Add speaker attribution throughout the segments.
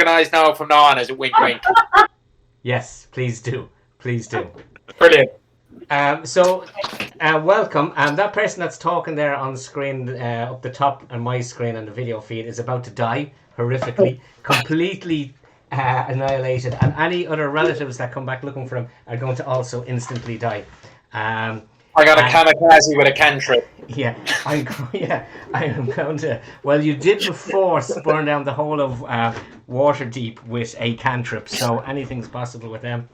Speaker 1: organised now from now on? Is it wink wink?
Speaker 2: Yes, please do. Please do.
Speaker 1: Brilliant.
Speaker 2: Welcome. That person that's talking there on the screen up the top on my screen on the video feed is about to die horrifically, completely annihilated, and any other relatives that come back looking for him are going to also instantly die.
Speaker 1: I got a kamikaze with a cantrip.
Speaker 2: Yeah, I am going to. Well, you did before burn down the whole of Waterdeep with a cantrip, so anything's possible with them.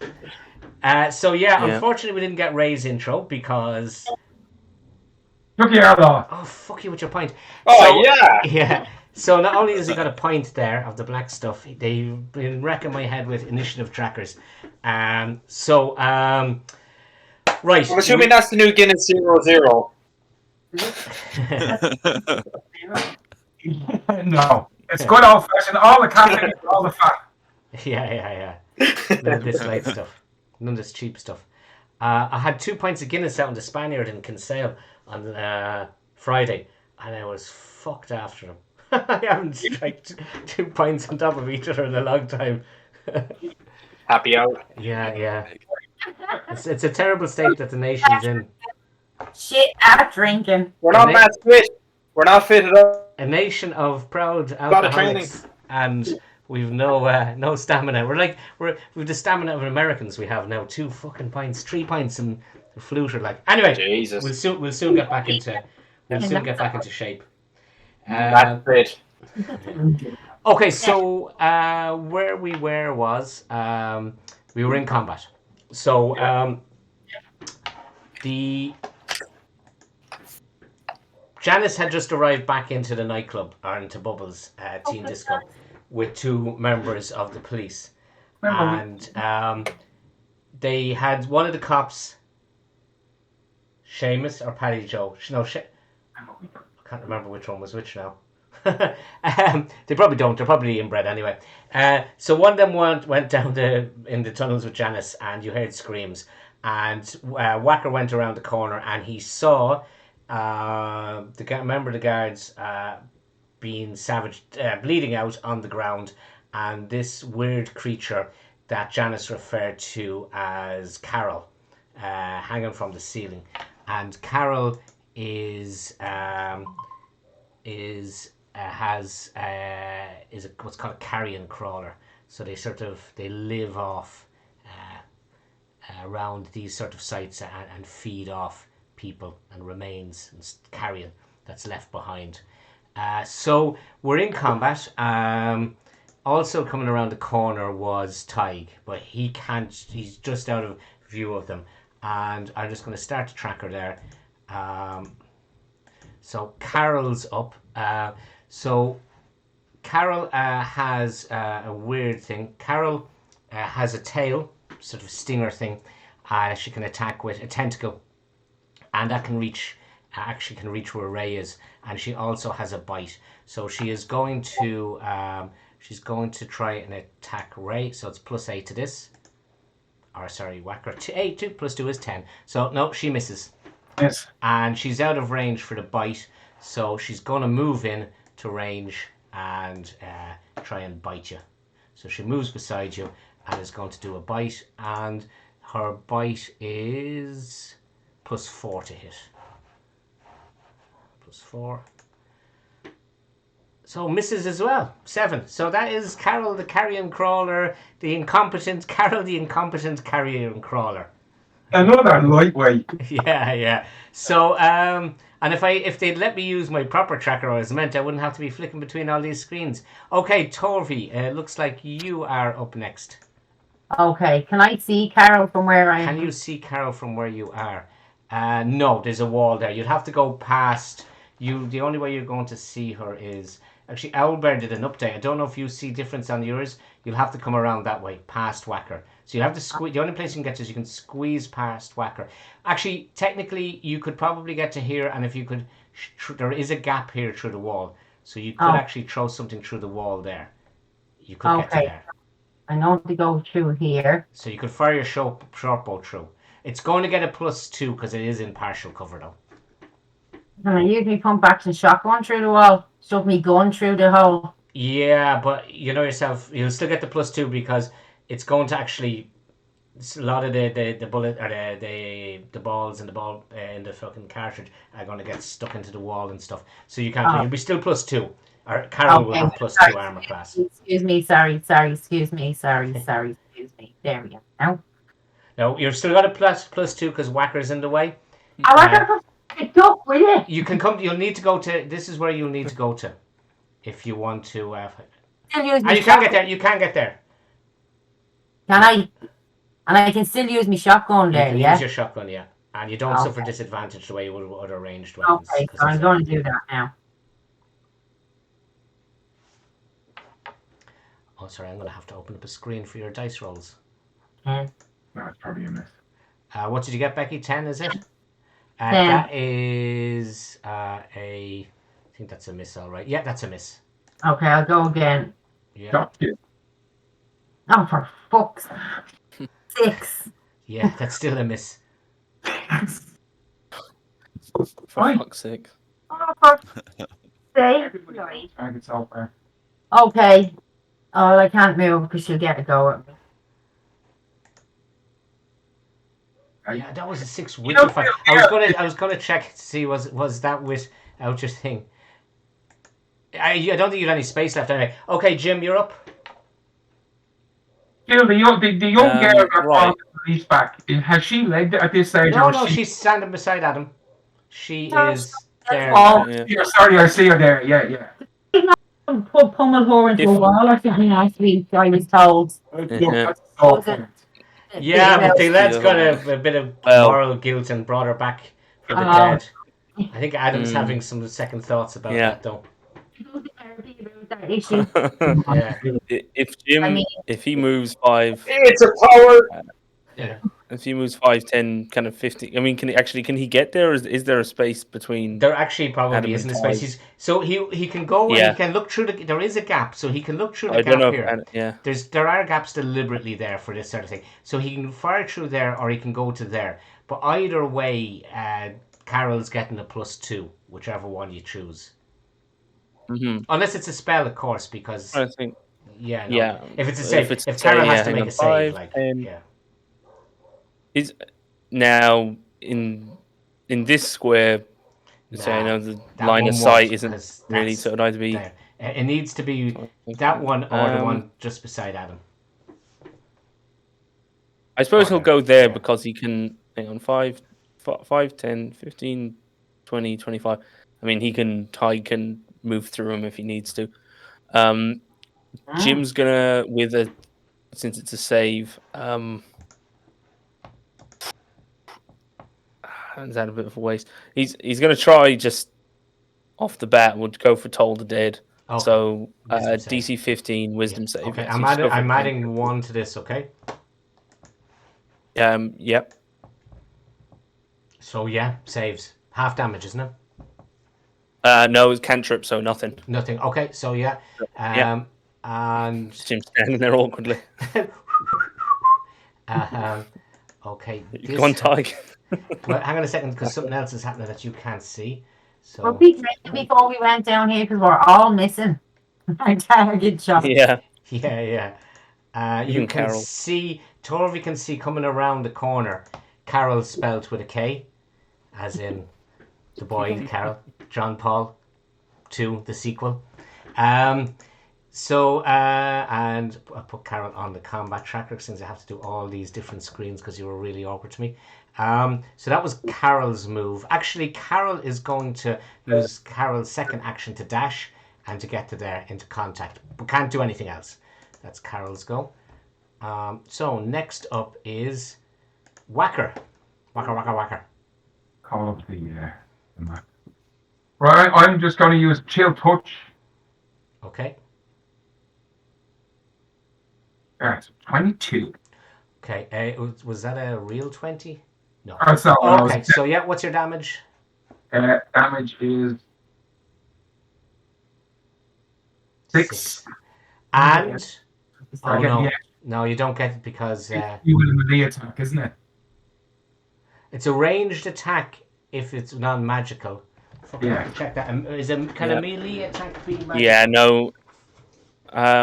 Speaker 2: Unfortunately, we didn't get Ray's intro because.
Speaker 3: Look here, though.
Speaker 2: Oh, fuck you with your point.
Speaker 1: Yeah.
Speaker 2: So not only has he got a point there of the black stuff, they've been wrecking my head with initiative trackers. Right.
Speaker 1: I'm assuming that's the new Guinness 00.
Speaker 3: No, it's good old fashioned. All the caffeine, all the fat.
Speaker 2: Yeah. None of this light stuff. None of this cheap stuff. I had 2 pints of Guinness out on the Spaniard in Kinsale on Friday, and I was fucked after them. I haven't drank 2 pints on top of each other in a long time.
Speaker 1: Happy out.
Speaker 2: Yeah. It's a terrible state that the nation's in.
Speaker 4: Shit at drinking.
Speaker 1: We're not that fit. We're not fitted up.
Speaker 2: A nation of proud alcoholics, and we've no stamina. We've the stamina of Americans. We have now 2 fucking pints, 3 pints, and the flute are like. Anyway,
Speaker 1: Jesus.
Speaker 2: we'll soon get back into shape.
Speaker 1: That's it.
Speaker 2: Okay, so where we were was we were in combat. So Janice had just arrived back into the nightclub, or into Bubbles Teen Disco, with 2 members of the police. And they had one of the cops, Seamus or Paddy Joe. I can't remember which one was which now. They probably don't. They're probably inbred anyway. So one of them went down in the tunnels with Janice, and you heard screams. And Whacker went around the corner, and he saw member of the guards being savaged, bleeding out on the ground, and this weird creature that Janice referred to as Carol, hanging from the ceiling. And Carol is what's called a carrion crawler. So they live off around these sort of sites and feed off people and remains and carrion that's left behind. So we're in combat. Also coming around the corner was Tig, but he's just out of view of them. And I'm just going to start the tracker there. So Carol's up. So Carol has a weird thing. Carol has a tail, sort of stinger thing. She can attack with a tentacle, and that can reach where Ray is. And she also has a bite. So she is going to try and attack Ray. So it's +8 to this. Or sorry, Whacker. 2 + 2 is 10. So no, she misses.
Speaker 3: Yes.
Speaker 2: And she's out of range for the bite. So she's going to move in to range and try and bite you. So she moves beside you and is going to do a bite. And her bite is +4 to hit. +4. So misses as well. 7. So that is Carol the Carrion Crawler, the incompetent carrion crawler.
Speaker 3: Another lightweight.
Speaker 2: Yeah. So and if they'd let me use my proper tracker as meant, I wouldn't have to be flicking between all these screens. Okay, Torvi, looks like you are up next.
Speaker 4: Okay, can I see Carol from where I am?
Speaker 2: Can you see Carol from where you are? No, there's a wall there. You'd have to go past you. The only way you're going to see her is actually Owlbear did an update. I don't know if you see difference on yours. You'll have to come around that way past Whacker. So you have to squeeze. The only place you can get to is you can squeeze past Whacker. Actually, technically, you could probably get to here, and if you could, there is a gap here through the wall, so you could actually throw something through the wall there. You could get to there.
Speaker 4: I know to go through here.
Speaker 2: So you could fire your short bow through. It's going to get a +2 because it is in partial cover though.
Speaker 4: And I usually pump back to shotgun through the wall. Shove me gun through the hole.
Speaker 2: Yeah, but you know yourself, you'll still get the +2 because it's going to actually. A lot of the bullet or the balls in the ball in the fucking cartridge are going to get stuck into the wall and stuff. So you can't.
Speaker 4: Oh.
Speaker 2: You'll be still +2. Or Carol will
Speaker 4: Okay.
Speaker 2: have +2 armor class.
Speaker 4: Excuse me. Sorry. Excuse me. Excuse me. There we go. Now.
Speaker 2: No, you've still got a +2 because Whacker's in the way.
Speaker 4: I want to pick up with it.
Speaker 2: You can come. You'll need to go to. This is where you'll need to go to, if you want to.
Speaker 4: Still use
Speaker 2: And
Speaker 4: me
Speaker 2: you can't get there. You can't get there.
Speaker 4: Can I? And I can still use my shotgun
Speaker 2: You
Speaker 4: there,
Speaker 2: can
Speaker 4: yeah?
Speaker 2: use your shotgun, yeah, and you don't
Speaker 4: Okay.
Speaker 2: suffer disadvantage the way you would with other ranged weapons.
Speaker 4: Okay,
Speaker 2: 'cause
Speaker 4: so I'm
Speaker 2: it's
Speaker 4: going to do that now.
Speaker 2: Oh, sorry, I'm going to have to open up a screen for your dice rolls.
Speaker 4: 10.
Speaker 3: That's probably a miss.
Speaker 2: What did you get, Becky? 10, is it?
Speaker 4: 10.
Speaker 2: That is I think that's a miss, all right. Yeah, that's a miss.
Speaker 4: Okay, I'll go again.
Speaker 2: Yeah,
Speaker 3: Got you.
Speaker 4: Oh, for fuck's 6.
Speaker 2: yeah, that's still a miss.
Speaker 5: For
Speaker 3: Fine.
Speaker 5: fuck's sake.
Speaker 4: Oh, for sake.
Speaker 3: Target's over.
Speaker 4: Okay. Oh, I can't move because she'll get a go at me.
Speaker 2: Yeah, that was a 6 with your 5. I was gonna check to see was that without your thing. I don't think you have any space left anyway. Okay, Jim, you're up.
Speaker 3: Jill, the young girl got
Speaker 5: right.
Speaker 3: the police back. Has she legged it at this stage?
Speaker 2: No,
Speaker 3: or
Speaker 2: no,
Speaker 3: is she...
Speaker 2: she's standing beside Adam. She
Speaker 4: No,
Speaker 2: is there.
Speaker 4: Oh,
Speaker 5: Yeah.
Speaker 3: Yeah, sorry, I see her there. Yeah.
Speaker 4: put pummel her into a wall or something last week, I was told.
Speaker 5: Yeah.
Speaker 3: That's so funny.
Speaker 2: Yeah, but the
Speaker 5: Yeah.
Speaker 2: lad's got a bit of
Speaker 5: Well-
Speaker 2: moral guilt and brought her back for the
Speaker 4: Oh.
Speaker 2: dead. I think Adam's having some second thoughts about
Speaker 5: Yeah.
Speaker 2: that, though.
Speaker 4: That issue.
Speaker 2: Yeah.
Speaker 5: If Jim,
Speaker 4: I mean-
Speaker 5: if he moves 5,
Speaker 1: It's a power.
Speaker 2: Yeah.
Speaker 5: if he moves 5, 10, kind of 50. I mean, can he get there? Or is there a space between?
Speaker 2: There actually probably
Speaker 5: Adam
Speaker 2: isn't a
Speaker 5: and
Speaker 2: space. So he can go
Speaker 5: Yeah.
Speaker 2: and he can look through there is a gap, so he can look through the
Speaker 5: I don't
Speaker 2: gap
Speaker 5: know.
Speaker 2: here.
Speaker 5: Yeah.
Speaker 2: There are gaps deliberately there for this sort of thing. So he can fire through there or he can go to there. But either way, Carol's getting a +2, whichever one you choose.
Speaker 5: Mm-hmm.
Speaker 2: Unless it's a spell, of course, because
Speaker 5: I think.
Speaker 2: yeah, no.
Speaker 5: Yeah.
Speaker 2: If it's a save,
Speaker 5: If it's
Speaker 2: if
Speaker 5: a
Speaker 2: Carol
Speaker 5: save,
Speaker 2: has
Speaker 5: yeah,
Speaker 2: to
Speaker 5: hang
Speaker 2: make
Speaker 5: on,
Speaker 2: a save,
Speaker 5: 5,
Speaker 2: like
Speaker 5: 10.
Speaker 2: yeah,
Speaker 5: Is now in this square. So I
Speaker 2: Nah,
Speaker 5: know the
Speaker 2: that
Speaker 5: line
Speaker 2: one
Speaker 5: of sight
Speaker 2: won't,
Speaker 5: isn't
Speaker 2: 'cause
Speaker 5: really,
Speaker 2: that's
Speaker 5: so it'd either be
Speaker 2: there. It needs to be that one or the one just beside Adam.
Speaker 5: I suppose
Speaker 2: Oh,
Speaker 5: he'll
Speaker 2: there.
Speaker 5: go there
Speaker 2: Yeah.
Speaker 5: because he can hang on 5, 10, 15, 20, 25. I mean, he can move through him if he needs to. Jim's gonna since it's a save. Is that a bit of a waste? He's gonna try just off the bat. Would go for Toll the Dead.
Speaker 2: Okay.
Speaker 5: So
Speaker 2: Wisdom save.
Speaker 5: DC 15 Wisdom save.
Speaker 2: Okay,
Speaker 5: yeah. So
Speaker 2: I'm
Speaker 5: you just go for
Speaker 2: I'm
Speaker 5: 10.
Speaker 2: adding 1 to this. Okay.
Speaker 5: Yep.
Speaker 2: So yeah, saves half damage, isn't it?
Speaker 5: No, it's cantrip, so nothing.
Speaker 2: Nothing. Okay, so yeah,
Speaker 5: Yeah.
Speaker 2: and
Speaker 5: Jim's standing there awkwardly.
Speaker 2: okay.
Speaker 5: Go on, Tig.
Speaker 2: Well, hang on a second, because something else is happening that you can't see. So
Speaker 4: Well, we checked before we went down here because we're all missing our target shot.
Speaker 5: Yeah.
Speaker 2: yeah. You
Speaker 5: Even
Speaker 2: can
Speaker 5: Carol.
Speaker 2: see Torvi can see coming around the corner. Carol spelled with a K, as in the boy Carol, John Paul 2, the sequel. So and I put Carol on the combat tracker since I have to do all these different screens because you were really awkward to me. So that was Carol's move. Actually, Carol is going to use Carol's second action to dash and to get to there into contact, but can't do anything else. That's Carol's go. So next up is Whacker. Whacker.
Speaker 3: Call up the map. Right, I'm just going to use Chill Touch.
Speaker 2: Okay.
Speaker 3: That's 22.
Speaker 2: Okay. Was that a real 20? No.
Speaker 3: That's not what I was
Speaker 2: Okay. So yeah, what's your damage?
Speaker 3: damage is 6.
Speaker 2: And
Speaker 3: I get the
Speaker 2: no, you don't get it because
Speaker 3: you with a melee attack, isn't it?
Speaker 2: it's a ranged attack if it's non-magical. Fucking
Speaker 3: Yeah.
Speaker 2: check that. Is a kind of melee attack be magical?
Speaker 5: Yeah, no.
Speaker 2: I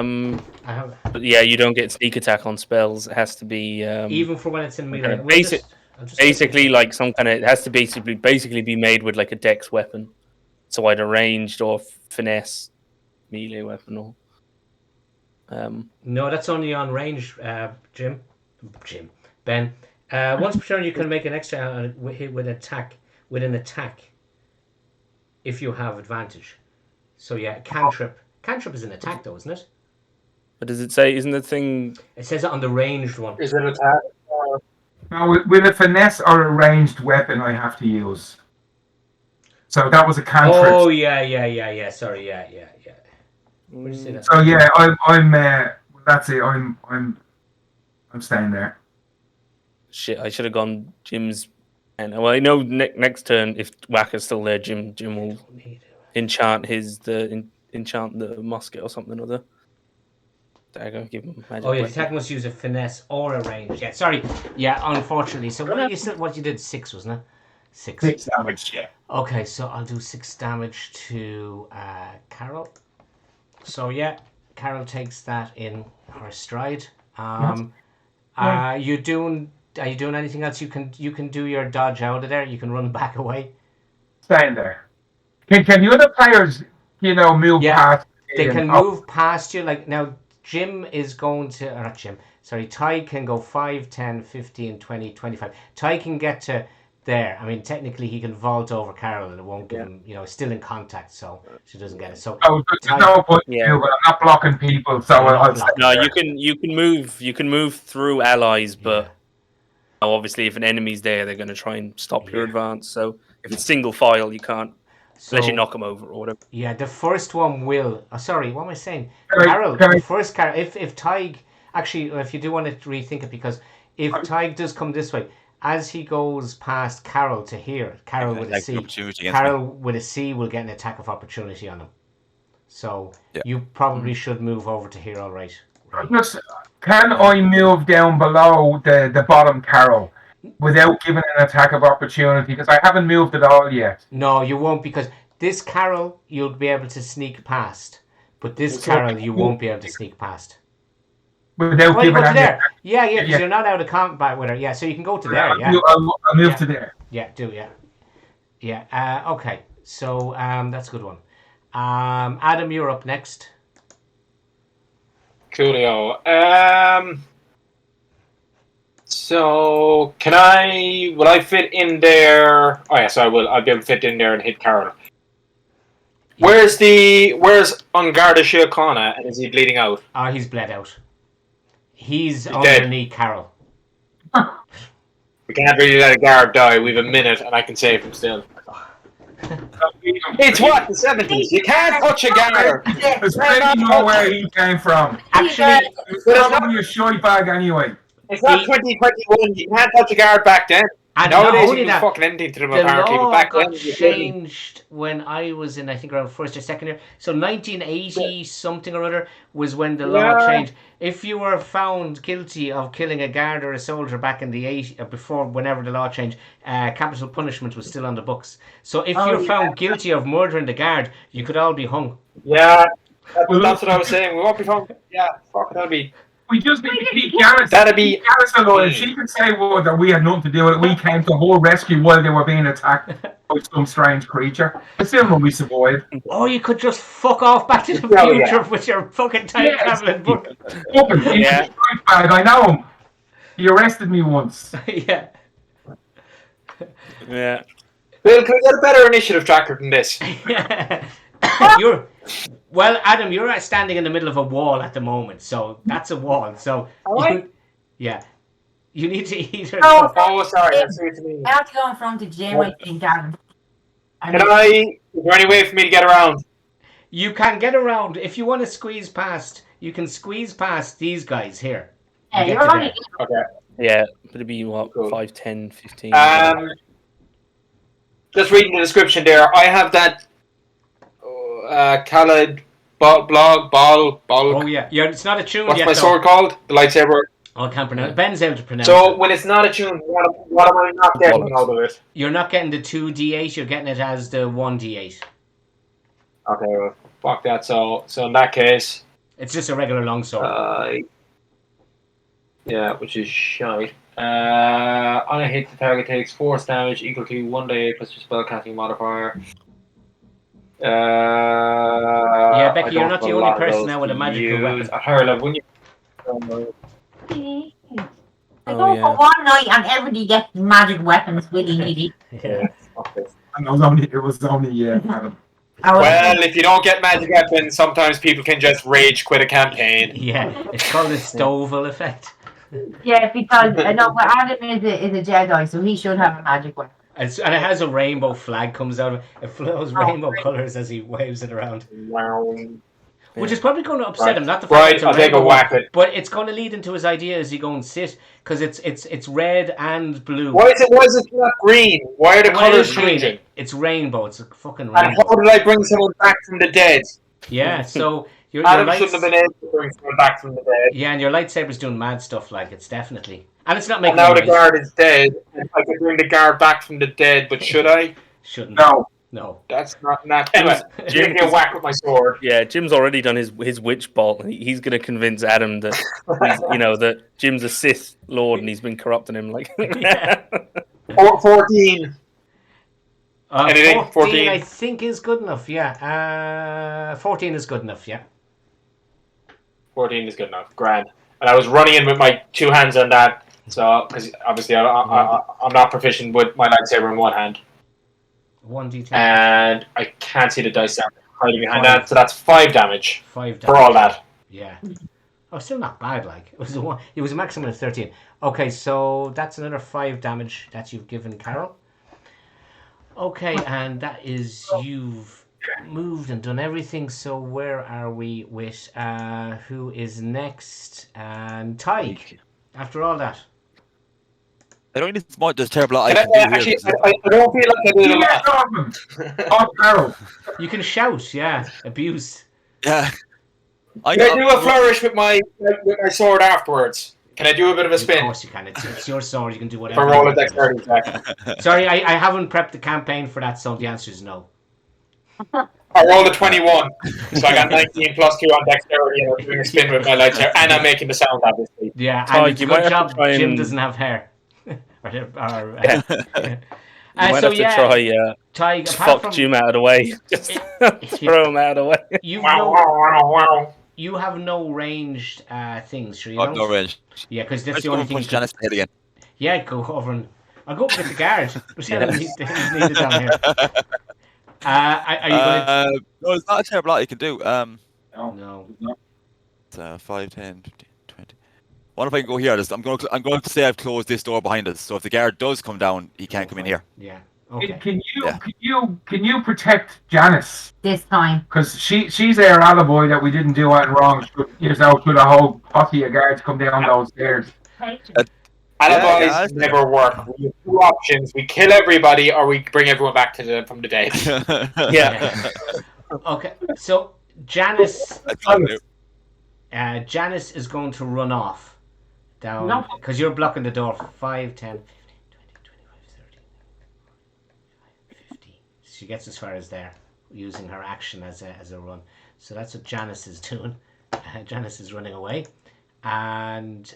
Speaker 2: have
Speaker 5: But yeah, you don't get sneak attack on spells. It has to be
Speaker 2: even for when it's in melee.
Speaker 5: okay,
Speaker 2: We'll I'll just
Speaker 5: basically like some kind of. It has to basically be made with like a dex weapon, so either ranged or finesse melee weapon or.
Speaker 2: No, that's only on range, Jim, Ben. Once per turn, you can make an extra hit with an attack if you have advantage. So yeah, cantrip. Cantrip is an attack, though, isn't it?
Speaker 5: But does it say? Isn't the thing?
Speaker 2: It says it on the ranged one.
Speaker 1: Is it attack?
Speaker 3: Now, with a finesse or a ranged weapon, I have to use. So that was a cantrip.
Speaker 2: Oh yeah. Sorry, yeah. Where did you say that?
Speaker 3: So yeah, I'm. That's it. I'm staying there.
Speaker 5: Shit, I should have gone Jim's. And well, I know next turn if Whacker's still there, Jim will enchant enchant the musket or something or other. There, go give him magic.
Speaker 2: Oh yeah, the
Speaker 5: weapon.
Speaker 2: attack must use a finesse or a range. Yeah, sorry. Yeah, unfortunately. So what you did 6, wasn't it? 6.
Speaker 3: 6 damage, yeah.
Speaker 2: Okay, so I'll do 6 damage to Carol. So yeah, Carol takes that in her stride. Are you doing anything else? You can do your dodge out of there. You can run back away.
Speaker 3: Staying there. Can the other players, move past?
Speaker 2: They can move past you. Like now, Jim is going to, or not Jim. Sorry, Ty can go 5, 10, 15, 20, 25. Ty can get to there. I mean, technically, he can vault over Carol, and it won't give him. Still in contact, so she doesn't get it. So
Speaker 3: there's no point but I'm not blocking people, so I'll stay
Speaker 5: No,
Speaker 3: there.
Speaker 5: you can move through allies, but obviously if an enemy's there, they're going to try and stop your advance. So if it's single file, you can't unless you knock them over or whatever.
Speaker 2: Yeah, the first one will. Oh, sorry, what am I saying?
Speaker 3: Can
Speaker 2: The
Speaker 3: I-
Speaker 2: first Carol. If Tig actually, if you do want to rethink it, because if Tig does come this way, as he goes past Carol to here, Carol with a C, Carol with a C will get an attack of opportunity on him. So you probably should move over to here, all right?
Speaker 3: Just, can I move down below the bottom Carol without giving an attack of opportunity? Because I haven't moved at all yet.
Speaker 2: No, you won't, because this Carol you'll be able to sneak past, but this Carol you won't be able to sneak past.
Speaker 3: Without
Speaker 2: Oh, you
Speaker 3: giving
Speaker 2: go to
Speaker 3: any
Speaker 2: there.
Speaker 3: attack.
Speaker 2: Yeah, because you're not out of combat with her. Yeah, so you can go to there. Yeah.
Speaker 3: I'll move to there.
Speaker 2: Yeah, Yeah. Okay. So that's a good one. Adam, you're up next.
Speaker 1: Coolio. So will I fit in there? Oh yeah, so I will. I'll be able to fit in there and hit Carol. Where's Ungarda Shiakana, and is he bleeding out?
Speaker 2: He's bled out. He's
Speaker 1: dead.
Speaker 2: underneath Carol.
Speaker 1: We can't really let a guard die. We have a minute, and I can save him still. It's what, the 70s? You can't touch a guard.
Speaker 3: There's plenty know where he came from.
Speaker 2: Actually,
Speaker 3: It's probably a shite bag anyway.
Speaker 1: It's not 2021. You can't touch a guard back then.
Speaker 2: and
Speaker 1: Nowadays,
Speaker 2: not
Speaker 1: you
Speaker 2: only
Speaker 1: can do
Speaker 2: that,
Speaker 1: fucking anything to them,
Speaker 2: the
Speaker 1: apparently. But
Speaker 2: law
Speaker 1: back
Speaker 2: got
Speaker 1: then, you couldn't.
Speaker 2: changed when I was in, I think, around first or second year. So 1980 something or other was when the law changed. If you were found guilty of killing a guard or a soldier back in the 80s, before whenever the law changed, capital punishment was still on the books. So if you're found guilty of murdering the guard, you could all be hung.
Speaker 1: Yeah, that's what I was saying. We won't be hung. Yeah, fuck, that'll be.
Speaker 3: We just need to keep Garrison.
Speaker 1: That'd be.
Speaker 3: Garrison alive. She can say that we had nothing to do with it. We came to whole rescue while they were being attacked by some strange creature. Assuming we survived.
Speaker 2: Or you could just fuck off back to the future with your fucking time traveling book.
Speaker 3: Yeah. I know him. He arrested me once.
Speaker 2: Yeah.
Speaker 5: Yeah.
Speaker 1: Bill, can we get a better initiative tracker than this?
Speaker 2: Well, Adam, you're standing in the middle of a wall at the moment, so that's a wall. So, you need to either.
Speaker 1: Oh, sorry. That's what you mean.
Speaker 4: I have to go in front of Jim, I think, Adam.
Speaker 1: Is there any way for me to get around?
Speaker 2: You can get around. If you want to squeeze past, you can squeeze past these guys here.
Speaker 4: Yeah, you're only.
Speaker 1: Okay.
Speaker 5: Yeah, but it'd be what,
Speaker 1: Cool.
Speaker 5: 5, 10, 15.
Speaker 1: Just reading the description there, I have that Khaled blog.
Speaker 2: Oh yeah, it's not a tune
Speaker 1: What's
Speaker 2: yet.
Speaker 1: my sword called? The lightsaber.
Speaker 2: Oh, I can't pronounce it. Ben's able to pronounce
Speaker 1: So
Speaker 2: it.
Speaker 1: when it's not a tune, what am I not getting out of it?
Speaker 2: You're not getting the 2d8, you're getting it as the 1d8.
Speaker 1: Okay, well, fuck that. So in that case,
Speaker 2: It's just a regular longsword.
Speaker 1: Yeah, which is shite. On a hit, the target takes force damage equal to 1d8 plus your spellcasting modifier.
Speaker 2: Yeah, Becky,
Speaker 1: I
Speaker 2: you're
Speaker 1: don't
Speaker 2: not
Speaker 1: have
Speaker 2: the
Speaker 1: a
Speaker 2: only
Speaker 1: lot of
Speaker 2: person
Speaker 1: those
Speaker 2: now
Speaker 1: to
Speaker 2: with a magical
Speaker 1: use.
Speaker 2: weapon.
Speaker 1: At higher level, when you
Speaker 4: I
Speaker 5: Oh,
Speaker 4: go for
Speaker 5: yeah.
Speaker 4: one night and everybody gets magic weapons willy nilly.
Speaker 2: Yeah.
Speaker 3: And it was only Adam.
Speaker 1: Well, if you don't get magic weapons, sometimes people can just rage quit a campaign.
Speaker 2: Yeah, it's called the Stovall effect.
Speaker 4: yeah, because I know Adam is a Jedi, so he should have a magic weapon.
Speaker 2: And it has a rainbow flag comes out of it. It flows
Speaker 4: Oh,
Speaker 2: rainbow
Speaker 4: great.
Speaker 2: colours as he waves it around.
Speaker 1: Wow.
Speaker 2: Which is probably going to upset
Speaker 1: Right.
Speaker 2: him, not the fact that it's a
Speaker 1: I'll take a
Speaker 2: rainbow
Speaker 1: whack
Speaker 2: one,
Speaker 1: at it.
Speaker 2: but it's going to lead into his idea as he go and sit, because it's red and blue.
Speaker 1: Why is it not green? Why are the
Speaker 2: Well, it
Speaker 1: colours
Speaker 2: is green.
Speaker 1: changing?
Speaker 2: It's rainbow. It's a fucking
Speaker 1: And how
Speaker 2: rainbow.
Speaker 1: did I bring someone back from the dead?
Speaker 2: Yeah, so your
Speaker 1: Adam
Speaker 2: lights,
Speaker 1: shouldn't have been able to bring someone back from the dead.
Speaker 2: yeah, and your lightsaber's doing mad stuff. Like it's definitely, and it's not
Speaker 1: And
Speaker 2: making
Speaker 1: now
Speaker 2: a
Speaker 1: the
Speaker 2: noise.
Speaker 1: guard is dead. I could bring the guard back from the dead, but should I?
Speaker 2: Shouldn't.
Speaker 3: No.
Speaker 2: No.
Speaker 1: That's not. Anyway,
Speaker 5: Jim-
Speaker 1: give me a whack with my sword.
Speaker 5: Yeah, Jim's already done his witch bolt. He's going to convince Adam that that Jim's a Sith Lord and he's been corrupting him. Like,
Speaker 2: Yeah.
Speaker 1: 14. Anything?
Speaker 2: 14, I
Speaker 1: 14?
Speaker 2: think is good enough. Yeah. 14 is good enough. Yeah.
Speaker 1: 14 is good enough. Grand. And I was running in with my two hands on that, so because obviously I'm not proficient with my lightsaber in one hand,
Speaker 2: 1d10.
Speaker 1: and I can't see the dice down hiding behind
Speaker 2: 5.
Speaker 1: that. So that's 5 damage
Speaker 2: 5 damage.
Speaker 1: for all that.
Speaker 2: Yeah. Oh, still not bad. Like it was a maximum of 13. Okay, so that's another 5 damage that you've given Carol. Okay, and that is you've moved and done everything. So where are we with who is next? And Tyke. After all that,
Speaker 6: I don't think there's terrible lot I
Speaker 1: Can
Speaker 6: can do
Speaker 1: actually,
Speaker 6: here.
Speaker 1: I don't feel like I did a
Speaker 3: Yeah,
Speaker 1: lot.
Speaker 3: Norman. Oh, Carol.
Speaker 2: you can shout. Yeah, abuse.
Speaker 6: Yeah.
Speaker 1: Can I do a flourish with my sword afterwards? Can I do a bit of a
Speaker 2: Of
Speaker 1: spin?
Speaker 2: course you can. It's your sword. You can do
Speaker 1: If
Speaker 2: whatever.
Speaker 1: I
Speaker 2: you
Speaker 1: roll a
Speaker 2: want with it.
Speaker 1: dexterity check.
Speaker 2: Sorry, I haven't prepped the campaign for that, so the answer is no.
Speaker 1: I rolled a 21, so I got 19 plus 2 on dexterity, and I'm doing a spin with my lightsaber, and I'm making the sound, obviously.
Speaker 2: Yeah,
Speaker 5: Tyke,
Speaker 2: and it's a
Speaker 5: you might
Speaker 2: good
Speaker 5: have to
Speaker 2: job
Speaker 5: try and-
Speaker 2: Jim doesn't have hair.
Speaker 5: You might
Speaker 2: So,
Speaker 5: have to
Speaker 2: yeah,
Speaker 5: try
Speaker 2: Tyke, apart
Speaker 5: fuck
Speaker 2: from
Speaker 5: Jim out of the way. Just throw him out of the way.
Speaker 2: you
Speaker 1: Wow,
Speaker 2: know,
Speaker 1: wow, wow, wow.
Speaker 2: you have no ranged things, sure you
Speaker 6: Oh,
Speaker 2: don't?
Speaker 6: no range.
Speaker 2: Yeah, because that's
Speaker 6: Let's
Speaker 2: the
Speaker 6: go
Speaker 2: only
Speaker 6: and
Speaker 2: thing.
Speaker 6: punch Janice in the head again.
Speaker 2: Yeah, go over and I'll go up with the guard. He's needed down here. Are you gonna?
Speaker 6: No, it's not a terrible lot you can do.
Speaker 2: No.
Speaker 6: It's, 5, 10, 15, 20. What if I can go here? I'm going to say I've closed this door behind us. So if the guard does come down, he can't come in here.
Speaker 2: Yeah. Okay.
Speaker 3: Can you protect Janice?
Speaker 4: This time.
Speaker 3: Because she's our alibi that we didn't do anything wrong. Should a whole posse of guards come down those stairs?
Speaker 1: Alibis
Speaker 6: Yeah,
Speaker 1: never work. We have 2 options: we kill everybody, or we bring everyone back from the dead.
Speaker 2: Yeah. Okay. So Janice.
Speaker 6: That's what I do.
Speaker 2: Janice is going to run off down
Speaker 4: No.
Speaker 2: because you're blocking the door. 5, 10, 15, 20, 25, 30, 50. She gets as far as there using her action as a run. So that's what Janice is doing. Janice is running away. And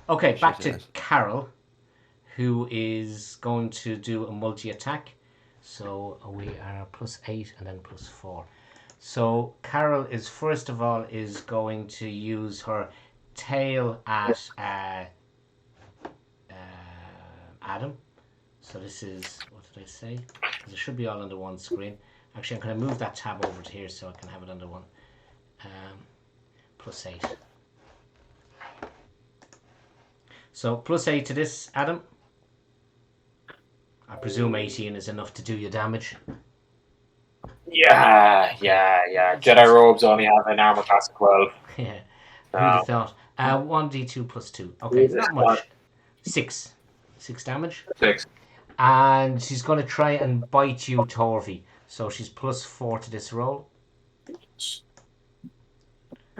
Speaker 2: okay, back to Carol, who is going to do a multi-attack. So we are +8 and then +4. So Carol is first of all is going to use her tail at Adam. So this is, what did I say? Because it should be all under one screen. Actually, I'm going to move that tab over to here so I can have it under one. +8. So +8 to this, Adam. I presume 18 is enough to do your damage.
Speaker 1: Yeah. Jedi robes only have an armor class of 12.
Speaker 2: Yeah. Who'd have thought? 1d2 +2. Okay,
Speaker 1: Jesus
Speaker 2: not much. 6. 6 damage.
Speaker 1: 6.
Speaker 2: And she's going to try and bite you, Torvi. So she's +4 to this roll.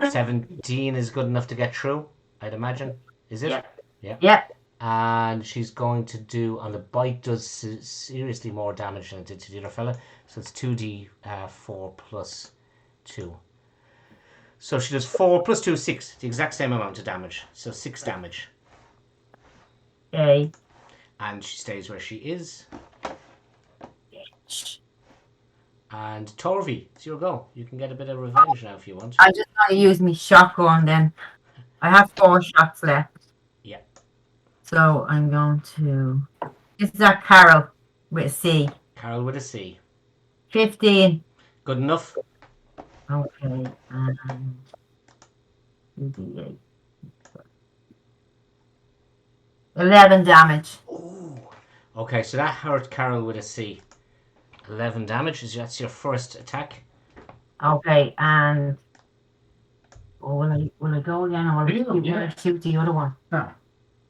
Speaker 2: 17 is good enough to get through, I'd imagine. Is it?
Speaker 4: Yeah.
Speaker 2: And she's going to do, and the bite does seriously more damage than it did to the other fella. So it's 2d4 +2. So she does 4 plus 2, 6. The exact same amount of damage. So 6 damage.
Speaker 4: Okay.
Speaker 2: And she stays where she is. And Torvi, it's your go. You can get a bit of revenge now if you want.
Speaker 4: I just want to use my shotgun then. I have 4 shots left.
Speaker 2: Yeah.
Speaker 4: So I'm going to. This is our Carol with a C.
Speaker 2: Carol with a C.
Speaker 4: 15.
Speaker 2: Good enough.
Speaker 4: Okay. 2d8. 11 damage.
Speaker 2: Ooh. Okay, so that hurt Carol with a C. 11 damage. That's your first attack.
Speaker 4: Okay, and will I go again or will I shoot the other one?
Speaker 3: No.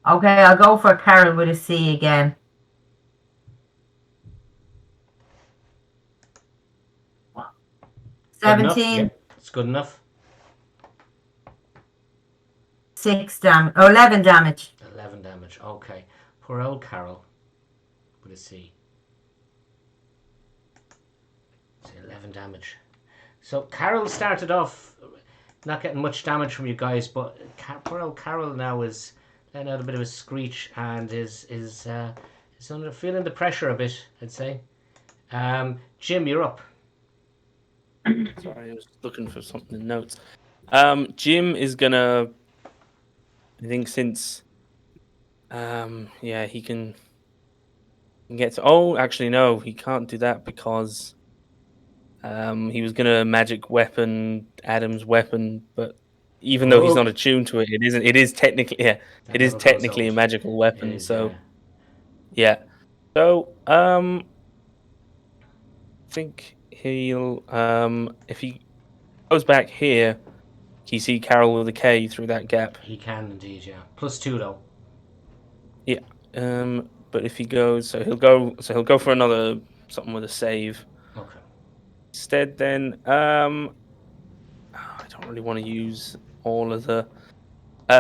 Speaker 4: Okay, I'll go for Carol with a C again.
Speaker 2: Good enough,
Speaker 4: 17,
Speaker 2: yeah, it's good enough.
Speaker 4: 6 damage. Oh, 11 damage.
Speaker 2: 11 damage. Okay. Poor old Carol with a C. So 11 damage. So Carol started off not getting much damage from you guys, but poor old Carol now is letting out a bit of a screech and is under feeling the pressure a bit, I'd say. Jim, you're up.
Speaker 5: Sorry, I was looking for something in notes. Jim is gonna. I think since. Yeah, he can get to. Oh, actually, no, he can't do that because. He was gonna magic weapon Adam's weapon, but even though he's not attuned to it, it isn't. It is technically, yeah, it is technically a magical weapon.
Speaker 2: Is,
Speaker 5: so, yeah. So, I think he'll. If he goes back here, can you see Carol with a K through that gap?
Speaker 2: He can indeed, yeah. +2 though.
Speaker 5: Yeah. But if he goes, so he'll go for another something with a save.
Speaker 2: Okay.
Speaker 5: Instead, then, I don't really want to use all of the.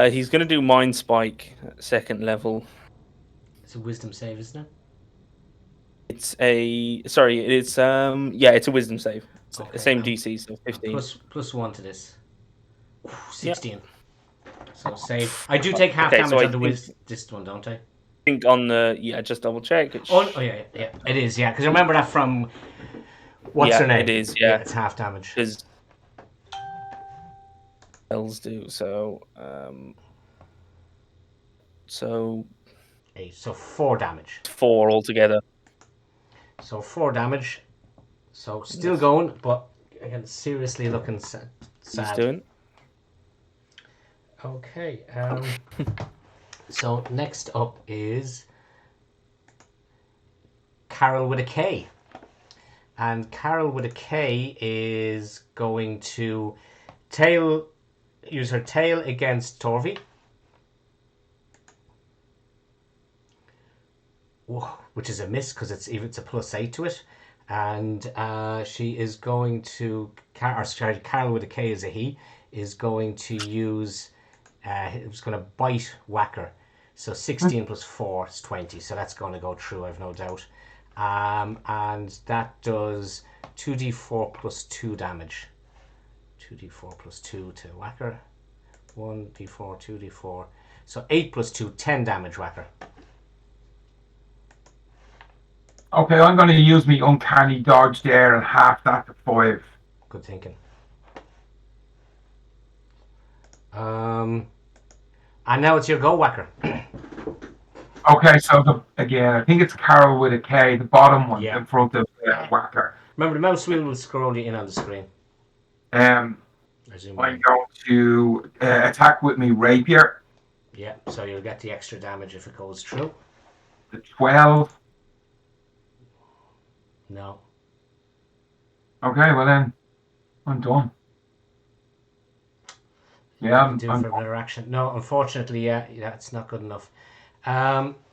Speaker 5: He's going to do Mind Spike at 2nd level.
Speaker 2: It's a wisdom save, isn't it?
Speaker 5: It's it's a wisdom save. It's
Speaker 2: Okay,
Speaker 5: the same DC, so 15.
Speaker 2: +1 to this. Ooh, 16.
Speaker 5: Yep.
Speaker 2: So save. I do take half damage on this one, don't I?
Speaker 5: I think on the just double check.
Speaker 2: Oh yeah, it is, yeah. Because I remember that from what's her name?
Speaker 5: It is, yeah.
Speaker 2: It's half damage.
Speaker 5: Because spells do so. So
Speaker 2: 8. So 4 damage.
Speaker 5: 4 altogether.
Speaker 2: So 4 damage. So still going, but again, seriously looking sad.
Speaker 5: He's doing.
Speaker 2: Okay. So next up is Carol with a K. And Carol with a K is going to use her tail against Torvi. Which is a miss because it's a +8 to it. And she is going to, Carol with a K is a he, is going to use, it's going to bite Whacker. So 16 +4 is 20, so that's going to go through, I've no doubt. And that does 2d4 +2 damage. 2d4 +2 to Whacker. 1d4, 2d4. So 8 +2, 10 damage, Whacker.
Speaker 3: Okay, I'm going to use me uncanny dodge there and half that to 5.
Speaker 2: Good thinking. And now it's your go, Whacker.
Speaker 3: Okay, so again, I think it's Carol with a K, the bottom one
Speaker 2: Yeah.
Speaker 3: in front of Whacker.
Speaker 2: Remember, the mouse wheel will scroll you in on the screen.
Speaker 3: I'm going to attack with me rapier.
Speaker 2: Yeah, so you'll get the extra damage if it goes through.
Speaker 3: The 12.
Speaker 2: No.
Speaker 3: Okay, well then, I'm done. Yeah, I'm
Speaker 2: for another action. No, unfortunately, yeah, it's not good enough.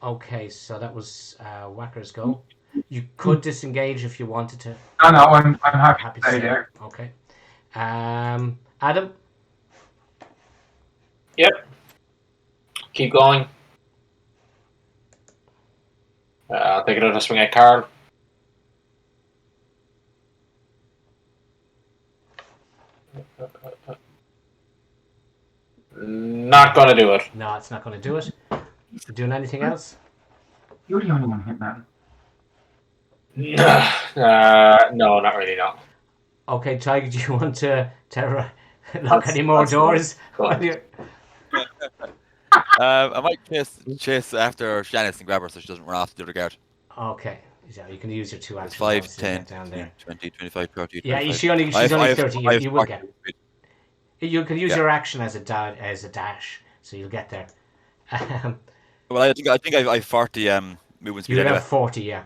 Speaker 2: Okay, so that was Whacker's go. You could disengage if you wanted to.
Speaker 3: No, I'm happy to stay there.
Speaker 2: Okay. Adam?
Speaker 1: Yep. Keep going. I'll take another swing at Carl. Not gonna do it.
Speaker 2: No, it's not going to do it. You doing anything else?
Speaker 3: You're the only one hit, man.
Speaker 1: No, not really. No.
Speaker 2: Okay, Tiger, do you want to lock any more doors?
Speaker 1: Go ahead.
Speaker 6: I might chase after Shanice and grab her so she doesn't run off to the other guard.
Speaker 2: Okay, yeah, you can use your 2
Speaker 6: It's
Speaker 2: actions
Speaker 6: 5,
Speaker 2: obviously to
Speaker 6: 10,
Speaker 2: get down there.
Speaker 6: 20, 25, 30,
Speaker 2: Yeah,
Speaker 6: 25.
Speaker 2: she's only 30. You will
Speaker 6: 40
Speaker 2: get.
Speaker 6: speed.
Speaker 2: You can use
Speaker 6: Yeah.
Speaker 2: your action as a dash, so you'll get there.
Speaker 6: Well, I think I've 40 movement speed
Speaker 2: You
Speaker 6: anyway.
Speaker 2: have 40, yeah.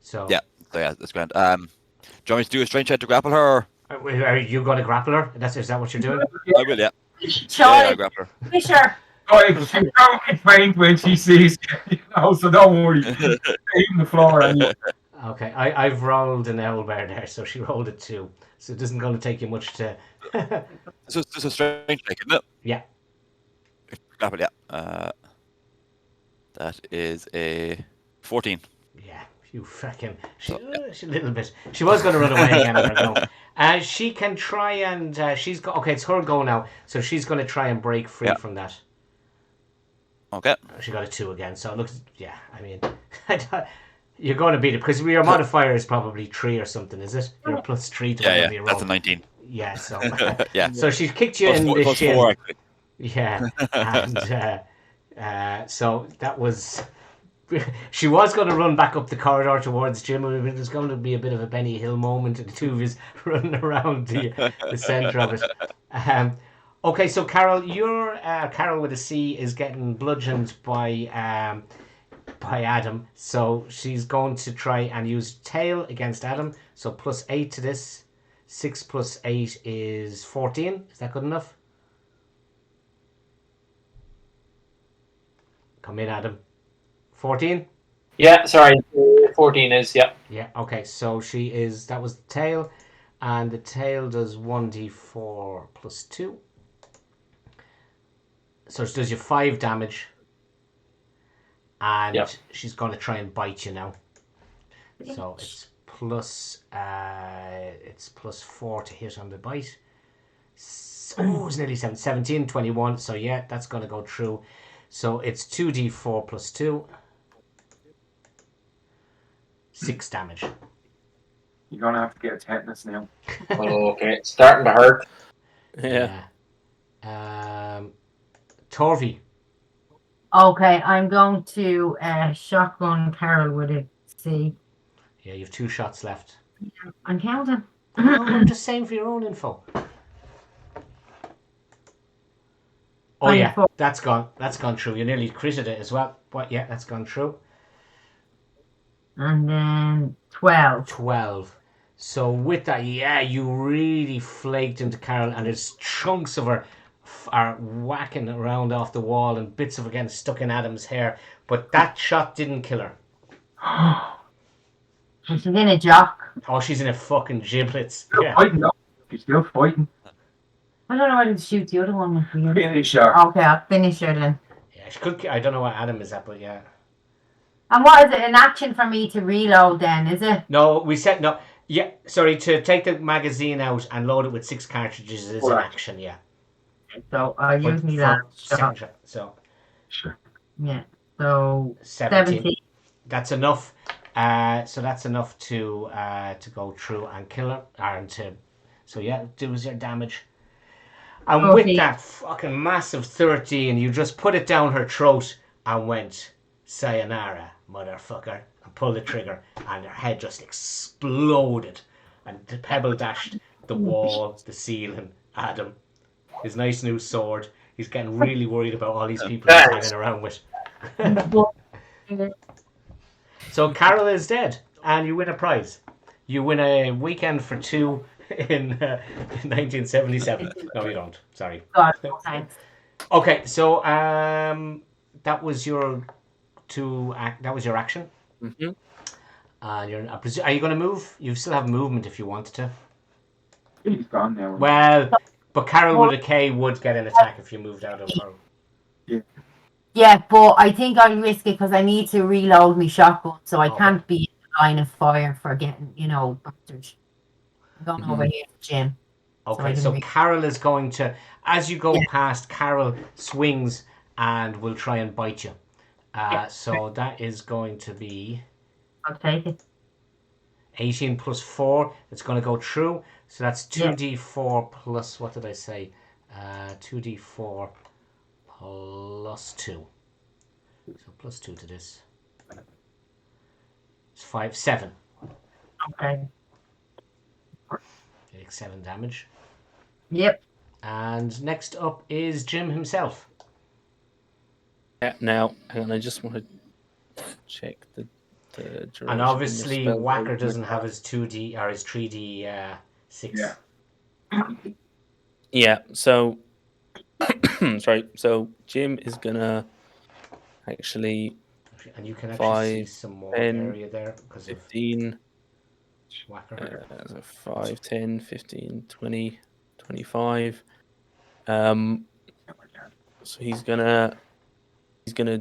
Speaker 2: So
Speaker 6: Yeah, so yeah, that's grand. Do you want me to do a strength check to grapple her? Or...
Speaker 2: are you going to grapple her? Is that what you're doing?
Speaker 6: I will, yeah.
Speaker 4: Charlie,
Speaker 6: Yeah, grapple her.
Speaker 4: Fisher.
Speaker 3: Like, she's probably faint when she sees you, so don't worry. She's hitting the floor anyway.
Speaker 2: Okay, I've rolled an owlbear there, so she rolled a 2. So it isn't going to take you much to.
Speaker 6: So it's a strength check, isn't it?
Speaker 2: Yeah.
Speaker 6: Grapple, yeah. That is a 14.
Speaker 2: Yeah, you fucking. She's a little bit. She was going to run away again and her go. She can try and. She's got. Okay, it's her go now. So she's going to try and break free from that.
Speaker 6: Okay.
Speaker 2: She got a 2 again. So it looks. Yeah, I mean. You're going to beat it because your modifier is probably 3 or something, is it? You're plus 3 to whatever you roll.
Speaker 6: That's a 19.
Speaker 2: Yeah, so.
Speaker 6: Yeah.
Speaker 2: So she's kicked you
Speaker 6: Plus
Speaker 2: in
Speaker 6: four,
Speaker 2: the
Speaker 6: plus
Speaker 2: shin.
Speaker 6: 4, actually.
Speaker 2: Yeah, and so that was. She was going to run back up the corridor towards Jim. It was going to be a bit of a Benny Hill moment, and the two of us running around the centre of it. Okay, so Carol, your Carol with a C is getting bludgeoned by Adam. So she's going to try and use tail against Adam. So plus 8 to this. 6 plus 8 is 14. Is that good enough? Come in, Adam. 14?
Speaker 1: Yeah, sorry. 14 is, yeah.
Speaker 2: Yeah, okay. So she is, that was the tail. And the tail does 1d4 plus 2. So she does you 5 damage. And she's going to try and bite you now. So it's plus 4 to hit on the bite. Oh, it's nearly 17, 21. So yeah, that's going to go through. So it's 2d4 plus 2. 6 damage.
Speaker 3: You're going to have to get a tetanus now.
Speaker 1: Okay, it's starting to hurt.
Speaker 5: Yeah.
Speaker 2: Torvi.
Speaker 4: Okay, I'm going to shotgun Carol with a C.
Speaker 2: Yeah, you have 2 shots left.
Speaker 4: I'm counting.
Speaker 2: No, I'm just saying for your own info. Oh yeah, that's gone. That's gone through. You nearly critted it as well. But yeah, that's gone through.
Speaker 4: And then 12.
Speaker 2: 12. So with that, yeah, you really flaked into Carol, and there's chunks of her are whacking around off the wall, and bits of her getting stuck in Adam's hair. But that shot didn't kill her.
Speaker 4: She's in a jock.
Speaker 2: Oh, she's in a fucking giblets.
Speaker 3: Still
Speaker 2: Yeah.
Speaker 3: fighting, though. She's still fighting.
Speaker 4: I don't know whether to shoot the other one.
Speaker 3: Finish her.
Speaker 4: Okay, I'll finish her then.
Speaker 2: Yeah, she could. I don't know what Adam is at, but yeah.
Speaker 4: And what is it? An action for me to reload then, is it?
Speaker 2: No, we said no. Yeah, sorry, to take the magazine out and load it with 6 cartridges is an action, yeah.
Speaker 4: So I
Speaker 2: But
Speaker 4: use me
Speaker 2: for
Speaker 4: that.
Speaker 2: second shot, so
Speaker 3: Sure.
Speaker 4: Yeah. So
Speaker 2: 17. That's enough. So that's enough to go through and kill her, so yeah, do was your damage. And with that fucking massive 13, you just put it down her throat and went, sayonara, motherfucker, and pulled the trigger, and her head just exploded, and the pebble dashed the wall, the ceiling. Adam, his nice new sword. He's getting really worried about all these people he's hanging around with. So Carol is dead, and you win a prize. You win a weekend for 2 in 1977. No, you don't. Sorry.
Speaker 4: God, thanks.
Speaker 2: Okay, so that was your that was your action.
Speaker 5: Mm-hmm.
Speaker 2: Are you going to move? You still have movement if you wanted to.
Speaker 3: He's gone now.
Speaker 2: Well, but Carol with a K would get an attack if you moved out of her.
Speaker 4: Yeah, but I think I'll risk it because I need to reload my shotgun, so I can't be in the line of fire for getting, battered. I'm going over here to Jim.
Speaker 2: Okay,
Speaker 4: So
Speaker 2: so
Speaker 4: I can
Speaker 2: Carol is going to, as you go past, Carol swings and will try and bite you. So that is going to be
Speaker 4: I'll take it.
Speaker 2: 18 plus 4. It's going to go through. So that's
Speaker 4: Yeah.
Speaker 2: 2d4 plus, what did I say? 2d4 plus 2. So plus 2 to this. It's 5, 7.
Speaker 4: Okay.
Speaker 2: Take 7 damage.
Speaker 4: Yep.
Speaker 2: And next up is Jim himself.
Speaker 5: Yeah, now, hang on, I just want to check the duration.
Speaker 2: And
Speaker 5: of my
Speaker 2: obviously,
Speaker 5: spell.
Speaker 2: Whacker doesn't have his 2d or his 3d 6.
Speaker 3: Yeah.
Speaker 5: Yeah, so sorry. So Jim is gonna actually
Speaker 2: And you can actually see
Speaker 5: 5,
Speaker 2: some more
Speaker 5: 10,
Speaker 2: area there because of
Speaker 5: 15,
Speaker 2: Whacker.
Speaker 5: so 5, 10, 15, 20, 25. So he's gonna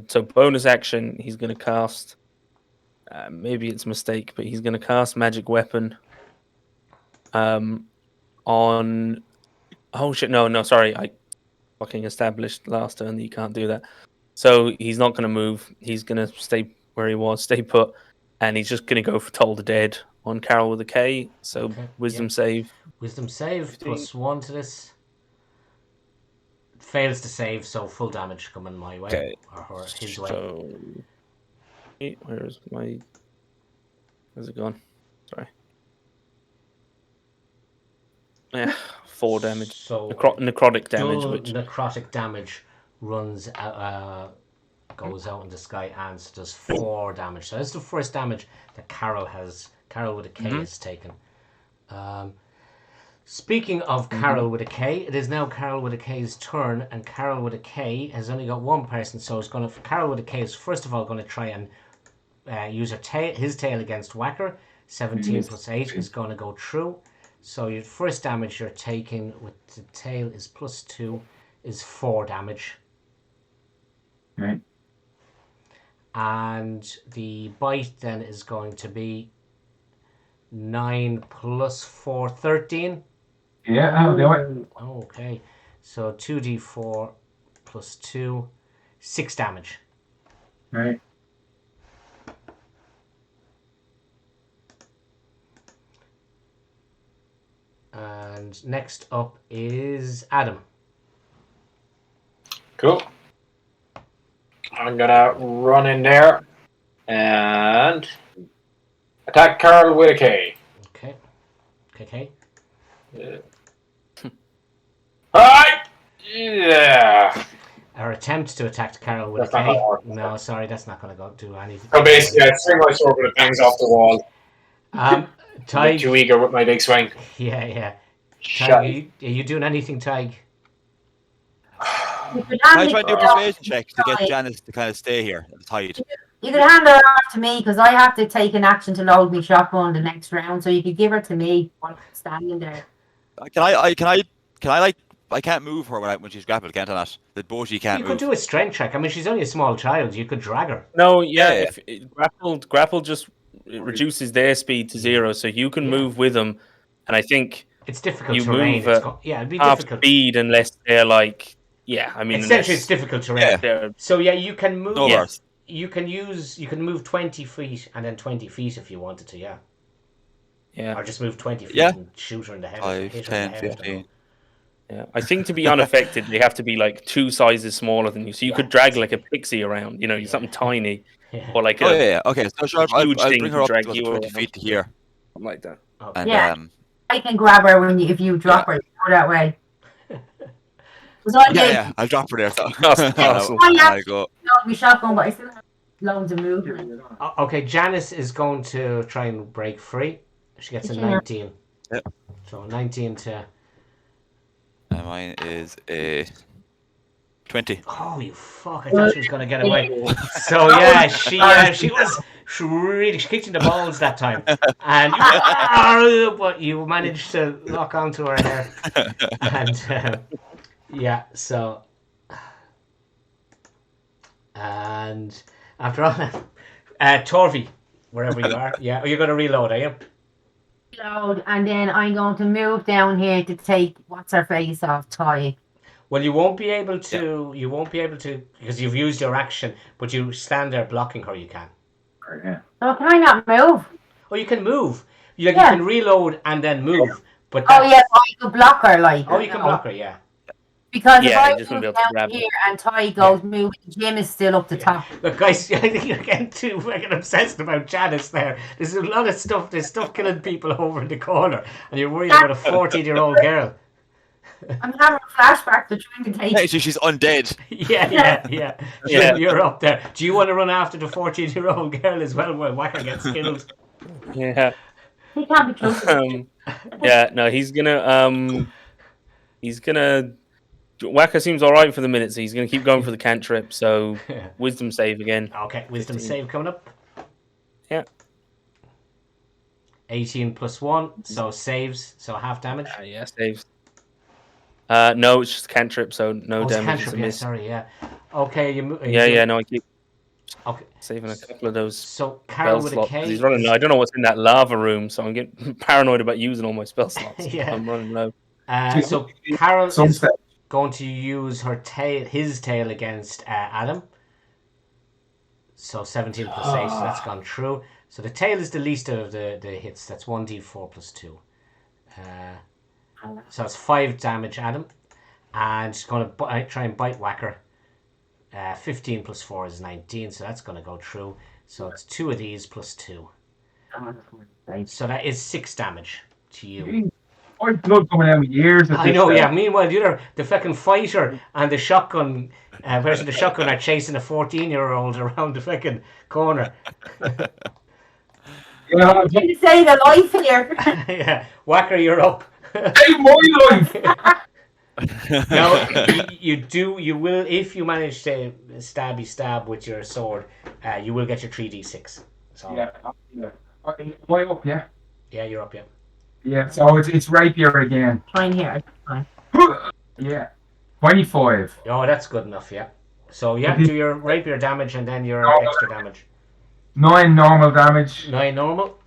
Speaker 5: so bonus action. He's gonna cast. Maybe it's a mistake, but he's gonna cast magic weapon. On. Oh shit! No, sorry. I fucking established last turn that you can't do that. So he's not going to move. He's going to stay where he was, stay put, and he's just going to go for Toll the Dead on Carol with a K. So
Speaker 2: Okay,
Speaker 5: Wisdom
Speaker 2: yep.
Speaker 5: save.
Speaker 2: Wisdom save
Speaker 5: 15.
Speaker 2: plus 1 to this. Fails to save, so full damage coming my way.
Speaker 5: Okay.
Speaker 2: Or his way.
Speaker 5: So where's my? Where's it gone? Sorry. Yeah, 4 damage.
Speaker 2: So
Speaker 5: Necrotic damage,
Speaker 2: dull
Speaker 5: which
Speaker 2: necrotic damage runs out, goes out in the sky and does 4 damage. So that's the first damage that Carol with a K has taken. Speaking of Carol with a K, it is now Carol with a K's turn, and Carol with a K has only got one person, so it's going to. Carol with a K is first of all going to try and use his tail against Whacker. 17 plus 8 is going to go through. So your first damage you're taking with the tail is plus 2, is 4 damage.
Speaker 3: Right.
Speaker 2: And the bite then is going to be 9 plus 4, 13.
Speaker 3: Yeah, I'll do it.
Speaker 2: Okay, so 2d4 plus 2, 6 damage.
Speaker 3: Right.
Speaker 2: And next up is Adam.
Speaker 1: Cool. I'm gonna run in there and attack Carl with a K.
Speaker 2: Okay. Okay.
Speaker 1: Alright! Yeah!
Speaker 2: Our attempt to attack Carol with
Speaker 1: That's
Speaker 2: a
Speaker 1: not
Speaker 2: K.
Speaker 1: gonna work.
Speaker 2: No, sorry, that's not going to go do anything.
Speaker 1: So basically, I swing my sword, but it bangs off the wall.
Speaker 2: Um,
Speaker 1: I'm
Speaker 2: Tig.
Speaker 1: too eager with my big swing.
Speaker 2: Yeah.
Speaker 1: Shut.
Speaker 2: Tig, are you doing anything, Tig?
Speaker 4: You could
Speaker 6: Can I
Speaker 4: hand
Speaker 6: try
Speaker 4: it
Speaker 6: to do a
Speaker 4: off.
Speaker 6: persuasion check to get Janice to kind of stay here at the tide?
Speaker 4: You could hand her off to me because I have to take an action to load me shotgun the next round. So you could give her to me while I'm standing there.
Speaker 6: Can I like? I can't move her when she's grappled, can't I? Not the Boji can't
Speaker 2: You
Speaker 6: move.
Speaker 2: could do a strength check. I mean, she's only a small child. You could drag her.
Speaker 5: no,
Speaker 6: Yeah.
Speaker 5: If grapple just reduces their speed to 0, so you can move with them, and I think
Speaker 2: It's difficult
Speaker 5: you
Speaker 2: terrain.
Speaker 5: move at
Speaker 2: it'd be
Speaker 5: half
Speaker 2: difficult.
Speaker 5: speed unless they're like, I mean,
Speaker 2: Essentially, it's
Speaker 5: unless
Speaker 2: difficult terrain.
Speaker 6: Yeah.
Speaker 5: they're
Speaker 2: So yeah, you can move.
Speaker 6: No worries.
Speaker 2: You can move 20 feet and then 20 feet if you wanted to.
Speaker 5: yeah.
Speaker 2: Or just move 20 feet
Speaker 6: Yeah.
Speaker 2: and shoot her in the head.
Speaker 6: 5,
Speaker 2: hit her in
Speaker 6: 10,
Speaker 2: the head, I don't
Speaker 6: 15.
Speaker 2: know.
Speaker 5: Yeah, I think to be unaffected, they have to be like 2 sizes smaller than you. So you could drag like a pixie around, something tiny,
Speaker 2: Yeah.
Speaker 5: or like
Speaker 6: Oh
Speaker 5: a
Speaker 6: yeah. Okay. So sure,
Speaker 5: huge
Speaker 6: I'll
Speaker 5: thing
Speaker 6: bring
Speaker 5: to
Speaker 6: her up
Speaker 5: drag
Speaker 6: to
Speaker 5: you
Speaker 6: 20
Speaker 5: around.
Speaker 6: feet to here,
Speaker 5: something like that.
Speaker 2: Okay.
Speaker 6: and
Speaker 4: Yeah. I can grab her if you drop her. Go that way. So I did
Speaker 6: I'll drop her there. So
Speaker 5: Awesome.
Speaker 6: and I go.
Speaker 4: load me shotgun, but I still have loads of movement.
Speaker 2: Okay, Janice is going to try and break free. She gets a 19.
Speaker 6: Yep.
Speaker 2: So 19 to.
Speaker 6: And mine is a 20.
Speaker 2: Oh, you fuck! I thought she was gonna get away. So yeah, she kicked in the balls that time, and but you managed to lock onto her hair, and so and after all, Torvi, wherever you are, you're gonna reload, are you?
Speaker 4: Reload, and then I'm going to move down here to take what's her face off Ty.
Speaker 2: Well, you won't be able to. You won't be able to because you've used your action, but you stand there blocking her. You can.
Speaker 3: Yeah.
Speaker 4: So can I not move?
Speaker 2: Oh, you can move. You
Speaker 4: Yeah.
Speaker 2: can reload and then move. But
Speaker 4: Oh
Speaker 2: that's,
Speaker 4: yeah, I could block her like.
Speaker 2: Oh, you can block her. Yeah.
Speaker 4: Because if
Speaker 5: Yeah,
Speaker 4: I
Speaker 5: you just won't be
Speaker 4: move
Speaker 5: able to
Speaker 4: down
Speaker 5: grab
Speaker 4: here and Ty goes moving, Jim is still up the top.
Speaker 2: Look, guys, I think you're getting too fucking obsessed about Janice there. There's a lot of stuff. There's stuff killing people over in the corner, and you're worried about a 14-year-old girl.
Speaker 4: I'm having a flashback to trying to take.
Speaker 6: Actually, she's undead.
Speaker 2: Yeah.
Speaker 5: Yeah.
Speaker 2: Jim, you're up there. Do you want to run after the 14-year-old girl as well while Whacker gets killed?
Speaker 5: Yeah.
Speaker 4: He can't be trusted.
Speaker 5: Yeah. No, he's gonna. Whacker seems all right for the minute, so he's gonna keep going for the cantrip. So wisdom save again.
Speaker 2: Okay, wisdom
Speaker 5: 15.
Speaker 2: save coming up.
Speaker 5: Yeah.
Speaker 2: 18 plus 1, so saves, so half damage.
Speaker 5: Yeah, saves. No, it's just cantrip, so no
Speaker 2: it's
Speaker 5: damage.
Speaker 2: cantrip,
Speaker 5: It's a
Speaker 2: yeah,
Speaker 5: miss.
Speaker 2: sorry, yeah. Okay, you
Speaker 5: Yeah. No, I keep
Speaker 2: Okay,
Speaker 5: saving a couple of those
Speaker 2: so Carol
Speaker 5: spell
Speaker 2: with a
Speaker 5: slots.
Speaker 2: K.
Speaker 5: 'Cause he's running low. I don't know what's in that lava room, so I'm getting paranoid about using all my spell slots.
Speaker 2: Yeah.
Speaker 5: I'm running low.
Speaker 2: So Carol is
Speaker 3: Sunset.
Speaker 2: going to use his tail against Adam. So 17 plus 8, so that's gone through. So the tail is the least of the hits. That's 1d4 plus 2. So it's 5 damage, Adam. And she's going to try and bite Whacker. 15 plus 4 is 19, so that's going to go through. So it's 2 of these plus 2. So that is 6 damage to you.
Speaker 3: My blood coming out of my ears.
Speaker 2: I know, yeah. Meanwhile, the fucking fighter and the shotgun person, the shotgun are chasing a 14-year-old around the fucking corner.
Speaker 3: Yeah,
Speaker 4: You say the life here.
Speaker 2: Yeah, Whacker, you're up.
Speaker 3: save my life.
Speaker 2: No, you will, if you manage to stab with your sword, you will get your 3d6. So
Speaker 3: Yeah. Am I up? Yeah.
Speaker 2: yeah, you're up, yeah.
Speaker 3: Yeah. So it's rapier again.
Speaker 4: Fine here. Fine.
Speaker 3: Yeah. 25.
Speaker 2: Oh, that's good enough, yeah. So yeah, do your rapier damage and then your extra damage.
Speaker 3: 9 normal damage.
Speaker 2: 9 normal.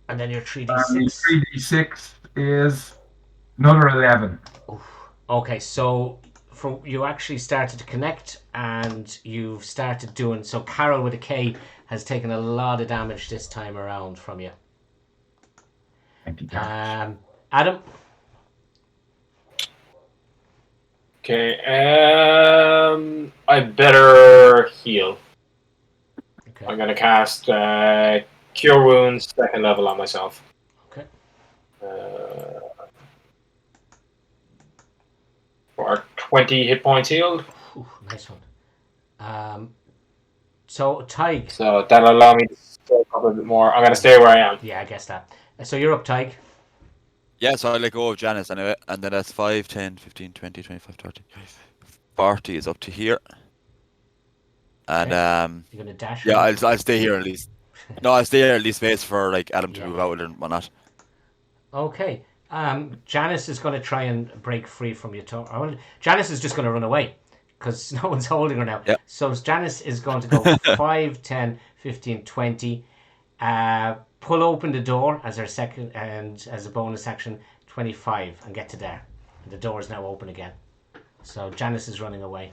Speaker 2: And then your 3d6.
Speaker 3: And 3d6 is another 11.
Speaker 2: Okay, so you actually started to connect and you've started doing... So Carol with a K has taken a lot of damage this time around from you. Adam?
Speaker 1: Okay. I better heal.
Speaker 2: Okay.
Speaker 1: I'm gonna cast Cure Wounds 2nd level on myself.
Speaker 2: Okay.
Speaker 1: For 20 hit points healed.
Speaker 2: Ooh, nice one. So, Tig.
Speaker 1: So that'll allow me to stay up a bit more. I'm gonna stay where I am.
Speaker 2: Yeah, I guess that. So you're up, Tig.
Speaker 6: Yeah, so I let go of Janice anyway, and then that's 5, 10, 15, 20, 25, 30. 40 is up to here. And
Speaker 2: You're gonna dash.
Speaker 6: yeah, I'll stay here at least. No, I'll stay here at least space for like Adam to move out and whatnot.
Speaker 2: Okay. Janice is going to try and break free from your Janice is just going to run away because no one's holding her now.
Speaker 6: Yep.
Speaker 2: So Janice is going to go 5, 10, 15, 20. Pull open the door as her second and as a bonus action 25 and get to there. And the door is now open again. So Janice is running away.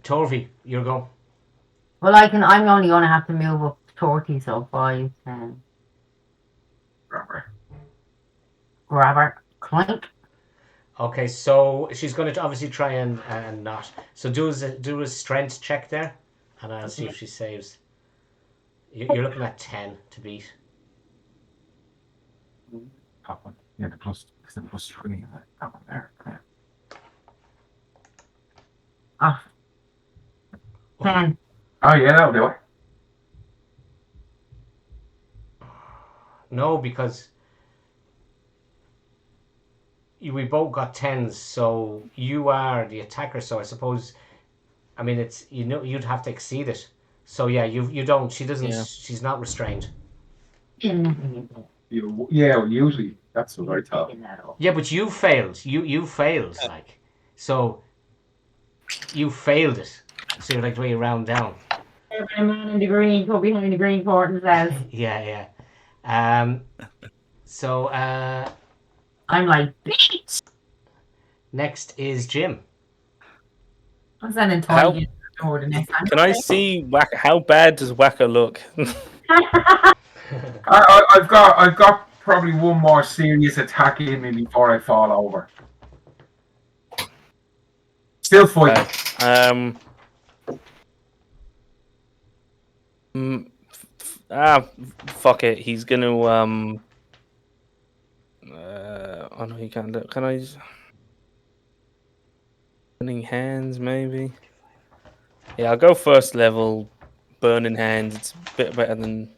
Speaker 2: Torvi, your go.
Speaker 4: Well, I'm only going to have to move up 40, so 5, 10. Grab her. Clink.
Speaker 2: Okay, so she's going to obviously try and not. So do a strength check there, and I'll see if she saves. You're looking at 10 to beat.
Speaker 3: Top one. Yeah, the plus 20. That one there. Yeah.
Speaker 4: Ah. 10.
Speaker 3: Oh yeah, that'll do it.
Speaker 2: No, because we both got 10s, so you are the attacker. So I suppose, I mean, it's you'd have to exceed it. So yeah, you don't. She doesn't.
Speaker 5: Yeah.
Speaker 2: She's not restrained.
Speaker 3: Yeah, well, usually that's what I thought.
Speaker 2: Yeah, but you failed. You failed, like, so you failed it. So you're like the way you round down.
Speaker 4: a man in the green go behind the green curtain says.
Speaker 2: Yeah. So
Speaker 4: I'm like, bitch.
Speaker 2: next is Jim.
Speaker 4: I'm sending
Speaker 5: How-
Speaker 4: Toy over the next time.
Speaker 5: Can I see Whacker? How bad does Whacker look?
Speaker 3: I've got probably one more serious attack in me before I fall over. Still fighting.
Speaker 5: Okay. Fuck it. He's gonna oh no, he can't do. Can I? Burning hands, maybe. Yeah, I'll go first level. Burning hands. It's a bit better than.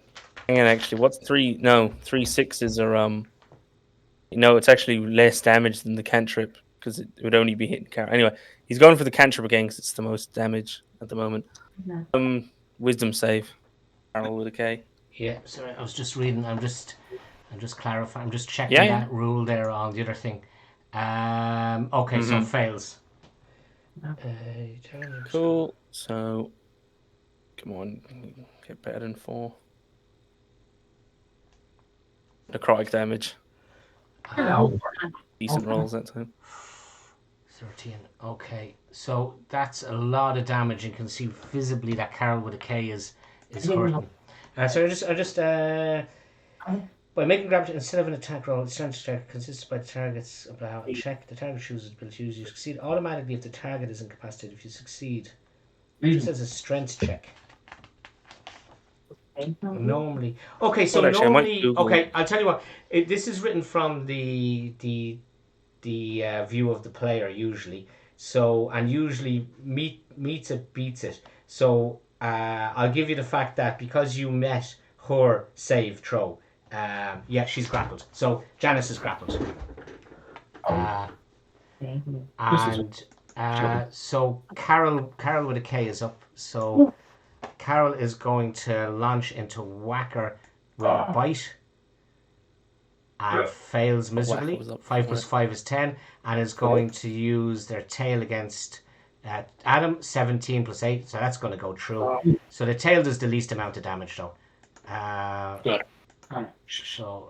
Speaker 5: Hang on, actually, what's 3? No, 3 6s are it's actually less damage than the cantrip because it would only be hitting Carol. Anyway, he's going for the cantrip again because it's the most damage at the moment. Wisdom save. Carol with a K.
Speaker 2: Yeah, sorry, I was just reading. I'm just clarifying. I'm just checking
Speaker 5: Yeah.
Speaker 2: that rule there on the other thing. Okay, so fails.
Speaker 5: Cool. So, come on, get better than 4. Necrotic damage.
Speaker 3: Hello.
Speaker 5: Decent rolls that time.
Speaker 2: 13. Okay, so that's a lot of damage. You can see visibly that Carol with a K is hurting. So I just by making grab instead of an attack roll, its strength check consists by the target's ability check. The target chooses the ability to use. You succeed automatically if the target is incapacitated. If you succeed, it just says a strength check. Normally, okay. So
Speaker 5: Well, actually, I might
Speaker 2: normally,
Speaker 5: Google.
Speaker 2: okay. I'll tell you what. This is written from the view of the player usually. So and usually meets it beats it. So I'll give you the fact that because you met her save throw, yeah, she's grappled. So Janice is grappled. And so Carol with a K is up. So Carol is going to launch into Whacker with a bite. And fails miserably. 5 plus 5 is 10, and is going to use their tail against Adam. 17 plus 8, so that's going to go through. So the tail does the least amount of damage, though.
Speaker 1: Good.
Speaker 2: So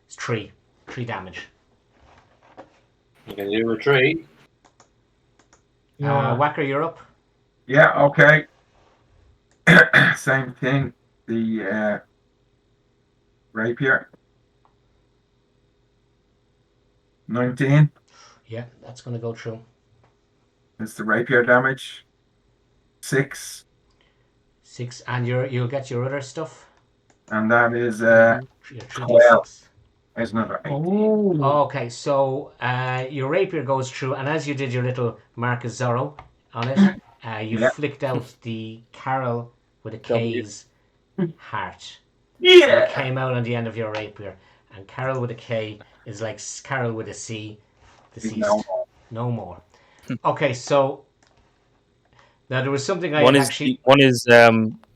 Speaker 2: it's 3 damage.
Speaker 1: You can do retreat.
Speaker 2: Whacker, you're up.
Speaker 3: Yeah, okay. Same thing. The rapier. 19
Speaker 2: Yeah, that's going to go through.
Speaker 3: is the rapier damage. 6.
Speaker 2: 6, and you'll get your other stuff.
Speaker 3: And that is
Speaker 2: Your 3d6.
Speaker 3: is another 8.
Speaker 2: Okay, so your rapier goes through, and as you did your little Marcus Zorro on it, you flicked out the Carol with a K's heart.
Speaker 3: Yeah.
Speaker 2: So it came out on the end of your rapier, and Carol with a K is like Carol with a C, deceased. No more. Okay, so now there was something I
Speaker 5: One is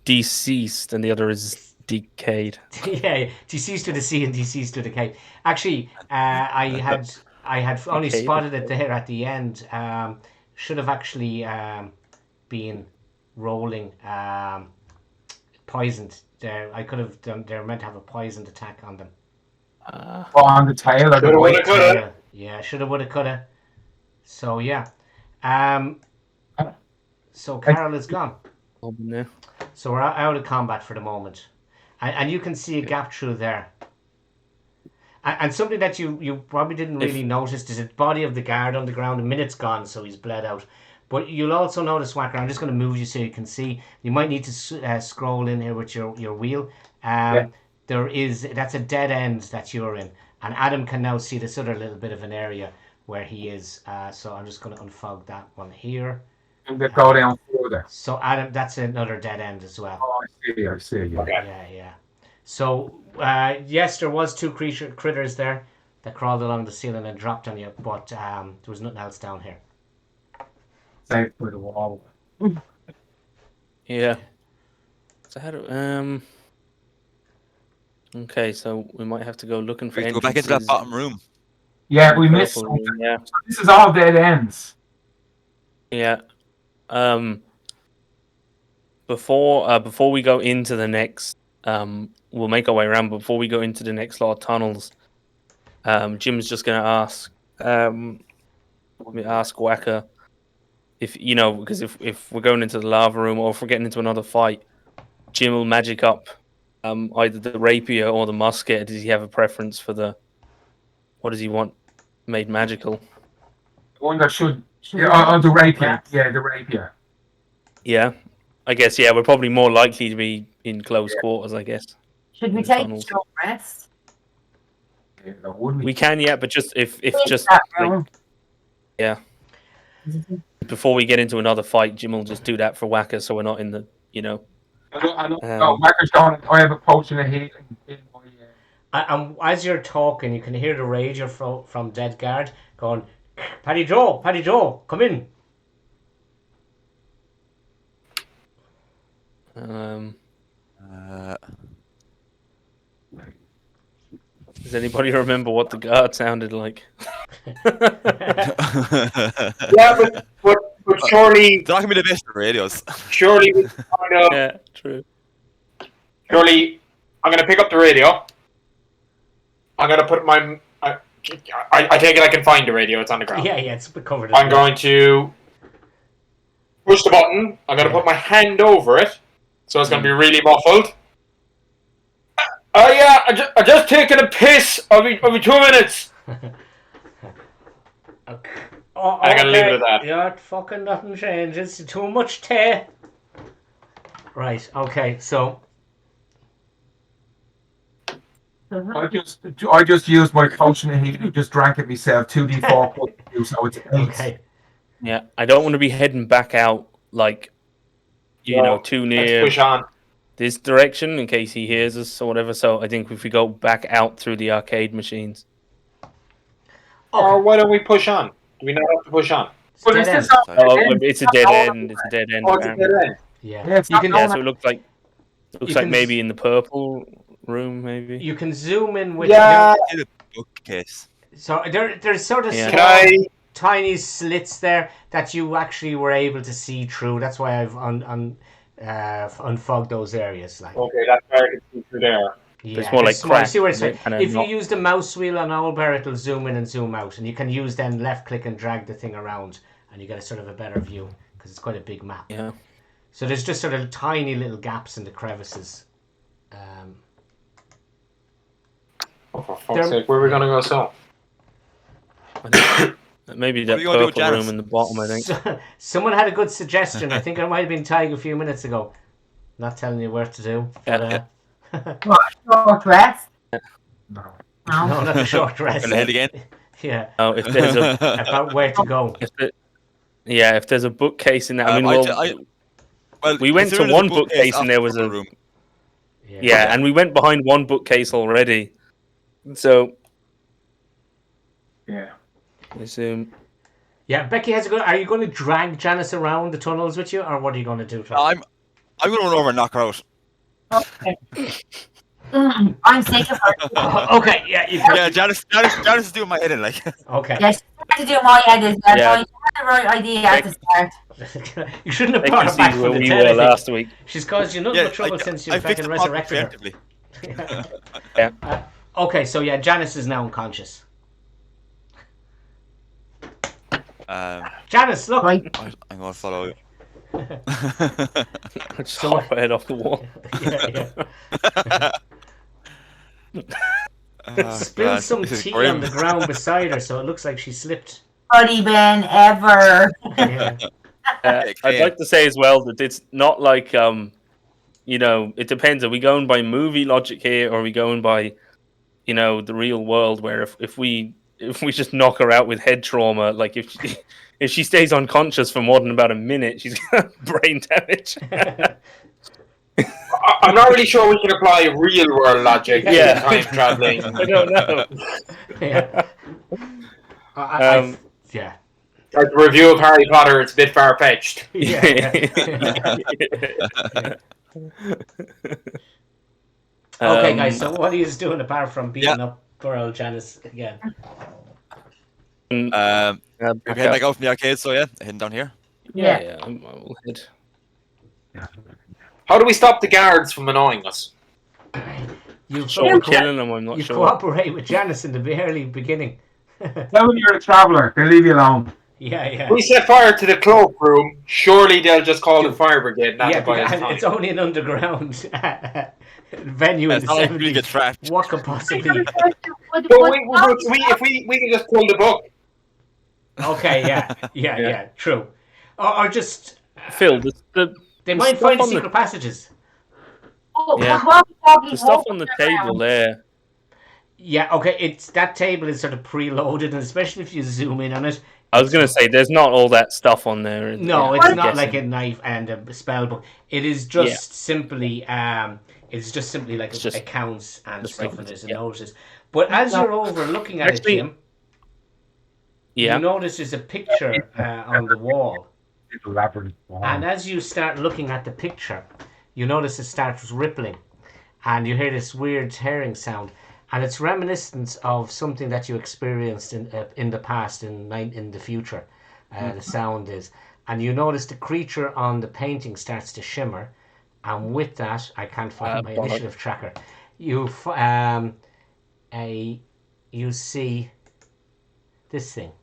Speaker 5: deceased and the other is decayed.
Speaker 2: Yeah, deceased with a C and deceased with a K. Actually, I had only
Speaker 5: Decayed.
Speaker 2: spotted it there at the end. Should have actually been rolling poisoned. I could have done. They're meant to have a poisoned attack on them.
Speaker 3: On the tail of the white
Speaker 1: coulda.
Speaker 2: Yeah, shoulda, woulda, coulda. So yeah. So Carol is gone. So we're out of combat for the moment, and you can see a gap through there. And something that you probably didn't really notice is the body of the guard on the ground. A minute's gone, so he's bled out. But you'll also notice, Whacker, I'm just going to move you so you can see. You might need to scroll in here with your wheel. That's a dead end that you're in. And Adam can now see this other little bit of an area where he is. So I'm just going to unfog that one here.
Speaker 3: And they go down further.
Speaker 2: So Adam, that's another dead end as well.
Speaker 3: Oh, I see. Yeah.
Speaker 1: Okay.
Speaker 2: Yeah. So, yes, there was 2 critters there that crawled along the ceiling and dropped on you, but there was nothing else down here.
Speaker 3: Safe for the wall.
Speaker 5: Yeah. So how do okay, so we might have to go looking for
Speaker 6: We go back into that bottom room.
Speaker 3: Yeah, we missed something.
Speaker 5: Yeah.
Speaker 3: So this is all dead ends.
Speaker 5: Yeah. But before we go into the next, we'll make our way around. But before we go into the next lot of tunnels, Jim's just going to ask, Wacker if because if we're going into the lava room or if we're getting into another fight, Jim will magic up either the rapier or the musket. Does he have a preference for what does he want made magical?
Speaker 3: One that should. Yeah, the rapier. Yeah, the rapier.
Speaker 5: Yeah, I guess. Yeah, we're probably more likely to be in close quarters. I guess.
Speaker 4: Should we
Speaker 5: in
Speaker 4: take a
Speaker 5: tunnels.
Speaker 4: short rest?
Speaker 3: Yeah, would
Speaker 5: We can, yeah, but just if just
Speaker 4: That
Speaker 5: like,
Speaker 4: room.
Speaker 5: yeah, before we get into another fight, Jim will just do that for Wacker, so we're not in the
Speaker 3: I know. Wacker's gone. I have a potion of healing in my.
Speaker 2: And as you're talking, you can hear the rager from Dead Guard going, Paddy Joe, come in.
Speaker 5: Does anybody remember what the guard sounded like?
Speaker 1: Yeah, but surely,
Speaker 6: They're not gonna be the best at radios.
Speaker 1: surely, we kind of,
Speaker 5: Yeah, true.
Speaker 1: surely, I'm gonna pick up the radio. I'm gonna put my. I take it I can find the radio. It's on the ground.
Speaker 2: Yeah, it's covered.
Speaker 1: I'm going to push the button. I'm gonna put my hand over it, so it's gonna be really muffled. Oh yeah, I just taken a piss. I'll be 2 minutes.
Speaker 2: Okay.
Speaker 1: I'm gonna leave it at that.
Speaker 2: Yeah, fucking nothing changes. Too much tea. Right. Okay. So.
Speaker 3: I just used my potion of healing. Just drank it myself. 2d4 plus 2, so it's 8.
Speaker 2: Okay.
Speaker 5: Yeah, I don't want to be heading back out like too
Speaker 1: Let's
Speaker 5: near
Speaker 1: push on.
Speaker 5: this direction in case he hears us or whatever. So I think if we go back out through the arcade machines.
Speaker 1: Or why don't we push on? Do we not have to push on?
Speaker 3: Well,
Speaker 2: Dead
Speaker 3: is this
Speaker 2: end.
Speaker 3: not
Speaker 5: Oh,
Speaker 3: dead end?
Speaker 5: it's a dead end. It's a dead end.
Speaker 1: Oh, it's a
Speaker 5: apparently.
Speaker 1: dead end.
Speaker 2: Yeah.
Speaker 3: Yeah, it's
Speaker 2: You
Speaker 3: not
Speaker 2: can.
Speaker 5: Yeah, so it looks like
Speaker 2: can
Speaker 5: maybe in the purple room, maybe.
Speaker 2: You can zoom in with.
Speaker 1: Yeah.
Speaker 6: In a bookcase.
Speaker 2: So there's sort of
Speaker 5: Yeah.
Speaker 2: small, tiny slits there that you actually were able to see through. That's why I've unfogged those areas. Like.
Speaker 1: Okay, that's where I can see through there.
Speaker 2: Yeah,
Speaker 5: It's more like
Speaker 2: small.
Speaker 5: crack,
Speaker 2: See where it's
Speaker 5: isn't it? And
Speaker 2: if you
Speaker 5: not-
Speaker 2: use the mouse wheel on Owlbear, it'll zoom in and zoom out, and you can use then left click and drag the thing around, and you get a sort of a better view because it's quite a big map.
Speaker 5: Yeah.
Speaker 2: So there's just sort of tiny little gaps in the crevices.
Speaker 1: Oh, for fuck's sake, where are we gonna go so?
Speaker 5: I think maybe that
Speaker 6: are you gonna do with
Speaker 5: purple
Speaker 6: Janice?
Speaker 5: room in the bottom. I think.
Speaker 2: Someone had a good suggestion. I think it might have been Tig a few minutes ago. Not telling you where to do. But,
Speaker 4: Short rest?
Speaker 3: No.
Speaker 4: No.
Speaker 2: no, not a short rest.
Speaker 6: Gonna head again.
Speaker 2: Yeah,
Speaker 5: Oh, if there's a
Speaker 2: about where to go.
Speaker 5: if there's a bookcase in that, I mean,
Speaker 6: well,
Speaker 5: we went to
Speaker 6: considering
Speaker 5: one
Speaker 6: there's a
Speaker 5: bookcase and
Speaker 6: after
Speaker 5: there was
Speaker 6: the
Speaker 5: a
Speaker 6: room.
Speaker 5: yeah, and we went behind one bookcase already. So
Speaker 3: Yeah.
Speaker 5: I assume.
Speaker 2: Yeah, Becky has a good. Are you going to drag Janice around the tunnels with you, or what are you going to do?
Speaker 6: I'm gonna run over and knock her out.
Speaker 4: Okay. I'm sick of her.
Speaker 2: Okay, yeah, you can.
Speaker 6: Yeah, Janice is doing my head in like.
Speaker 2: Okay.
Speaker 4: Yeah, she's trying to do my head as well.
Speaker 5: Yeah.
Speaker 4: So you had the right idea at the start.
Speaker 2: You shouldn't have
Speaker 5: I
Speaker 2: brought
Speaker 5: can
Speaker 2: her back
Speaker 5: see
Speaker 2: from
Speaker 5: where
Speaker 2: the
Speaker 5: we
Speaker 2: dead.
Speaker 5: were
Speaker 2: I think.
Speaker 5: last week.
Speaker 2: She's caused you nothing but trouble since you
Speaker 6: I fixed
Speaker 2: fucking
Speaker 6: the problem
Speaker 2: resurrected her.
Speaker 6: preemptively.
Speaker 2: Okay, so yeah, Janice is now unconscious. Janice, look.
Speaker 4: Right.
Speaker 6: I'm gonna follow you.
Speaker 5: Just hop her head off the wall.
Speaker 2: Spill some tea on the ground beside her, so it looks like she slipped.
Speaker 4: Buddy Ben ever.
Speaker 2: Yeah.
Speaker 5: I'd like to say as well that it's not like it depends. Are we going by movie logic here, or are we going by the real world? Where if we just knock her out with head trauma, like if she stays unconscious for more than about a minute, she's got brain damage.
Speaker 1: I'm not really sure we can apply real world logic
Speaker 5: Yeah.
Speaker 1: to time traveling.
Speaker 5: I don't know.
Speaker 2: Yeah. Yeah.
Speaker 1: Like the review of Harry Potter, it's a bit far fetched.
Speaker 2: Yeah. Okay, guys. So what are you doing apart from beating up poor old Janice again?
Speaker 6: We're heading back out from the arcade, so yeah, heading down here.
Speaker 5: Yeah, I will head.
Speaker 1: How do we stop the guards from annoying us?
Speaker 2: You
Speaker 5: Sure, killing them, I'm not
Speaker 2: you
Speaker 5: sure.
Speaker 2: cooperate with Janice in the early beginning.
Speaker 3: Tell them you're a traveller. They'll leave you alone.
Speaker 2: Yeah.
Speaker 1: We set fire to the cloakroom. Surely they'll just call the fire brigade and
Speaker 2: Yeah,
Speaker 1: buy us
Speaker 2: and
Speaker 1: time.
Speaker 2: it's only an underground venue in
Speaker 6: It's
Speaker 2: the
Speaker 6: not like we
Speaker 2: 70s.
Speaker 6: get trapped.
Speaker 2: What could possibly...
Speaker 1: So we can just pull the book.
Speaker 2: Okay, yeah, true. Or just...
Speaker 5: Phil,
Speaker 2: They might
Speaker 5: stuff
Speaker 2: find
Speaker 5: on the-
Speaker 2: secret passages.
Speaker 4: Oh,
Speaker 5: Yeah.
Speaker 4: what probably
Speaker 5: the stuff
Speaker 4: walk
Speaker 5: on the
Speaker 4: around.
Speaker 5: table there.
Speaker 2: Yeah, okay, that table is sort of preloaded, and especially if you zoom in on it.
Speaker 5: I was going to say, there's not all that stuff on there.
Speaker 2: No,
Speaker 5: I'm
Speaker 2: it's not like
Speaker 5: guessing.
Speaker 2: a knife and a spell book. It is just simply like
Speaker 5: It's just-
Speaker 2: accounts and
Speaker 5: just
Speaker 2: stuff,
Speaker 5: like
Speaker 2: and there's a
Speaker 5: yeah.
Speaker 2: notice. But as you're over looking at
Speaker 5: Actually-
Speaker 2: it, Jim,
Speaker 5: Yeah.
Speaker 2: you notice there's a picture on the wall.
Speaker 3: Little labyrinth.
Speaker 2: And as you start looking at the picture, you notice it starts rippling, and you hear this weird tearing sound, and it's reminiscent of something that you experienced in the past, in the future. The sound is, and you notice the creature on the painting starts to shimmer, and with that, I can't find my initiative tracker. You see this thing.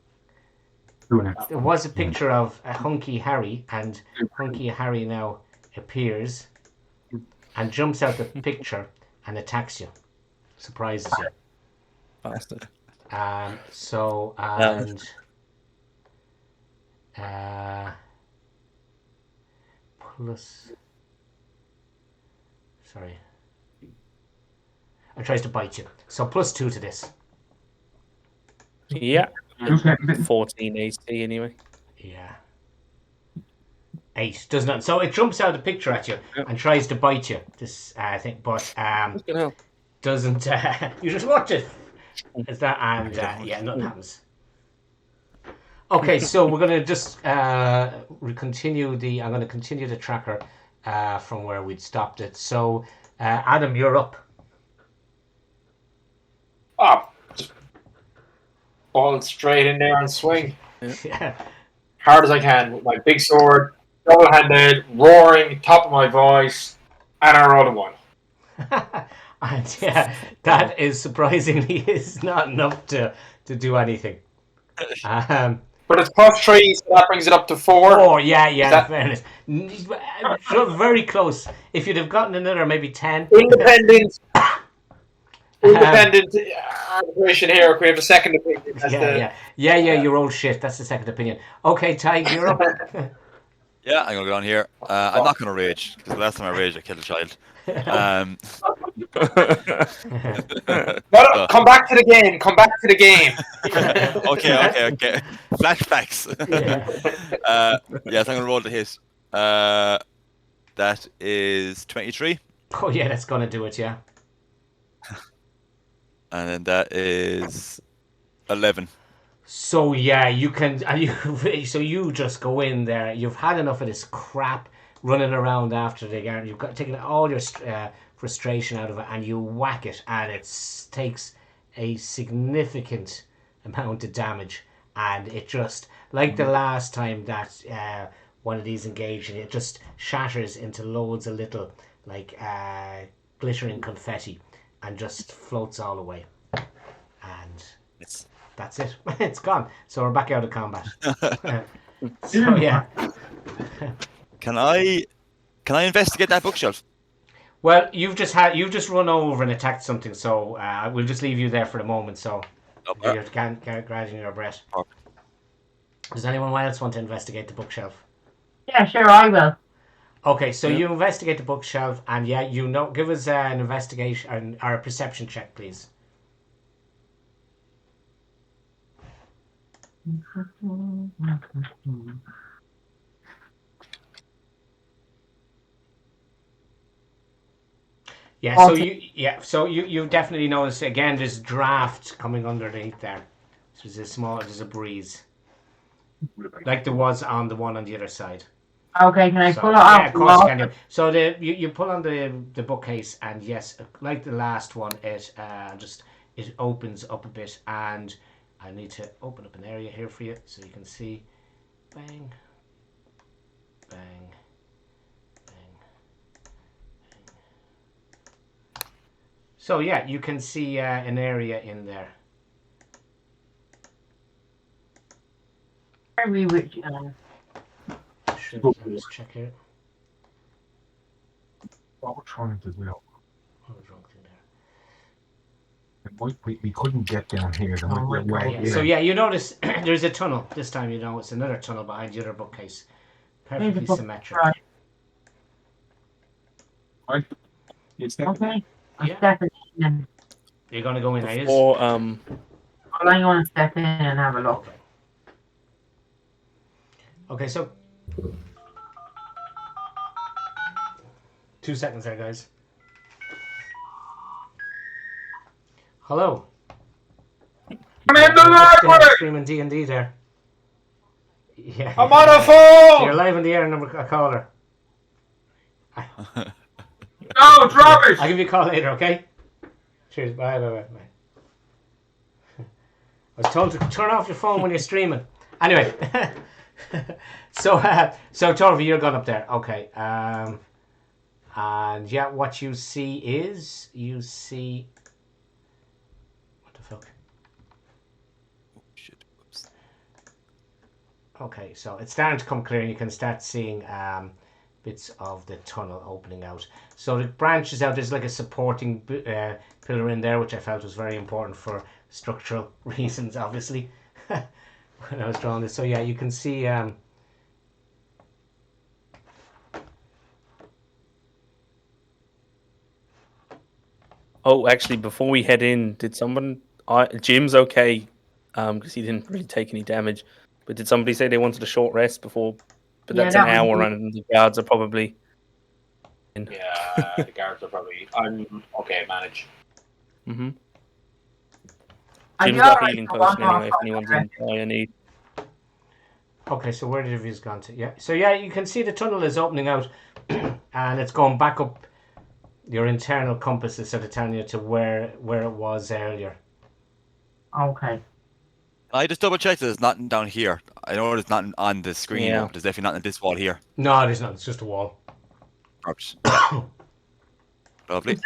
Speaker 2: There was a picture of a Hunky Harry, and Hunky Harry now appears and jumps out the picture and attacks you, surprises you.
Speaker 5: Bastard.
Speaker 2: Plus, sorry, and tries to bite you. So +2 to this.
Speaker 5: Yeah.
Speaker 3: Who's getting
Speaker 5: 14 AC anyway.
Speaker 2: Yeah. 8 does not. So it jumps out the picture at you and tries to bite you. This thing, but
Speaker 5: Fucking hell.
Speaker 2: doesn't. You just watch it. Is that and nothing happens. Okay, so we're gonna just continue the. I'm gonna continue the tracker from where we'd stopped it. So Adam, you're up.
Speaker 1: Oh, just fall straight in there and swing
Speaker 2: Yeah.
Speaker 1: hard as I can with my big sword, double-handed, roaring, top of my voice, and I rolled a 1.
Speaker 2: And yeah, that is surprisingly is not enough to do anything.
Speaker 1: But it's +3, so that brings it up to 4.
Speaker 2: Oh yeah,
Speaker 1: that-
Speaker 2: fairness. Very close. If you'd have gotten another maybe 10.
Speaker 1: Independent arbitration here. We have a second opinion.
Speaker 2: Yeah, you're old shit. That's the second opinion. Okay, Ty, you're up.
Speaker 6: Yeah, I'm gonna go down here. I'm not gonna rage because the last time I raged, I killed a child.
Speaker 1: No, come back to the game. Come back to the game.
Speaker 6: Okay. Flashbacks. Yes, I'm gonna roll the hit. That is 23,
Speaker 2: Oh yeah, that's gonna do it. Yeah.
Speaker 6: and then that is 11.
Speaker 2: So yeah, you can. So you just go in there. You've had enough of this crap running around after the guard. You've got taken all your frustration out of it, and you whack it, and it takes a significant amount of damage, and it just like the last time that one of these engaged, it just shatters into loads of little like glittering confetti, and just floats all away, and that's it. It's gone. So we're back out of combat. So yeah.
Speaker 6: Can I investigate that bookshelf?
Speaker 2: Well, you've just run over and attacked something, so we'll just leave you there for the moment. So you're grabbing your breath.
Speaker 6: Okay.
Speaker 2: Does anyone else want to investigate the bookshelf?
Speaker 4: Yeah, sure, I will.
Speaker 2: Okay, so you investigate the bookshelf, and give us an investigation or a perception check, please. Yeah, so you definitely notice again there's draft coming underneath there. So there's a breeze. Like there was on the one on the other side.
Speaker 4: Okay, can I pull it
Speaker 2: Yeah,
Speaker 4: off?
Speaker 2: of course you can do. So you pull on the bookcase, and yes, like the last one, it opens up a bit, and I need to open up an area here for you so you can see. Bang, bang, bang, So yeah, you can see an area in there.
Speaker 4: Are we with
Speaker 2: Sure, let me just check here.
Speaker 3: What we're trying to do.
Speaker 2: Oh, drunk in there.
Speaker 3: We couldn't get down here. There might be a way
Speaker 2: Yeah.
Speaker 3: in.
Speaker 2: So yeah, you notice there's a tunnel. This time you know it's another tunnel behind the other bookcase. Perfectly symmetric.
Speaker 3: Right? It's down.
Speaker 4: Okay.
Speaker 2: Yeah.
Speaker 4: I'm stepping in.
Speaker 2: You're gonna go in, are you?
Speaker 5: Before
Speaker 4: Well, I'm going to step in and have a look.
Speaker 2: Okay. Okay, so 2 seconds there, guys. Hello.
Speaker 3: I'm in the library!
Speaker 2: Screaming D&D there. Yeah.
Speaker 1: I'm on a
Speaker 2: You're
Speaker 1: phone!
Speaker 2: live in the air, number a caller.
Speaker 3: No, drop it!
Speaker 2: I'll give you a call later, okay? Cheers. Bye. I was told to turn off your phone when you're streaming. Anyway. So Torvi, you're going up there. Okay. And yeah, what you see is what the fuck?
Speaker 6: Shit. Oops.
Speaker 2: Okay, so it's starting to come clear, and you can start seeing bits of the tunnel opening out. So it branches out. There's like a supporting pillar in there, which I felt was very important for structural reasons, obviously, when I was drawing this. So yeah, you can see.
Speaker 5: Oh, actually, before we head in, did someone? Jim's okay, because he didn't really take any damage. But did somebody say they wanted a short rest before? But
Speaker 4: Yeah,
Speaker 5: that's
Speaker 4: that
Speaker 5: an
Speaker 4: was
Speaker 5: hour,
Speaker 4: me.
Speaker 5: and the guards are probably.
Speaker 1: Yeah, the guards are probably. I'm okay, manage.
Speaker 5: Mm-hmm.
Speaker 4: I'd
Speaker 5: Jim's
Speaker 4: be
Speaker 5: got
Speaker 4: alright
Speaker 5: healing
Speaker 4: for
Speaker 5: potion
Speaker 4: one more
Speaker 5: anyway. If
Speaker 4: fight,
Speaker 5: anyone's
Speaker 4: I
Speaker 5: in dire need.
Speaker 2: Okay, so where did you gone to? Yeah, so yeah, you can see the tunnel is opening out, and it's going back up. Your internal compass is sort of telling you to where it was earlier.
Speaker 4: Okay.
Speaker 6: I just double checked that there's nothing down here. I know there's nothing on the screen,
Speaker 5: Yeah.
Speaker 6: but there's definitely nothing on this wall here.
Speaker 2: No, there's not. It's just a wall.
Speaker 6: Oops. Lovely.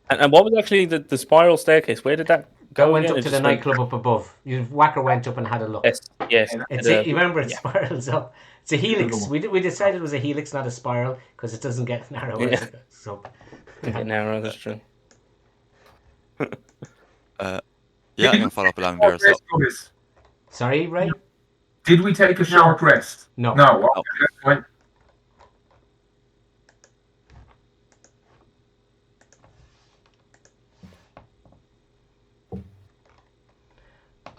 Speaker 5: And what was actually the spiral staircase? Where did that
Speaker 2: That
Speaker 5: go
Speaker 2: went
Speaker 5: again?
Speaker 2: up
Speaker 5: It
Speaker 2: to the
Speaker 5: just went-
Speaker 2: nightclub up above. Whacker went up and had a look.
Speaker 5: Yes.
Speaker 2: It's
Speaker 5: the-
Speaker 2: you remember it
Speaker 5: yeah.
Speaker 2: spirals up. It's a helix. We decided it was a helix, not a spiral, because it doesn't get narrower as it goes up.
Speaker 5: Okay, now that's true.
Speaker 6: Yeah, I'm gonna follow up along there. So
Speaker 2: Sorry, Ray?
Speaker 3: Did we take a short rest?
Speaker 2: No.
Speaker 3: No. Okay, that's fine.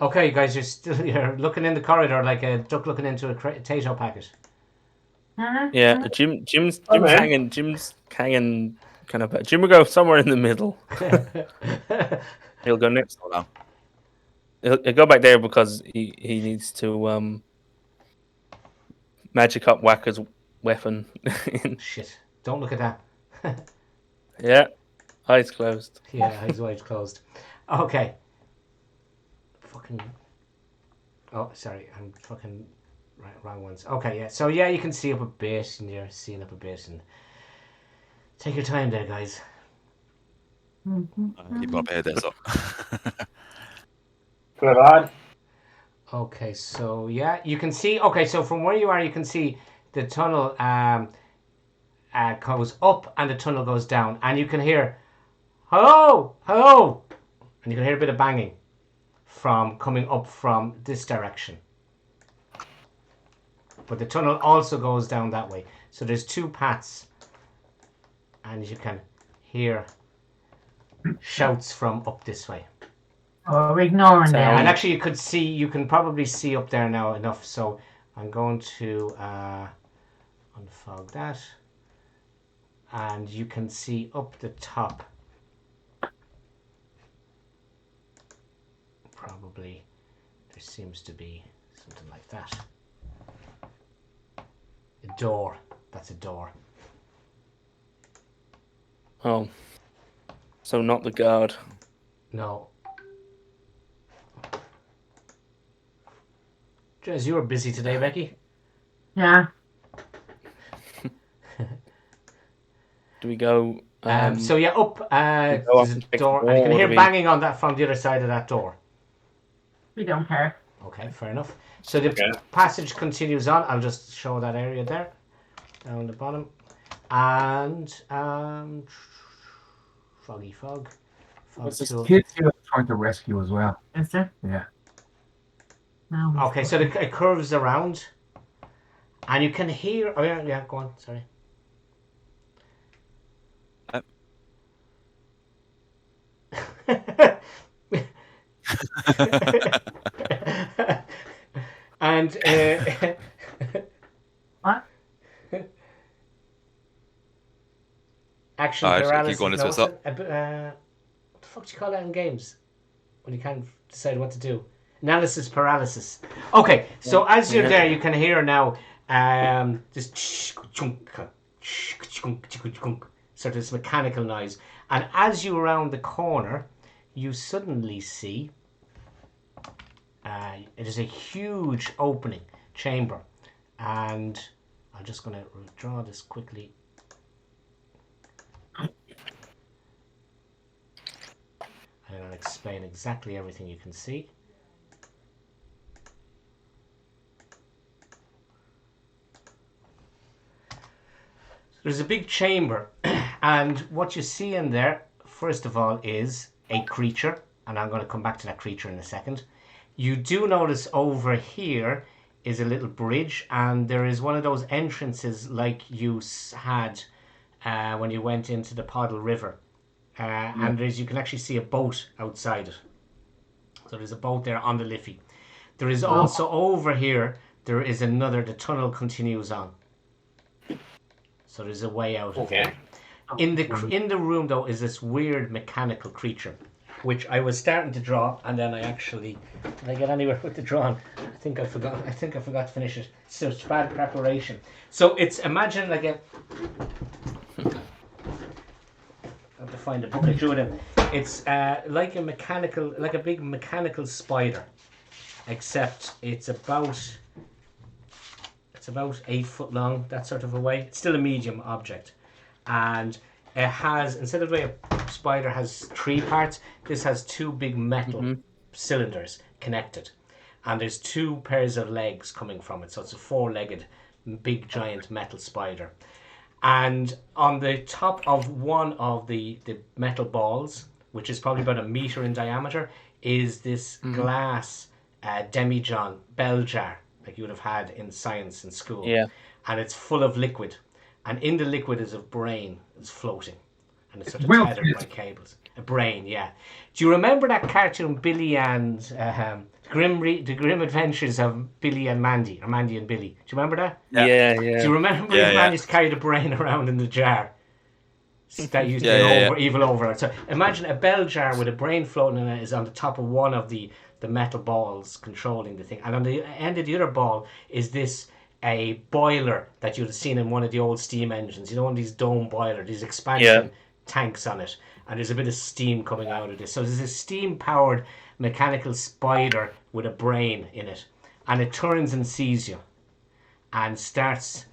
Speaker 2: Okay, guys, you're looking in the corridor like a duck looking into a potato packet.
Speaker 5: Yeah, Jim's
Speaker 1: man.
Speaker 5: hanging kind of. Jim will go somewhere in the middle. He'll go next.
Speaker 6: hold on.
Speaker 5: He'll go back there because he needs to magic up Whacker's weapon.
Speaker 2: Shit! Don't look at that.
Speaker 5: Yeah, eyes closed.
Speaker 2: Yeah, his eyes closed. Okay. Fucking. Oh, sorry. I'm fucking. Right, wrong ones. Okay, yeah. So yeah, you can see up a bit, and you're seeing up a bit, and take your time there, guys.
Speaker 6: Keep up ahead there. So.
Speaker 1: Good on.
Speaker 2: Okay, so yeah, you can see. Okay, so from where you are, you can see the tunnel goes up and the tunnel goes down, and you can hear, "Hello, hello," and you can hear a bit of banging from coming up from this direction. But the tunnel also goes down that way, so there's two paths, and you can hear shouts from up this way.
Speaker 4: Oh, we're ignoring them.
Speaker 2: And actually, you can probably see up there now enough. So I'm going to unfog that, and you can see up the top. Probably there seems to be something like that. A door. That's a door.
Speaker 5: Oh, so not the guard.
Speaker 2: No. Jez, you were busy today, Becky.
Speaker 4: Yeah.
Speaker 5: Do we go
Speaker 2: So yeah, up.
Speaker 5: go up
Speaker 2: There's a
Speaker 5: and check the
Speaker 2: door, and you can
Speaker 5: door,
Speaker 2: hear
Speaker 5: do we?
Speaker 2: banging on that from the other side of that door.
Speaker 4: We don't care.
Speaker 2: Okay, fair enough. So the
Speaker 1: Okay.
Speaker 2: passage continues on. I'll just show that area there, down the bottom, and foggy fog.
Speaker 3: There's this
Speaker 2: tool.
Speaker 3: kid here trying to rescue as well.
Speaker 4: Is there?
Speaker 3: Yeah.
Speaker 4: No.
Speaker 2: Okay, so it curves around, and you can hear. Oh yeah, go on. Sorry. And
Speaker 4: What?
Speaker 2: action
Speaker 6: Alright,
Speaker 2: paralysis.
Speaker 6: keep going,
Speaker 2: No,
Speaker 6: what's up?
Speaker 2: what the fuck do you call that in games when you can't decide what to do? Analysis paralysis. Okay, so as you're there, you can hear now this sort of this mechanical noise, and as you round the corner, you suddenly see it is a huge opening chamber, and I'm just going to draw this quickly. I'm going to explain exactly everything you can see. There's a big chamber, and what you see in there, first of all, is a creature, and I'm going to come back to that creature in a second. You do notice over here is a little bridge, and there is one of those entrances like you had when you went into the Poddle River. And you can actually see a boat outside it. So there's a boat there on the Liffey. There is also over here, there is another, the tunnel continues on. So there's a way out.
Speaker 1: Okay.
Speaker 2: In the room though is this weird mechanical creature, which I was starting to draw, and then I actually did I get anywhere with the drawing? I think I forgot to finish it. So it's bad preparation. So it's imagine like a I have to find a book I drew it in. It's like a big mechanical spider, except it's about 8 foot long, that sort of a way. It's still a medium object, and it has, instead of the way a spider has 3 parts, this has 2 big metal cylinders connected, and there's 2 pairs of legs coming from it. So it's a 4-legged, big giant metal spider. And on the top of one of the metal balls, which is probably about 1 meter in diameter, is this glass demijohn bell jar like you would have had in science in school.
Speaker 5: Yeah.
Speaker 2: And it's full of liquid. And in the liquid is a brain that's floating. And it's sort of
Speaker 3: Will
Speaker 2: tethered by cables. A brain, yeah. Do you remember that cartoon Billy and the Grim Adventures of Billy and Mandy, or Mandy and Billy? Do you remember that?
Speaker 5: Yeah.
Speaker 2: Do you remember Billy and Mandy used to carry the brain around in the jar? That used to be evil over it. So imagine a bell jar with a brain floating in it is on the top of one of the metal balls controlling the thing, and on the end of the other ball is this a boiler that you'd have seen in one of the old steam engines. You know, one of these dome boiler, these expansion tanks on it, and there's a bit of steam coming out of this. So there's a steam powered mechanical spider with a brain in it, and it turns and sees you and starts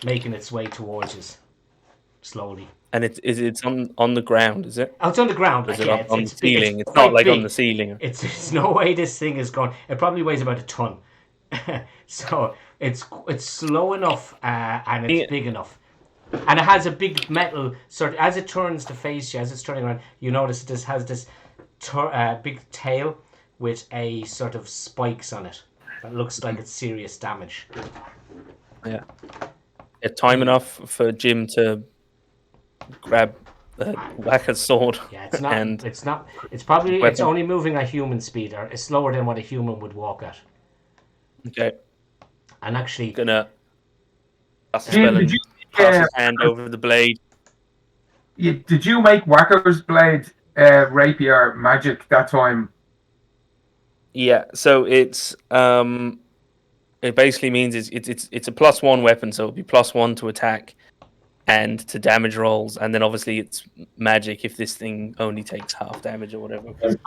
Speaker 2: making its way towards you slowly.
Speaker 5: And it's on the ground, is it?
Speaker 2: Oh, it's on the ground.
Speaker 5: Or is
Speaker 2: Like,
Speaker 5: it
Speaker 2: yeah,
Speaker 5: up on the
Speaker 2: big,
Speaker 5: ceiling? It's
Speaker 2: quite
Speaker 5: not like
Speaker 2: big.
Speaker 5: on the ceiling.
Speaker 2: It's no way this thing is going. It probably weighs about 1 ton. So it's slow enough and it's big enough. And it has a big metal sort of, as it turns to face you, as it's turning around, you notice it has this big tail with a sort of spikes on it. That looks like it's serious damage.
Speaker 5: Yeah. Time enough for Jim to grab Wacker's sword.
Speaker 2: Yeah, it's not.
Speaker 5: And
Speaker 2: it's not. It's probably.
Speaker 5: weapon.
Speaker 2: It's only moving at human speed, or it's slower than what a human would walk at.
Speaker 5: Okay.
Speaker 2: And actually,
Speaker 5: Gonna cast a
Speaker 3: Jim,
Speaker 5: spell
Speaker 3: did
Speaker 5: and
Speaker 3: you
Speaker 5: pass his hand over the blade.
Speaker 3: did you make Wacker's blade rapier magic that time?
Speaker 5: Yeah. So it's it basically means it's a +1 weapon, so it'll be +1 to attack and to damage rolls, and then obviously it's magic if this thing only takes half damage or whatever.
Speaker 4: Wait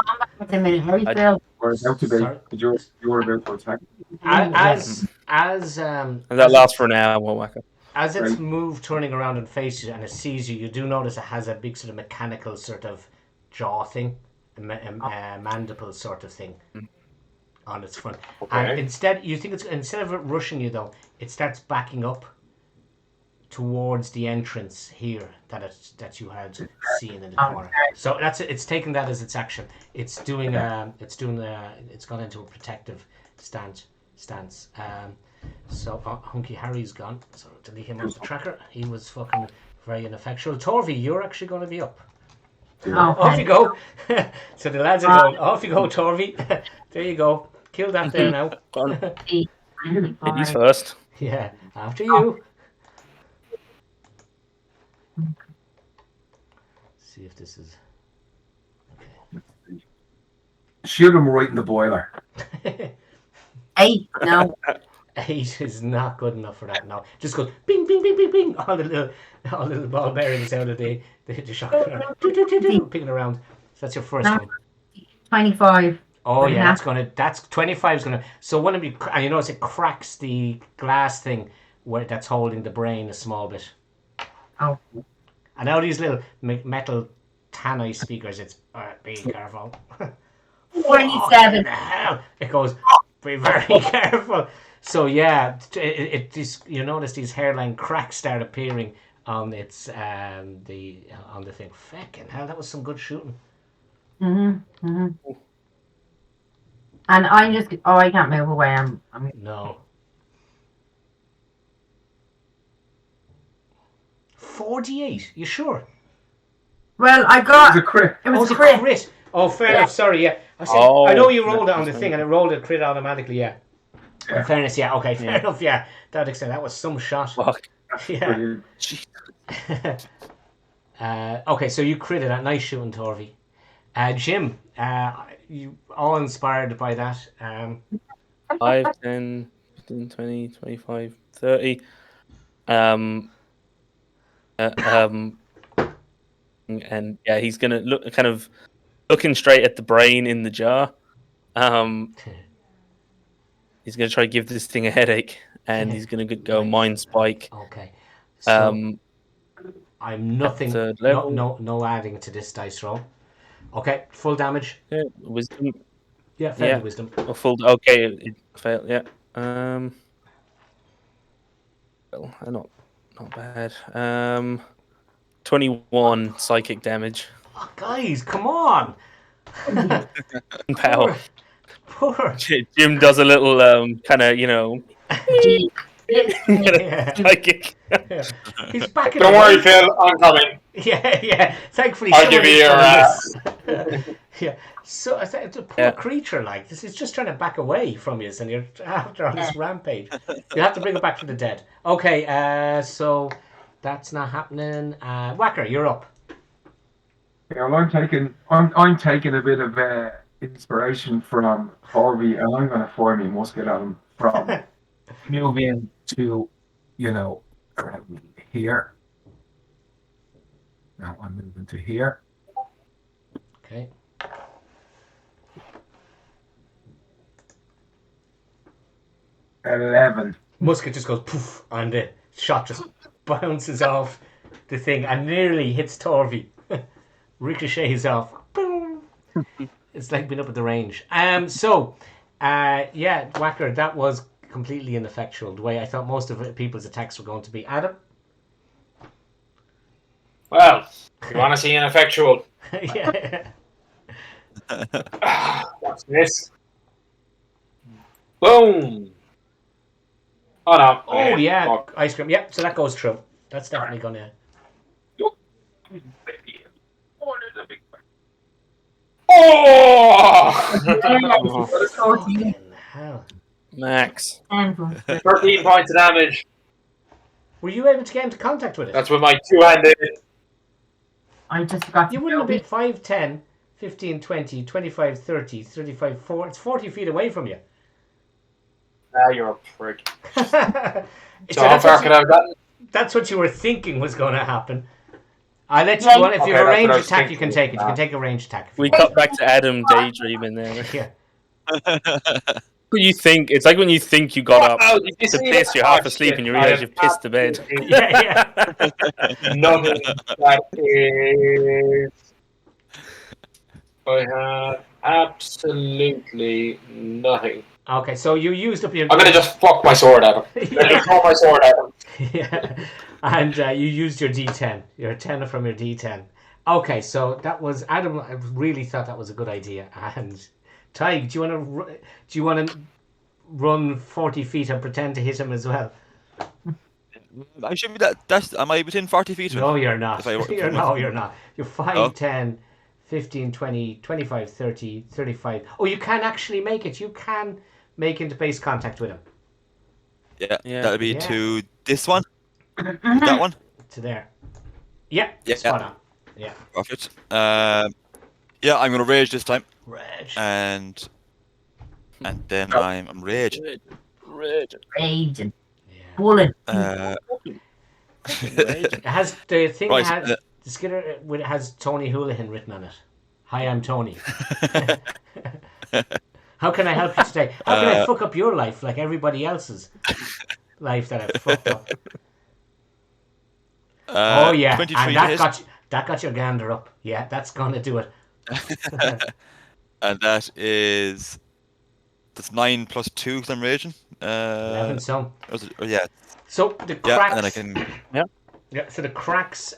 Speaker 4: a minute, how do you feel?
Speaker 3: Or about to be?
Speaker 2: Sorry?
Speaker 3: You were about to attack.
Speaker 2: as
Speaker 5: And that lasts for an hour, Wacker.
Speaker 2: as it's
Speaker 3: Right.
Speaker 2: moved, turning around and faces you, and it sees you, you do notice it has a big sort of mechanical sort of jaw thing, a mandible sort of thing on its front. And
Speaker 1: Okay.
Speaker 2: instead of it rushing you though, it starts backing up towards the entrance here that you had seen in the corner. So that's it. It's taken that as its action. It's doing it's gone into a protective stance. So Hunky Harry's gone. So delete him off the tracker. He was fucking very ineffectual. Torvi, you're actually going to be up. Off you go. So the lads are going. Off you go, Torvi. There you go. Kill that there now.
Speaker 5: Go on. He's
Speaker 4: 25.
Speaker 5: first.
Speaker 2: Yeah, after you. See if this is
Speaker 3: Shoot him right in the boiler.
Speaker 2: okay.
Speaker 4: 8. No.
Speaker 2: 8 is not good enough for that. No, just goes bing, bing, bing, bing, bing. All the little ball bearings out of the shotgun, picking around. So that's your first
Speaker 4: No.
Speaker 2: one.
Speaker 4: 25.
Speaker 2: Oh yeah,
Speaker 4: Yeah.
Speaker 2: that's 25 is gonna. So one of you, and you notice it cracks the glass thing where that's holding the brain a small bit.
Speaker 4: Oh.
Speaker 2: And now these little metal tannoy speakers. It's be careful.
Speaker 4: 27.
Speaker 2: Hell, it goes. Be very careful. So yeah, it just you notice these hairline cracks start appearing on its on the thing. Feckin' hell, that was some good shooting.
Speaker 4: And I'm just. Oh, I can't move away. I'm.
Speaker 2: No. 48. You sure?
Speaker 4: Well, I
Speaker 3: It was
Speaker 4: got.
Speaker 3: a crit.
Speaker 4: It was a
Speaker 2: a
Speaker 4: crit.
Speaker 2: crit. Oh, fair enough. Sorry, yeah. I said I know you rolled it on the thing, and it rolled a crit automatically. Yeah.
Speaker 3: Yeah.
Speaker 2: In fairness, yeah. Okay, fair enough. Yeah, that extent, that was some shot.
Speaker 5: Fuck.
Speaker 2: Yeah.
Speaker 3: Brilliant.
Speaker 2: Okay, so you critted that. Nice shooting, Torvi. Jim, you all inspired by that.
Speaker 5: 5, 10, 15, 20, 25, 30. And yeah, he's gonna look kind of looking straight at the brain in the jar. He's gonna try to give this thing a headache, and he's gonna go
Speaker 2: Nice.
Speaker 5: mind spike.
Speaker 2: Okay. So I'm nothing.
Speaker 5: third level.
Speaker 2: No adding to this dice roll. Okay, full damage.
Speaker 5: Yeah, wisdom.
Speaker 2: Yeah, fair wisdom.
Speaker 5: Or full. Okay, it failed. Yeah. Well, not bad. 21 psychic damage.
Speaker 2: Oh, guys, come on.
Speaker 5: Power.
Speaker 2: Poor.
Speaker 5: Jim does a little kind of
Speaker 2: Yeah.
Speaker 5: psychic.
Speaker 2: He's back in
Speaker 1: Don't
Speaker 2: the
Speaker 1: worry,
Speaker 2: way.
Speaker 1: Phil. I'm coming.
Speaker 2: Yeah. Thankfully,
Speaker 1: I'll give you
Speaker 2: somebody's
Speaker 1: your.
Speaker 2: done this. Yeah. So it's a poor creature like this is just trying to back away from you, and you're after on this rampage. You have to bring it back from the dead. Okay. So that's not happening. Whacker, you're up.
Speaker 3: Yeah, well, I'm taking a bit of inspiration from Harvey, and I'm going to form a musket on him from moving to, here. Now I'm moving to here.
Speaker 2: Okay.
Speaker 3: At 11.
Speaker 2: Musket just goes poof, and the shot just bounces off the thing and nearly hits Torvi. Ricochets off. Boom. It's like being up at the range. So, Whacker, that was completely ineffectual. The way I thought most of people's attacks were going to be. Adam?
Speaker 1: Well, you want to see ineffectual?
Speaker 2: Yeah.
Speaker 1: What's this? Boom! Oh no.
Speaker 2: Oh, yeah.
Speaker 1: Fuck.
Speaker 2: Ice cream. Yep, so that goes through. That's definitely going to...
Speaker 1: Oh!
Speaker 4: 14.
Speaker 2: Hell.
Speaker 5: Max.
Speaker 1: 13 points of damage.
Speaker 2: Were you able to get into contact with it?
Speaker 1: That's with my two-handed.
Speaker 4: I just forgot.
Speaker 2: You wouldn't have been 5, 10, 15, 20, 25, 30, 35, 40. It's 40 feet away from you.
Speaker 1: Ah, you're a prick.
Speaker 2: So
Speaker 1: So how far could I have gotten?
Speaker 2: that's what you were thinking was going to happen. I'll let you
Speaker 4: Yeah.
Speaker 2: go on. If you
Speaker 1: Okay,
Speaker 2: have a
Speaker 1: that's what
Speaker 2: range
Speaker 1: I was
Speaker 2: attack, you can
Speaker 1: thinking.
Speaker 2: take it. You can take a range attack. If you
Speaker 5: We
Speaker 2: want.
Speaker 5: cut back to Adam daydreaming there.
Speaker 2: Yeah.
Speaker 5: when you think. It's like when you think you got up
Speaker 1: Oh, you
Speaker 5: to
Speaker 1: see
Speaker 5: piss,
Speaker 1: that?
Speaker 5: you're half
Speaker 1: Oh,
Speaker 5: asleep,
Speaker 1: shit,
Speaker 5: and you
Speaker 1: I
Speaker 5: realize
Speaker 1: am
Speaker 5: you've pissed the bed.
Speaker 1: absolutely
Speaker 2: Yeah,
Speaker 1: nothing that is. I have absolutely nothing.
Speaker 2: Okay, so you used up your.
Speaker 1: I'm gonna just fuck my sword at him. I'm gonna just throw my sword at him.
Speaker 2: Yeah, and you used your D10, your 10 from your D10. Okay, so that was Adam. I really thought that was a good idea. And Tig, do you want to run 40 feet and pretend to hit him as well?
Speaker 6: I should be that. That's. Am I within 40 feet of him?
Speaker 2: No, you're not.
Speaker 6: If I- if
Speaker 2: you're
Speaker 6: I'm-
Speaker 2: no, you're not. You're 5,
Speaker 6: Oh.
Speaker 2: 10, 15, 20, 25, 30, 35. Oh, you can actually make it. You can make into base contact with him.
Speaker 6: Yeah,
Speaker 5: Yeah.
Speaker 6: that'll be
Speaker 2: Yeah.
Speaker 6: to this one. That one.
Speaker 2: To there. Yeah,
Speaker 6: Yeah.
Speaker 2: spot on. Yeah.
Speaker 6: Perfect. Yeah, I'm gonna rage this time,
Speaker 2: Reg.
Speaker 6: and then I'm rage.
Speaker 5: Red.
Speaker 4: Raging.
Speaker 2: Yeah.
Speaker 4: Bullet.
Speaker 2: It has the thing
Speaker 6: Right,
Speaker 2: has the skitter it has Tony Houlihan written on it. Hi, I'm Tony. How can I help you today? How can I fuck up your life like everybody else's life that I've fucked up? Oh yeah,
Speaker 6: 23
Speaker 2: and
Speaker 6: to hit,
Speaker 2: that got your gander up. Yeah, that's gonna do it.
Speaker 6: and that's 9 plus 2 because I'm raging.
Speaker 2: 11 some.
Speaker 6: Yeah,
Speaker 2: So the
Speaker 6: yeah,
Speaker 2: cracks.
Speaker 6: and then I can.
Speaker 2: Yeah, so the cracks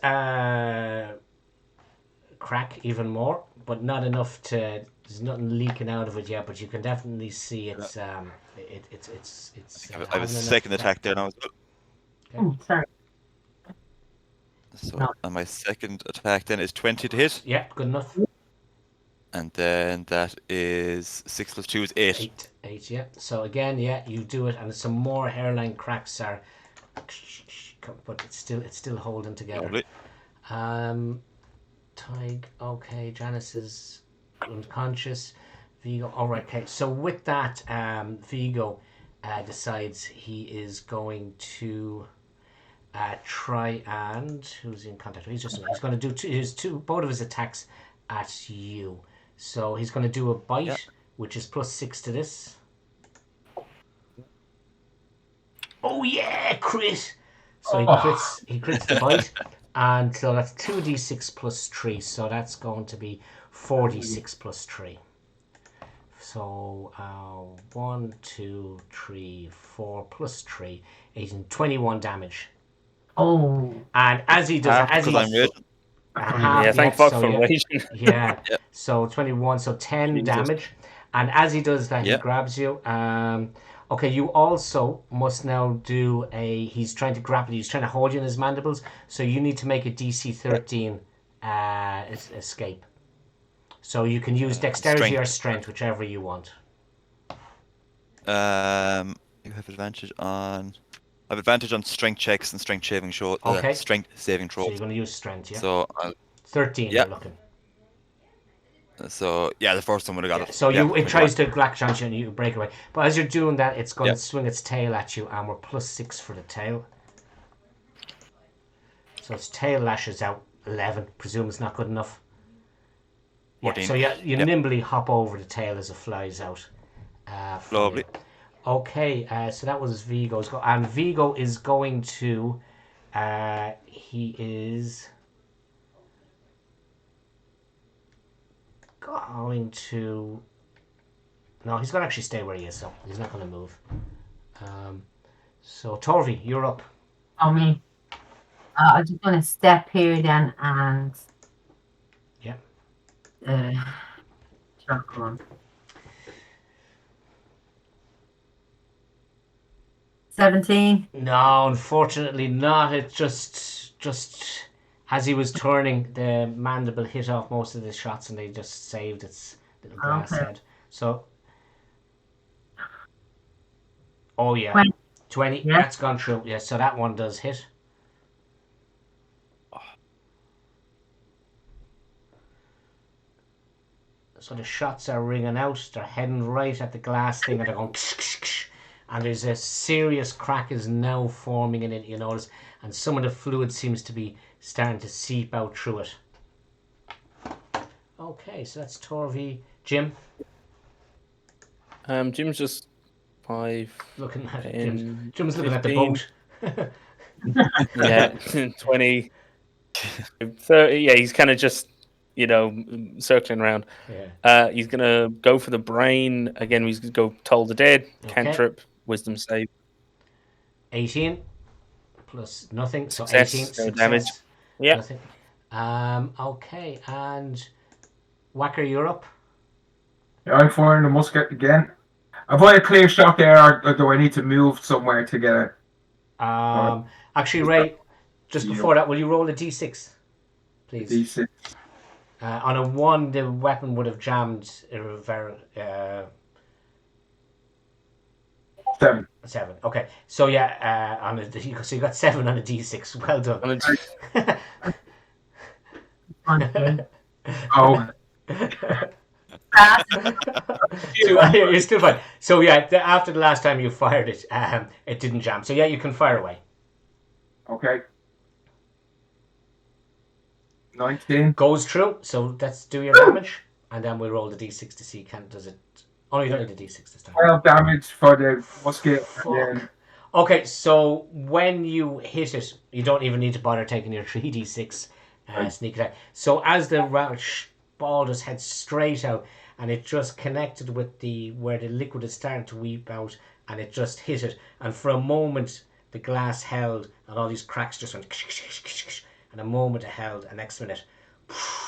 Speaker 2: crack even more, but not enough to. There's nothing leaking out of it yet, but you can definitely see it's it's.
Speaker 6: I have a second attack there now.
Speaker 4: Oh, sorry.
Speaker 6: So,
Speaker 4: No.
Speaker 6: and my second attack then is 20 to hit,
Speaker 2: Yeah, good enough.
Speaker 6: and then that is 6 plus 2 is 8.
Speaker 2: 8, yeah. So again, yeah, you do it, and some more hairline cracks are, but it's still holding together.
Speaker 6: Lovely.
Speaker 2: Tig, okay, Janice is unconscious. Vigo, all right, okay. So with that, Vigo decides he is going to try and who's in contact? He's going to do both of his attacks at you. So he's going to do a bite, which is plus 6 to this. Oh yeah, crit! So he crits the bite, and so that's 2d6 plus 3. So that's going to be 4d6 plus 3. So 1, 2, 3, 4 plus 3, 18, 21 damage.
Speaker 4: Oh.
Speaker 2: And as he does, as
Speaker 6: Because I'm
Speaker 2: he's
Speaker 6: raging.
Speaker 5: Yeah, thank fuck for raging.
Speaker 2: Yeah.
Speaker 6: Yeah.
Speaker 2: So 21, so 10
Speaker 5: Jesus.
Speaker 2: damage. And as he does that, he
Speaker 6: Yeah.
Speaker 2: grabs you. Okay, you also must now do he's trying to grapple you. He's trying to hold you in his mandibles. So you need to make a DC 13 escape. So you can use dexterity or strength, whichever you want.
Speaker 6: You have advantage on. I have advantage on strength checks and strength saving throws.
Speaker 2: Okay.
Speaker 6: Strength saving
Speaker 2: So you're
Speaker 6: throws.
Speaker 2: going to use strength, yeah?
Speaker 6: So,
Speaker 2: 13
Speaker 6: yeah.
Speaker 2: you're looking.
Speaker 6: Yeah, the first one would have got it.
Speaker 2: So
Speaker 6: Yeah,
Speaker 2: it tries to latch on you and you break away. But as you're doing that, it's going
Speaker 6: Yeah.
Speaker 2: to swing its tail at you, and we're plus 6 for the tail. So its tail lashes out 11. Presume it's not good enough. Yeah,
Speaker 6: 14.
Speaker 2: so you
Speaker 6: Yeah.
Speaker 2: nimbly hop over the tail as it flies out. from
Speaker 6: Lovely.
Speaker 2: you. Okay, so that was Vigo's go, and Vigo is going to. He is going to. No, he's going to actually stay where he is, so he's not going to move. So Torvi, you're up.
Speaker 4: Oh, me. I'm just going to step here then and.
Speaker 2: Yeah.
Speaker 4: Shotgun. 17.
Speaker 2: No, unfortunately not. It just as he was turning, the mandible hit off most of the shots, and they just saved its little glass
Speaker 4: Okay.
Speaker 2: head. So, oh yeah,
Speaker 4: 20.
Speaker 2: 20.
Speaker 4: Yeah.
Speaker 2: That's gone through. Yeah, so that one does hit. So the shots are ringing out. They're heading right at the glass thing, and they're going. And there's a serious crack is now forming in it, you notice, and some of the fluid seems to be starting to seep out through it. Okay, so that's Torvi. Jim?
Speaker 5: Jim's just 5,
Speaker 2: Looking at
Speaker 5: 10,
Speaker 2: Jim's looking at the
Speaker 5: 15,
Speaker 2: boat.
Speaker 5: yeah, 20, 30. Yeah, he's kind of just, circling around.
Speaker 2: Yeah.
Speaker 5: He's going to go for the brain. Again, he's going to go Toll the Dead,
Speaker 2: Okay.
Speaker 5: cantrip, wisdom save.
Speaker 2: 18 plus nothing, so
Speaker 5: Success,
Speaker 2: 18
Speaker 5: no
Speaker 2: success.
Speaker 5: damage. Yeah.
Speaker 2: Nothing. Okay, and Whacker, you're up.
Speaker 3: Yeah, I'm firing the musket again. Have I a clear shot there, or do I need to move somewhere to get it?
Speaker 2: Actually, Ray, just before that, will you roll a d6, please?
Speaker 3: D6.
Speaker 2: On a 1, the weapon would have jammed.
Speaker 3: 7.
Speaker 2: 7. Okay, so yeah, so you got 7 on a d6. Well done.
Speaker 3: Oh.
Speaker 2: You're still fine. So yeah, after the last time you fired it, it didn't jam. So yeah, you can fire away.
Speaker 3: Okay. 19.
Speaker 2: Goes through. So let's do your damage, and then we'll roll the d6 to see does it. Oh, you don't need the d6 this time.
Speaker 3: 12 damage for the musket.
Speaker 2: Fuck. Okay, so when you hit it, you don't even need to bother taking your 3d6 sneak attack. So as the ball just heads straight out, and it just connected with where the liquid is starting to weep out, and it just hit it, and for a moment the glass held, and all these cracks just went, and a moment it held, and next minute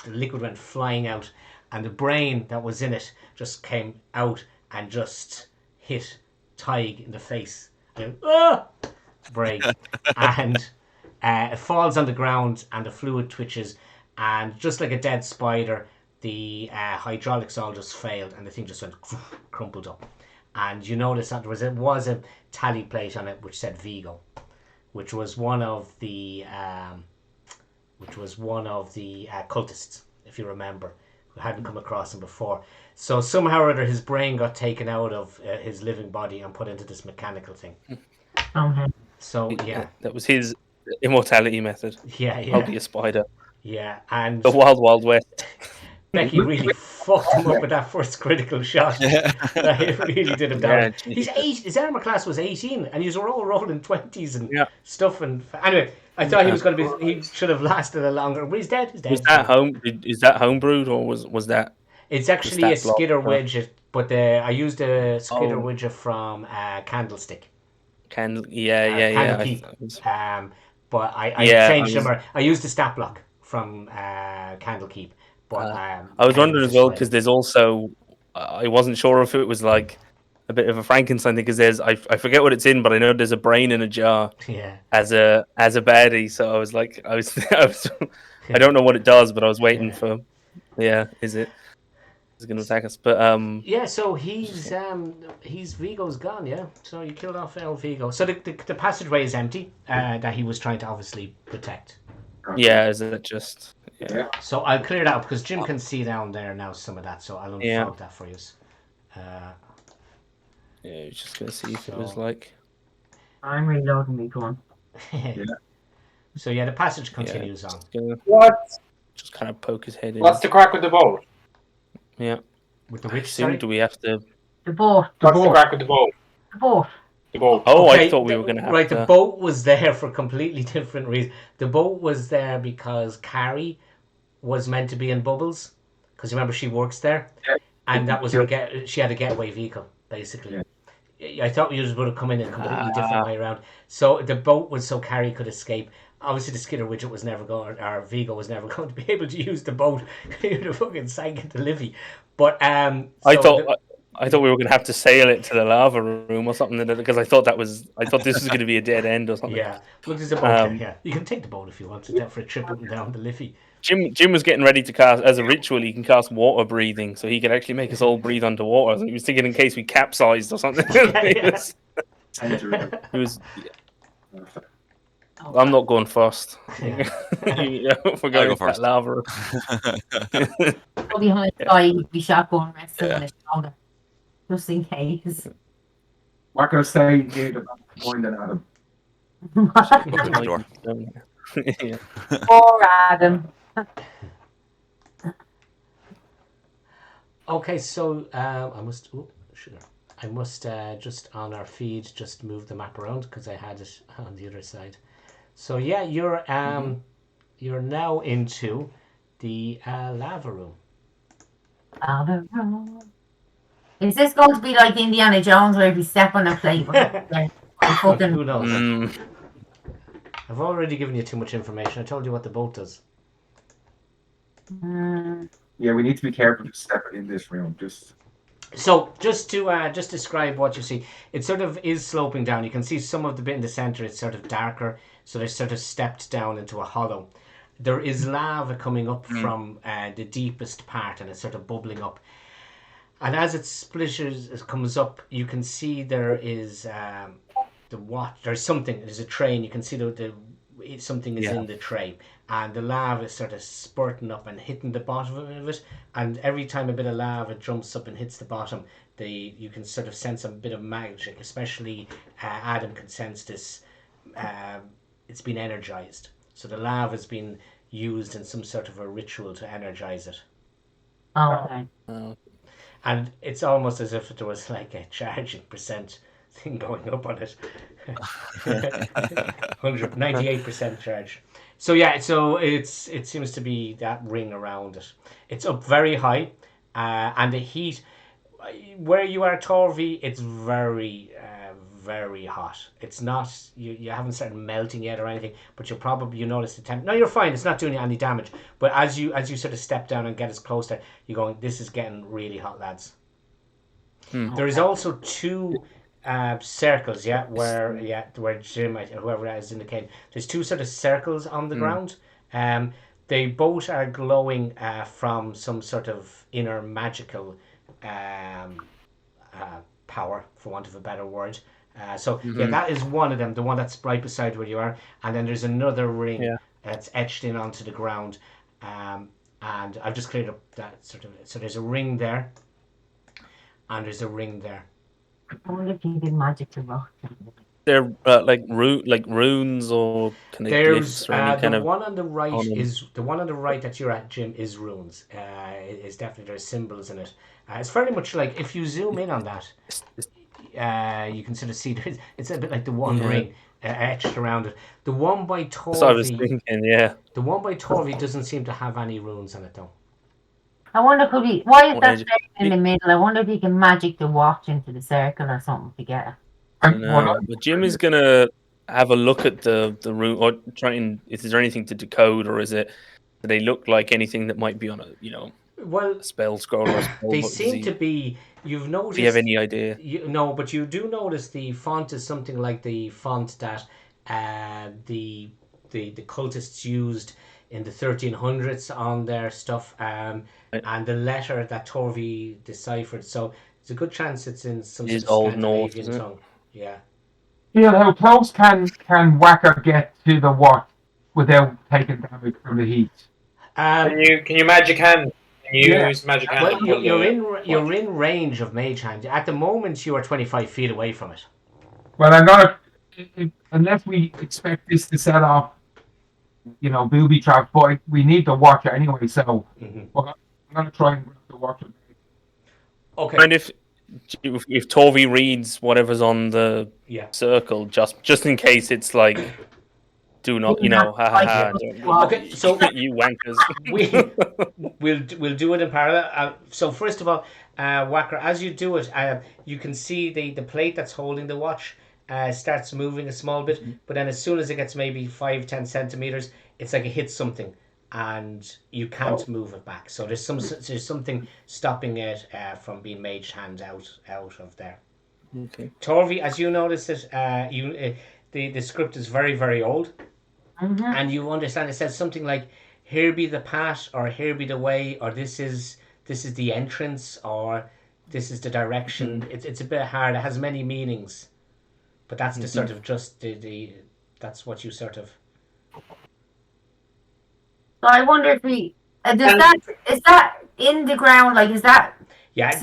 Speaker 2: the liquid went flying out, and the brain that was in it just came out and just hit Tig in the face. Break. And it falls on the ground, and the fluid twitches, and just like a dead spider, the hydraulics all just failed, and the thing just went crumpled up. And you notice that there was a tally plate on it which said Vigo, which was one of the cultists, if you remember, who hadn't come across him before. So somehow or other his brain got taken out of his living body and put into this mechanical thing.
Speaker 4: Okay.
Speaker 2: So yeah,
Speaker 5: That was his immortality method.
Speaker 2: yeah.
Speaker 5: I'll be a spider.
Speaker 2: Yeah, and
Speaker 5: The Wild Wild West.
Speaker 2: Becky really fucked him up with that first critical shot. It really did him down. He's 8. His armor class was 18, and he's all rolling 20s and stuff. And anyway, I thought he was going to be. He should have lasted a longer. But he's dead. He's dead.
Speaker 5: Was that Is that homebrewed, or was that?
Speaker 2: It's actually a skitter widget, but I used a skitter widget from Candlestick.
Speaker 5: Candlekeep.
Speaker 2: But I changed them. I used the stat block from Candlekeep. But
Speaker 5: I was wondering as well, because there's also I wasn't sure if it was like a bit of a Frankenstein thing, because there's I forget what it's in, but I know there's a brain in a jar as a baddie. So I was like I don't know what it does, but I was waiting for is it going to attack us? But
Speaker 2: so he's Vigo's gone. Yeah, so you killed off El Vigo. So the passageway is empty that he was trying to obviously protect.
Speaker 5: Yeah, is it just?
Speaker 3: Yeah.
Speaker 2: So I'll clear it out because Jim can see down there now some of that. So I'll unfog that for you.
Speaker 5: I was just gonna see if it was like.
Speaker 4: I'm reloading me one.
Speaker 2: So the passage continues on.
Speaker 1: Just
Speaker 5: kind of poke his head in.
Speaker 1: What's the crack with the boat?
Speaker 2: Yeah. With the which? Sorry?
Speaker 5: Do we have to?
Speaker 4: The boat.
Speaker 1: What's the crack with the boat?
Speaker 4: The boat.
Speaker 1: The boat.
Speaker 5: Oh, okay, I thought we were going to have
Speaker 2: to... the boat was there for completely different reasons. The boat was there because Carrie was meant to be in Bubbles, because remember she works there, and that was she had a getaway vehicle basically. I thought we would have come in a completely different way around. So the boat was so Carrie could escape. Obviously, the skitter widget was never going, or Vigo was never going to be able to use the boat. He would have fucking sank into Livy. But
Speaker 5: I thought we were going to have to sail it to the lava room or something, because I thought this was going to be a dead end or something.
Speaker 2: Yeah, look, there's a boat here. Yeah, you can take the boat if you want to for a trip up and down the Liffey.
Speaker 5: Jim was getting ready to cast, as a ritual, he can cast water breathing, so he could actually make us all breathe underwater. He was thinking in case we capsized or something. He was. I'm not going first. If we're going first. Lava.
Speaker 4: Go behind the guy, be shotgun resting on his shoulder, just in case.
Speaker 3: Wacko stay near the back, pointing at him.
Speaker 4: Poor Adam.
Speaker 2: Okay, so I must. Oh, sugar. I must just on our feed just move the map around because I had it on the other side. So yeah, you're now into the lava room.
Speaker 4: Is this going to be like Indiana Jones where if you step on a plate, fucking
Speaker 2: Who knows?
Speaker 5: Mm.
Speaker 2: I've already given you too much information. I told you what the boat does.
Speaker 3: Yeah, we need to be careful to step in this room.
Speaker 2: So just to just describe what you see, it sort of is sloping down. You can see some of the bit in the center. It's sort of darker, so they're sort of stepped down into a hollow. There is lava coming up from the deepest part, and it's sort of bubbling up. And as it splitters, it comes up, you can see there is the what. There's something. There's a tray, and you can see something is in the tray, and the lava is sort of spurting up and hitting the bottom of it. And every time a bit of lava jumps up and hits the bottom, you can sort of sense a bit of magic. Especially Adam can sense this. It's been energized, so the lava has been used in some sort of a ritual to energize it.
Speaker 4: okay.
Speaker 2: And it's almost as if there was like a charging percent thing going up on it. 98% charge. So yeah, so it seems to be that ring around it. It's up very high, and the heat where you are, Torvi, it's very very hot. It's not you haven't started melting yet or anything, but you notice the temp. No, you're fine. It's not doing you any damage. But as you sort of step down and get as close there, you're going. This is getting really hot, lads. There is also two circles, where Jim, whoever that is indicating. There's two sort of circles on the ground. They both are glowing from some sort of inner magical power, for want of a better word. That is one of them, the one that's right beside where you are, and then there's another ring that's etched in onto the ground, and I've just cleared up that sort of. So there's a ring there, and there's a ring there.
Speaker 4: I wonder if you did magic to rock.
Speaker 5: They're like runes, or can they
Speaker 2: There's
Speaker 5: glyphs or any kind
Speaker 2: the
Speaker 5: of
Speaker 2: one on the right
Speaker 5: on them.
Speaker 2: is the one on the right that you're at, Jim, is runes. It's definitely, there's symbols in it. It's very much like if you zoom in on that, you can sort of see it's a bit like the one ring etched around it. The one by
Speaker 5: That's what I was
Speaker 2: Torvi,
Speaker 5: thinking. Yeah.
Speaker 2: the one by Torvi doesn't seem to have any runes on it though.
Speaker 4: I wonder why is
Speaker 5: What
Speaker 4: that
Speaker 5: is it?
Speaker 4: circle in the middle? I wonder if you can magic the watch into the circle or something to get it.
Speaker 5: But Jim is gonna have a look at the rune, or try and is there anything to decode, or do they look like anything that might be on a spell scroll or a spell
Speaker 2: They
Speaker 5: book?
Speaker 2: seem to be. You've noticed.
Speaker 5: Do you have any idea?
Speaker 2: No, but you do notice the font is something like the font that the cultists used in the 1300s on their stuff, and the letter that Torvi deciphered. So it's a good chance it's in some sort of
Speaker 5: Old Norse,
Speaker 2: Scandinavian
Speaker 5: isn't it?
Speaker 2: tongue. Yeah.
Speaker 3: How close can Whacker get to the watch without taking damage from the heat?
Speaker 1: Can you magic hand? Can you use magic hand?
Speaker 2: Well,
Speaker 1: to pull
Speaker 2: you're in range of Mage Hand. At the moment, you are 25 feet away from it.
Speaker 3: Well, I'm gonna, unless we expect this to set off, booby trap, but we need the watch anyway. So I'm gonna try and grab the watch.
Speaker 2: Okay.
Speaker 5: And if Torvi reads whatever's on the circle, just in case it's like, do not,
Speaker 2: Okay, so
Speaker 5: you wankers.
Speaker 2: we'll do it in parallel. So first of all, Wacker, as you do it, you can see the plate that's holding the watch starts moving a small bit, but then as soon as it gets maybe 5-10 centimeters, it's like it hits something, and you can't move it back. So there's something stopping it from being Mage Hand out of there.
Speaker 5: Okay.
Speaker 2: Torvi, as you notice it, the script is very, very old. And you understand it says something like, here be the path, or here be the way, or this is the entrance, or this is the direction. It's a bit hard. It has many meanings, but that's the sort of just the that's what you sort of.
Speaker 4: So I wonder if is that in the ground? Like, is that?
Speaker 2: Yeah,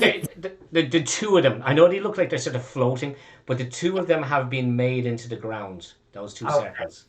Speaker 2: the two of them. I know they look like they're sort of floating, but the two of them have been made into the ground. Those two circles.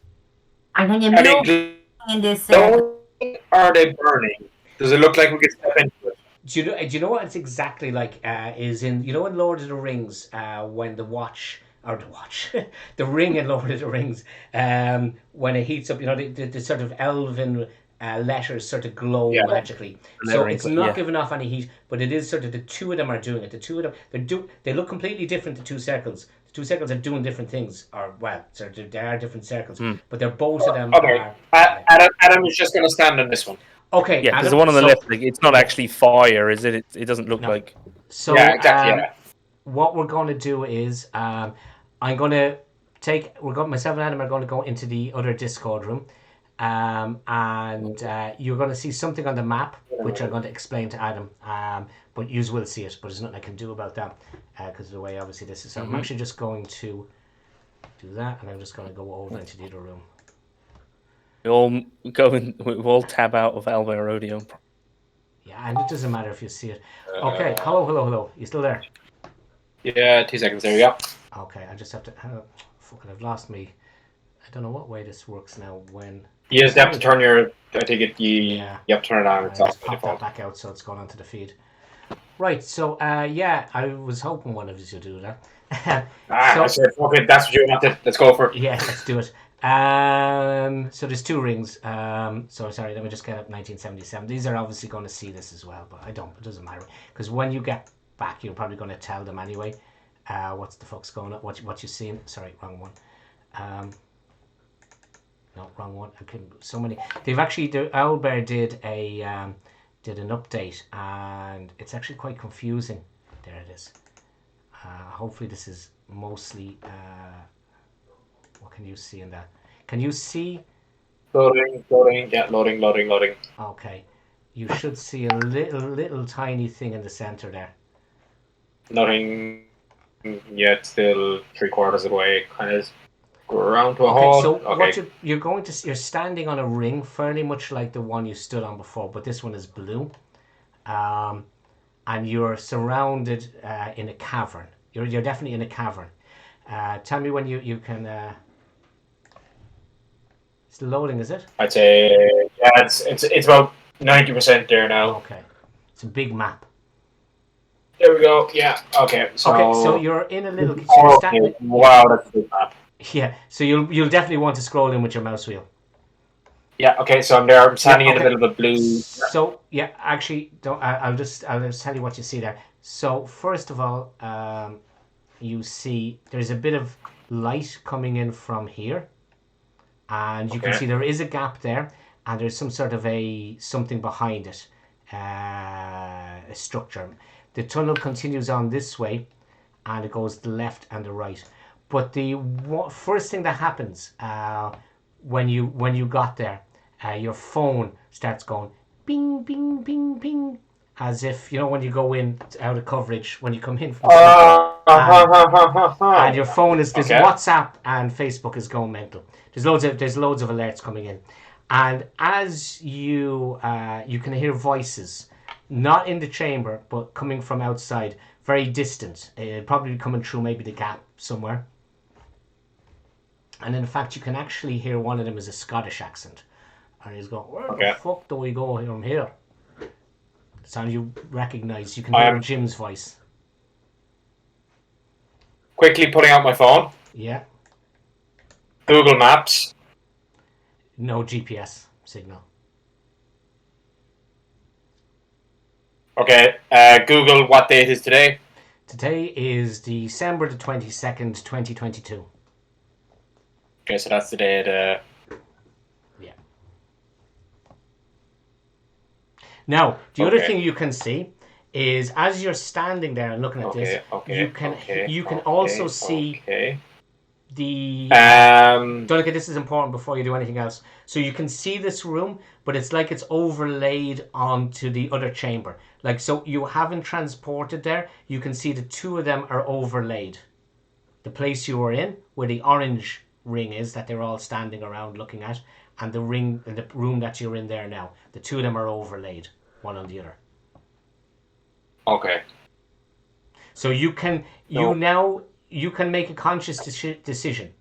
Speaker 4: And then you
Speaker 1: Are
Speaker 4: move
Speaker 1: they
Speaker 4: in this circle.
Speaker 1: glowing? Are they burning? Does it look like we can step into it?
Speaker 2: Do you know what it's exactly like? Is in in Lord of the Rings when the watch the ring in Lord of the Rings when it heats up, the sort of elven letters sort of glow
Speaker 1: Yeah.
Speaker 2: magically.
Speaker 5: The
Speaker 2: So
Speaker 5: lettering,
Speaker 2: it's not
Speaker 5: yeah.
Speaker 2: giving off any heat, but it is sort of the two of them are doing it. The two of them they look completely different. The two circles. The two circles are doing different things, or well, sort of, they are different circles, but they're both of them
Speaker 1: Okay.
Speaker 2: are. Yeah.
Speaker 1: Adam is just going to stand on this one.
Speaker 2: Okay,
Speaker 5: Yeah, because the
Speaker 2: Adam.
Speaker 5: one on the
Speaker 2: So
Speaker 5: left, like, it's not
Speaker 2: yeah.
Speaker 5: actually fire, is it? It doesn't look
Speaker 2: No.
Speaker 5: like.
Speaker 1: Yeah,
Speaker 2: So
Speaker 1: exactly. Yeah.
Speaker 2: what we're going to do is I'm going to myself and Adam are going to go into the other Discord room, and you're going to see something on the map which I'm going to explain to Adam, but you will see it, but there's nothing I can do about that because of the way obviously this is. So I'm actually just going to do that, and I'm just going to go over into the other room.
Speaker 5: We all tab out of Alba Rodeo.
Speaker 2: Yeah, and it doesn't matter if you see it. Okay, hello. You still there?
Speaker 1: Yeah, 2 seconds. There we go.
Speaker 2: Okay, I just have to. Fucking, I've lost me. I don't know what way this works now. When
Speaker 1: You just have to turn your. I think you have to turn it on.
Speaker 2: I
Speaker 1: It's off
Speaker 2: just
Speaker 1: by
Speaker 2: pop that
Speaker 1: default.
Speaker 2: back out so it's gone onto the feed. Right, so yeah, I was hoping one of you would do that.
Speaker 1: I said, okay, that's what you wanted. Let's go for it.
Speaker 2: Yeah, let's do it. So there's two rings. So sorry, let me just get up 1977. These are obviously going to see this as well, but I don't. It doesn't matter because when you get back, you're probably going to tell them anyway. What's the fuck's going on? What you seen? Sorry, wrong one. No, wrong one. I couldn't. So many. They've actually. Owlbear did an update, and it's actually quite confusing. There it is. Hopefully, this is mostly. What can you see in that? Can you see?
Speaker 1: Loading. Yeah, loading.
Speaker 2: Okay, you should see a little tiny thing in the center there.
Speaker 1: Nothing yet. Still 3/4 of the way. Kind of go around to a
Speaker 2: Okay,
Speaker 1: halt.
Speaker 2: so
Speaker 1: Okay.
Speaker 2: what you're standing on a ring, fairly much like the one you stood on before, but this one is blue, and you're surrounded in a cavern. You're definitely in a cavern. Tell me when you can. It's loading, is it?
Speaker 1: I'd say it's about 90% there now.
Speaker 2: Okay, it's a big map.
Speaker 1: There we go. Yeah. Okay.
Speaker 2: So you're in a little. So you're standing,
Speaker 1: Wow, that's a big map.
Speaker 2: yeah. So you'll definitely want to scroll in with your mouse wheel.
Speaker 1: Yeah. Okay. So I'm there. I'm standing in the
Speaker 2: okay.
Speaker 1: middle of a blue.
Speaker 2: So yeah, actually, don't. I'll just tell you what you see there. So first of all, you see there's a bit of light coming in from here, and you can see there is a gap there, and there's some sort of something behind it, a structure. The tunnel continues on this way, and it goes to the left and the right. But the first thing that happens when you got there, your phone starts going bing, bing, bing, bing, as if when you go in out of coverage when you come in from and your phone is WhatsApp and Facebook is going mental. There's loads of alerts coming in, and as you can hear voices, not in the chamber but coming from outside, very distant, probably coming through maybe the gap somewhere. And in fact, you can actually hear one of them is a Scottish accent, and he's going, "Where the fuck do we go from here?" The sound you recognise, you can hear Jim's voice.
Speaker 1: Quickly putting out my phone.
Speaker 2: Yeah.
Speaker 1: Google Maps.
Speaker 2: No GPS signal.
Speaker 1: Okay. Google, what date is today?
Speaker 2: Today is December the 22nd, 2022.
Speaker 1: Okay, so that's the day of
Speaker 2: Yeah. Now, the other thing you can see is as you're standing there and looking at this, you can also see the Donica, this is important before you do anything else. So you can see this room, but it's like it's overlaid onto the other chamber. Like, so you haven't transported there. You can see the two of them are overlaid. The place you were in, where the orange ring is that they're all standing around looking at, and the ring in the room that you're in there now, the two of them are overlaid one on the other.
Speaker 1: Okay.
Speaker 2: So you can make a conscious decision.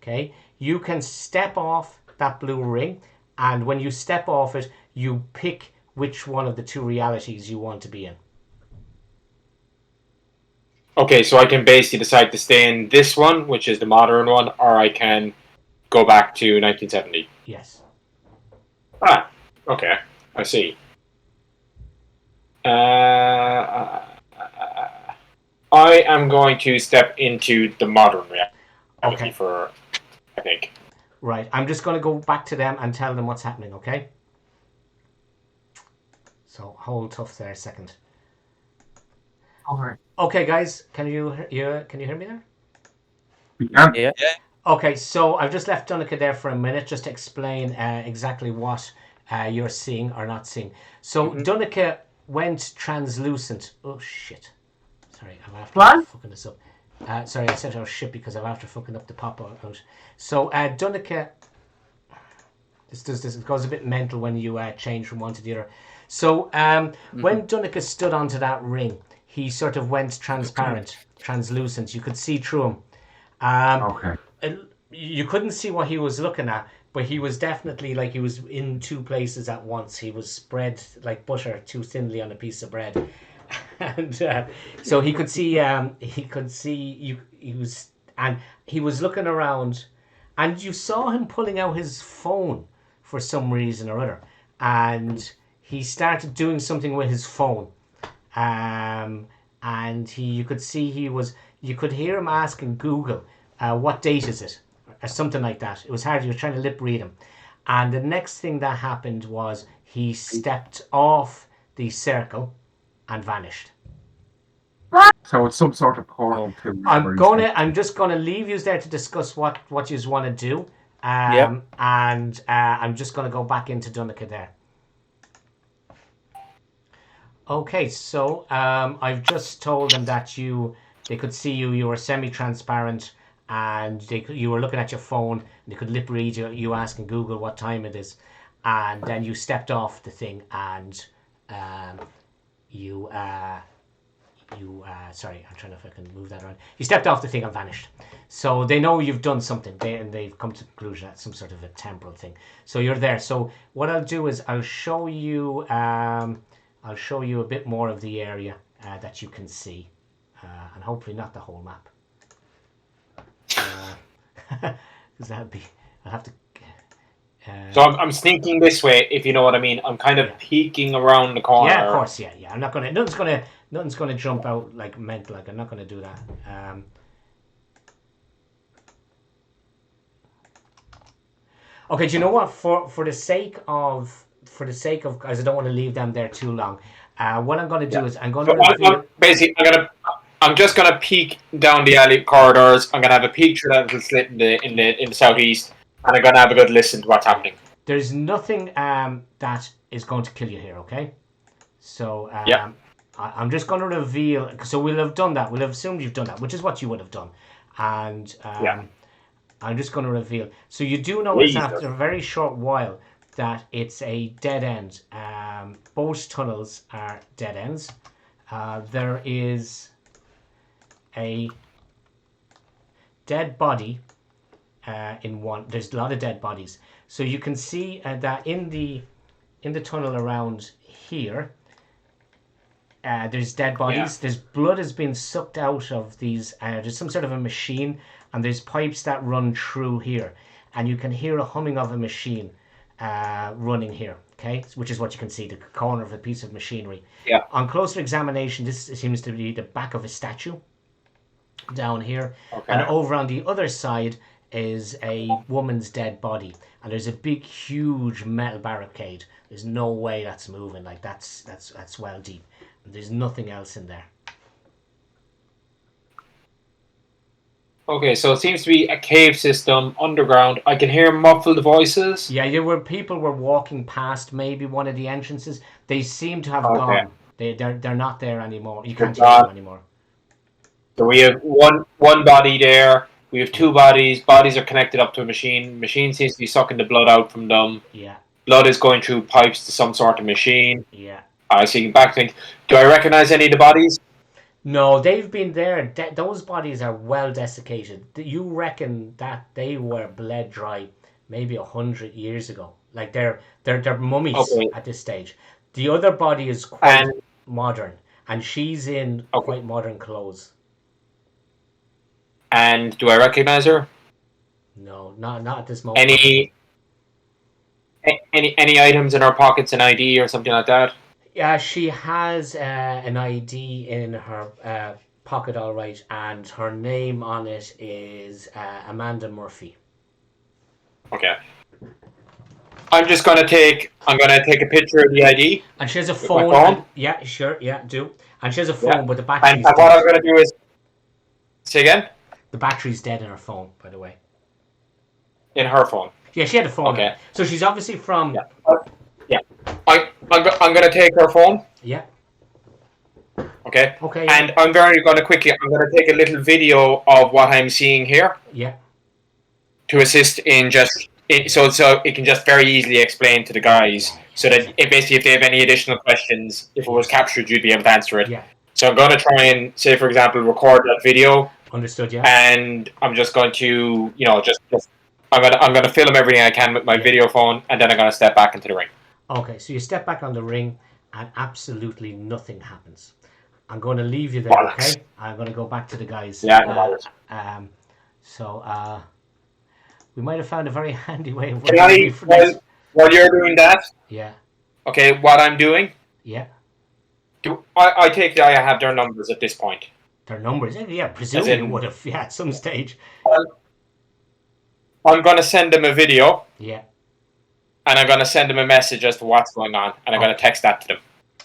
Speaker 2: Okay, you can step off that blue ring, and when you step off it, you pick which one of the two realities you want to be in.
Speaker 1: Okay, so I can basically decide to stay in this one, which is the modern one, or I can go back to 1970.
Speaker 2: Yes.
Speaker 1: Ah, okay, I see. I am going to step into the modern reality
Speaker 2: Okay.
Speaker 1: for, I think.
Speaker 2: Right. I'm just going to go back to them and tell them what's happening, okay? So hold tough there a second.
Speaker 3: Over.
Speaker 2: Okay, guys, can you hear me there?
Speaker 6: Yeah.
Speaker 2: Okay, so I've just left Dunica there for a minute just to explain exactly what you're seeing or not seeing. So Dunica went translucent. Oh shit! Sorry, I'm after
Speaker 4: What?
Speaker 2: fucking this up. Sorry, I said oh shit because I'm after fucking up the pop out. So Dunica, this goes a bit mental when you change from one to the other. So when Dunica stood onto that ring, he sort of went transparent, translucent. You could see through him.
Speaker 3: Okay.
Speaker 2: You couldn't see what he was looking at, but he was definitely like he was in two places at once. He was spread like butter too thinly on a piece of bread, and so he could see. He could see you. He was looking around, and you saw him pulling out his phone for some reason or other, and he started doing something with his phone. And you could see you could hear him asking Google, what date is it? Or something like that. It was hard, he was trying to lip read him. And the next thing that happened was he stepped off the circle and vanished.
Speaker 3: So it's some sort of portal to.
Speaker 2: I'm just gonna leave you there to discuss what you want to do. And I'm just gonna go back into Dunica there. Okay, so I've just told them that they could see you were semi-transparent, and you were looking at your phone, and they could lip read you asking Google what time it is, and then you stepped off the thing, and sorry, I'm trying to fucking move that around. You stepped off the thing and vanished. So they know you've done something, and they've come to the conclusion that's some sort of a temporal thing. So you're there. So what I'll do is I'll show you a bit more of the area that you can see, and hopefully not the whole map. Because that'd be, I'll have to.
Speaker 1: So I'm sneaking this way, if you know what I mean. I'm kind of peeking around the corner.
Speaker 2: Yeah, of course, yeah. I'm not gonna. Nothing's gonna jump out like mental. Like I'm not gonna do that. Okay, do you know what? For the sake of, because I don't want to leave them there too long. What I'm gonna do is I'm gonna reveal.
Speaker 1: I'm just gonna peek down the alley corridors. I'm gonna have a peek through that little slit in the southeast, and I'm gonna have a good listen to what's happening.
Speaker 2: There's nothing that is going to kill you here, okay? So I'm just going to reveal. So we'll have done that. We'll have assumed you've done that, which is what you would have done. And I'm just going to reveal. So you do notice after a very short while that it's a dead end. Both tunnels are dead ends. There is a dead body in one. There's a lot of dead bodies. So you can see that in the tunnel around here, there's dead bodies. There's blood has been sucked out of these. There's some sort of a machine, and there's pipes that run through here, and you can hear a humming of a machine running here. Okay, which is what you can see, the corner of a piece of machinery.
Speaker 1: Yeah.
Speaker 2: On closer examination, this seems to be the back of a statue down here, and over on the other side is a woman's dead body, and there's a big huge metal barricade. There's no way that's moving. Like that's well deep, and there's nothing else in there.
Speaker 1: Okay, so it seems to be a cave system underground. I can hear muffled voices.
Speaker 2: Yeah, people were walking past maybe one of the entrances. They seem to have gone. They're not there anymore. You can't hear them anymore.
Speaker 1: So we have one body there. We have two bodies. Bodies are connected up to a machine. Machine seems to be sucking the blood out from them.
Speaker 2: Yeah.
Speaker 1: Blood is going through pipes to some sort of machine.
Speaker 2: Yeah.
Speaker 1: I see. Back thing. Do I recognize any of the bodies?
Speaker 2: No, they've been there. Those bodies are well desiccated. You reckon that they were bled dry maybe 100 years ago? Like they're mummies at this stage. The other body is quite
Speaker 1: And
Speaker 2: modern, and she's in
Speaker 1: Okay.
Speaker 2: quite modern clothes.
Speaker 1: and do I recognize her?
Speaker 2: No, not at this moment.
Speaker 1: Any items in her pockets, an ID or something like that?
Speaker 2: Yeah, she has an ID in her pocket, all right, and her name on it is Amanda Murphy.
Speaker 1: Okay. I'm gonna take a picture of the ID.
Speaker 2: And she has a
Speaker 1: With my
Speaker 2: phone.
Speaker 1: phone?
Speaker 2: And, yeah, sure, yeah, do. And she has a
Speaker 1: Yeah.
Speaker 2: phone, but the
Speaker 1: And
Speaker 2: battery's
Speaker 1: what
Speaker 2: dead.
Speaker 1: I'm gonna do is say again
Speaker 2: The battery's dead in her phone, by the way.
Speaker 1: in her phone.
Speaker 2: Yeah, she had a phone.
Speaker 1: Okay.
Speaker 2: So she's obviously from.
Speaker 1: Yeah. Yeah. I'm gonna take her phone.
Speaker 2: Yeah.
Speaker 1: Okay.
Speaker 2: Okay.
Speaker 1: And I'm gonna take a little video of what I'm seeing here
Speaker 2: Yeah.
Speaker 1: to assist in so it can just very easily explain to the guys so that if they have any additional questions, if it was captured, you'd be able to answer it.
Speaker 2: Yeah.
Speaker 1: So I'm going to try and say, for example, record that video,
Speaker 2: Understood. Yeah.
Speaker 1: and I'm just going to, I'm going to film everything I can with my video phone, and then I'm going to step back into the ring.
Speaker 2: Okay. So you step back on the ring, and absolutely nothing happens. I'm going to leave you there.
Speaker 1: Bollocks.
Speaker 2: Okay. I'm going to go back to the guys.
Speaker 1: Yeah, no matters.
Speaker 2: So we might have found a very handy way of
Speaker 1: Can
Speaker 2: working for this.
Speaker 1: while you're doing that,
Speaker 2: Yeah.
Speaker 1: okay, what I'm doing,
Speaker 2: Yeah.
Speaker 1: I take that I have their numbers at this point.
Speaker 2: Their numbers. Yeah. Presumably you would have. Yeah. At some stage.
Speaker 1: I'm going to send them a video,
Speaker 2: Yeah.
Speaker 1: and I'm going to send them a message as to what's going on, and I'm going to text that to them.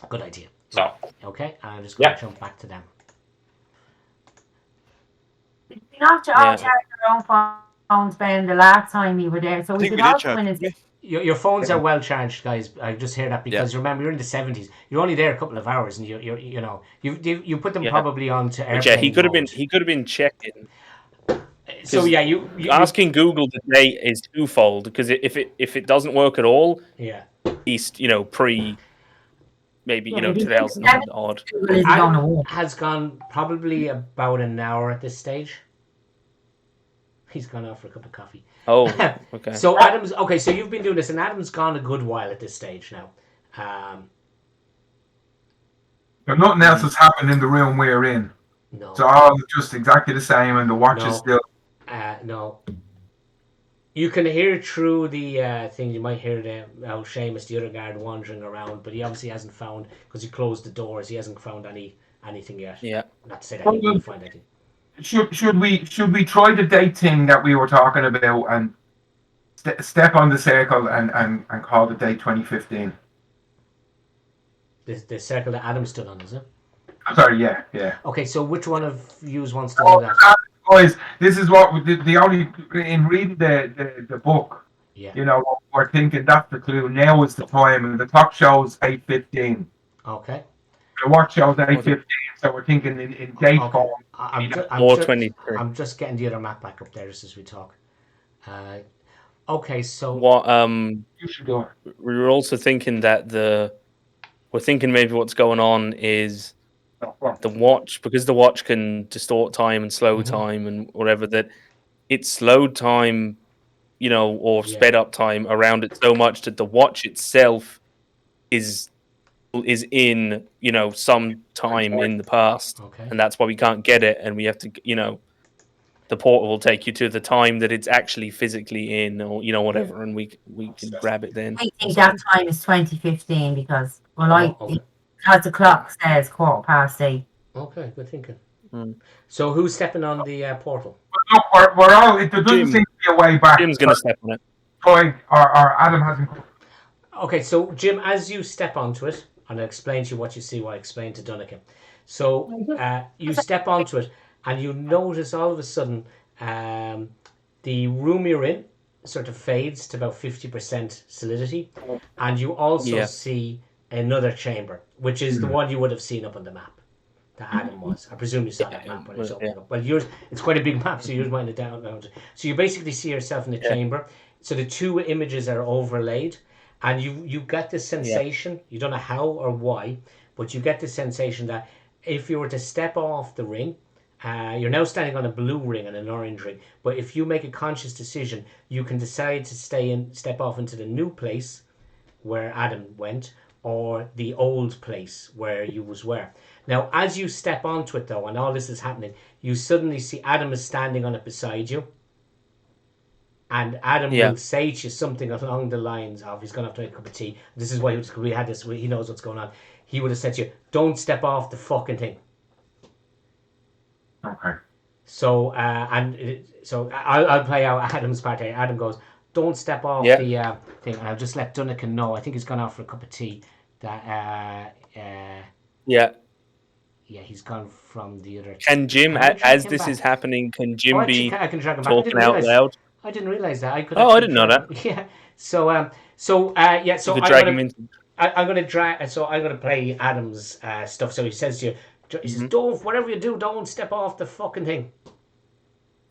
Speaker 2: Good idea.
Speaker 1: So,
Speaker 2: Okay. I'm just going to jump back to them.
Speaker 4: You not all charge your own phones, Ben, the last time you were there. So
Speaker 6: I
Speaker 4: we
Speaker 6: think
Speaker 4: could
Speaker 6: we did
Speaker 4: all
Speaker 6: chat.
Speaker 4: go in and
Speaker 6: didn't
Speaker 2: Your phones are well charged, guys. I just hear that because remember you're in the 70s. You're only there a couple of hours, and you put them probably onto airplane
Speaker 5: But yeah, he could have
Speaker 2: mode.
Speaker 5: been checking.
Speaker 2: So yeah, you
Speaker 5: Asking Google the date is twofold because if it doesn't work at all,
Speaker 2: yeah.
Speaker 5: he's pre maybe
Speaker 4: Yeah, maybe
Speaker 5: 2000 odd.
Speaker 4: Is he on a wall?
Speaker 2: Has gone probably about an hour at this stage. He's gone out for a cup of coffee.
Speaker 5: Oh, okay.
Speaker 2: So Adam's okay. So you've been doing this, and Adam's gone a good while at this stage now.
Speaker 3: But nothing else has happened in the room we're in.
Speaker 2: No.
Speaker 3: So all just exactly the same, and the watch is still.
Speaker 2: No. You can hear through the thing. You might hear Seamus, the other guard, wandering around, but he obviously hasn't found because he closed the doors. He hasn't found anything yet.
Speaker 5: Yeah.
Speaker 2: Not to say that he won't find anything.
Speaker 3: Should we try the date thing that we were talking about and step on the circle and call the date 2015?
Speaker 2: The circle that Adam stood on, is it?
Speaker 3: I'm sorry, yeah.
Speaker 2: Okay, so which one of you wants to do that?
Speaker 3: Guys, this is what the only in reading the book.
Speaker 2: Yeah.
Speaker 3: We're thinking that's the clue. Now is the time, and the clock shows 8:15.
Speaker 2: Okay.
Speaker 3: The watch shows 8:15, so we're thinking in date form.
Speaker 2: I'm just getting the other map back up there just as we talk. Okay, so
Speaker 5: what
Speaker 3: You should go.
Speaker 5: we were also thinking that we're thinking maybe what's going on is the watch, because the watch can distort time and slow time and whatever, that it slowed time, or sped up time around it so much that the watch itself is in, some time in the past.
Speaker 2: Okay.
Speaker 5: And that's why we can't get it, and we have to, the portal will take you to the time that it's actually physically in, or whatever, and we can grab it then.
Speaker 4: I think that time is 2015 because
Speaker 2: okay.
Speaker 4: because the clock says 8:15.
Speaker 2: Okay, good thinking. So who's stepping on the portal?
Speaker 3: Look, we're all. There doesn't seem to be a way back.
Speaker 5: Jim's gonna step on it.
Speaker 3: Troy or Adam hasn't.
Speaker 2: Okay, so Jim, as you step onto it, and I'll explain to you what you see while I explain to Dunica. So you step onto it, and you notice all of a sudden the room you're in sort of fades to about 50% solidity, and you also see another chamber, which is the one you would have seen up on the map that Adam was. I presume you saw that map when it's opened up. Well, yours, it's quite a big map, so yours might have down. So you basically see yourself in the chamber. So the two images are overlaid, and you get the sensation, you don't know how or why, but you get the sensation that if you were to step off the ring, you're now standing on a blue ring and an orange ring, but if you make a conscious decision, you can decide to step off into the new place where Adam went, or the old place where you were. Now, as you step onto it, though, and all this is happening, you suddenly see Adam is standing on it beside you. And Adam
Speaker 5: Yeah.
Speaker 2: will say to you something along the lines of, he's going to have to make a cup of tea. This is why we had this, he knows what's going on. He would have said to you, don't step off the fucking thing.
Speaker 3: Okay.
Speaker 2: So, I'll play out Adam's part here. Adam goes, don't step off
Speaker 5: Yeah.
Speaker 2: the thing. And I'll just let Duncan know. I think he's gone out for a cup of tea.
Speaker 5: Yeah.
Speaker 2: Yeah, he's gone from the other.
Speaker 5: Can Jim,
Speaker 2: Can we drag
Speaker 5: as
Speaker 2: him
Speaker 5: this
Speaker 2: back?
Speaker 5: is happening, can
Speaker 2: Oh,
Speaker 5: Jim
Speaker 2: actually,
Speaker 5: be
Speaker 2: I can drag him back. I
Speaker 5: talking
Speaker 2: didn't
Speaker 5: out
Speaker 2: realize.
Speaker 5: loud?
Speaker 2: I didn't realize that. I could.
Speaker 5: Oh, I
Speaker 2: actually
Speaker 5: didn't know
Speaker 2: drag
Speaker 5: that.
Speaker 2: him. Yeah. So I'm
Speaker 5: drag
Speaker 2: gonna
Speaker 5: him into.
Speaker 2: I'm gonna drag. So I'm gonna play Adam's stuff. So he says to you, he says, "Don't, whatever you do, don't step off the fucking thing."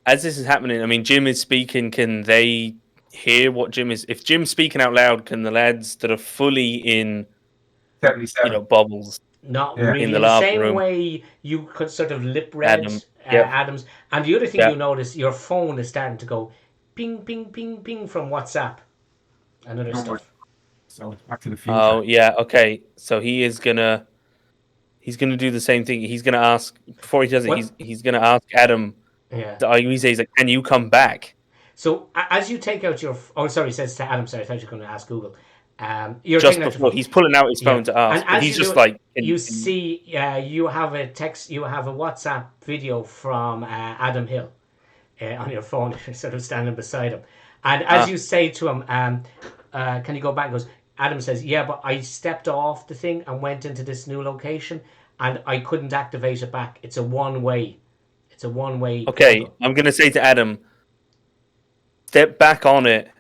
Speaker 5: As this is happening, I mean, Jim is speaking. Can they hear what Jim is? If Jim's speaking out loud, can the lads that are fully in,
Speaker 3: 77.
Speaker 5: bubbles
Speaker 2: Not
Speaker 3: Yeah.
Speaker 2: really.
Speaker 5: in
Speaker 2: In
Speaker 5: the
Speaker 2: the
Speaker 5: lava
Speaker 2: same
Speaker 5: room?
Speaker 2: way you could sort of lip read
Speaker 5: Adam, yep.
Speaker 2: Adams. And the other thing
Speaker 5: Yeah.
Speaker 2: you notice, your phone is starting to go ping, ping, ping, ping from WhatsApp and other
Speaker 3: Oh,
Speaker 2: stuff.
Speaker 3: So it's Back to the Future.
Speaker 5: Oh yeah, okay. So he's gonna do the same thing. He's gonna ask before he does it.
Speaker 2: What?
Speaker 5: He's gonna ask Adam.
Speaker 2: Yeah.
Speaker 5: He's like, "Can you come back?"
Speaker 2: So as you take out your, sorry, he says to Adam. Sorry, I thought you were going to ask Google. You're
Speaker 5: Just
Speaker 2: taking out your
Speaker 5: before
Speaker 2: phone.
Speaker 5: he's pulling out his phone
Speaker 2: Yeah.
Speaker 5: to ask,
Speaker 2: And
Speaker 5: but
Speaker 2: as
Speaker 5: he's
Speaker 2: you
Speaker 5: just
Speaker 2: do it,
Speaker 5: like,
Speaker 2: you see, you have a WhatsApp video from Adam Hill on your phone, sort of standing beside him. And as you say to him, can you go back? He goes, Adam says, yeah, but I stepped off the thing and went into this new location and I couldn't activate it back. It's a one-way.
Speaker 5: Okay,
Speaker 2: portal.
Speaker 5: I'm gonna say to Adam, step back on it.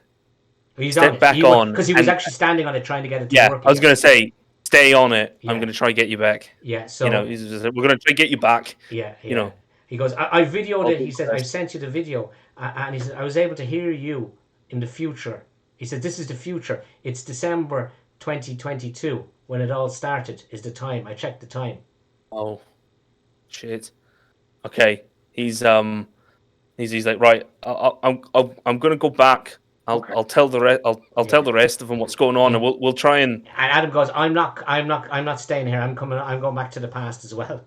Speaker 2: He's
Speaker 5: Step
Speaker 2: on it.
Speaker 5: back
Speaker 2: He
Speaker 5: on,
Speaker 2: because he was
Speaker 5: and-
Speaker 2: actually standing on it trying to get it to
Speaker 5: Yeah,
Speaker 2: work.
Speaker 5: I was
Speaker 2: again.
Speaker 5: gonna say, stay on it.
Speaker 2: Yeah.
Speaker 5: I'm gonna try to get you back.
Speaker 2: Yeah, so
Speaker 5: He's just like, we're gonna try to get you back.
Speaker 2: yeah.
Speaker 5: You know.
Speaker 2: He goes, I videoed
Speaker 5: I'll
Speaker 2: it.
Speaker 5: do
Speaker 2: He said,
Speaker 5: the
Speaker 2: I
Speaker 5: rest.
Speaker 2: sent you the video, and he said, I was able to hear you in the future. He said, this is the future. It's December 2022 when it all started. Is the time? I checked the time.
Speaker 5: Oh, shit. Okay, he's like, right. I'm gonna go back. I'll tell the rest. I'll tell the rest of them what's going on, and we'll try and.
Speaker 2: And Adam goes, I'm not staying here. I'm going back to the past as well.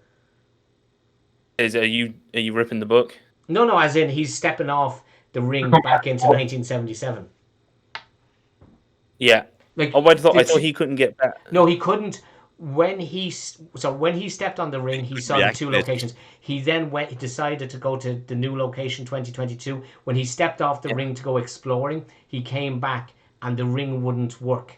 Speaker 5: Are you ripping the book?
Speaker 2: No, as in he's stepping off the ring back into 1977.
Speaker 5: Yeah.
Speaker 2: Like,
Speaker 5: Oh, I thought he couldn't get back.
Speaker 2: No, he couldn't. When he stepped on the ring, he saw the two locations. He then he decided to go to the new location 2022. When he stepped off the ring to go exploring, he came back and the ring wouldn't work.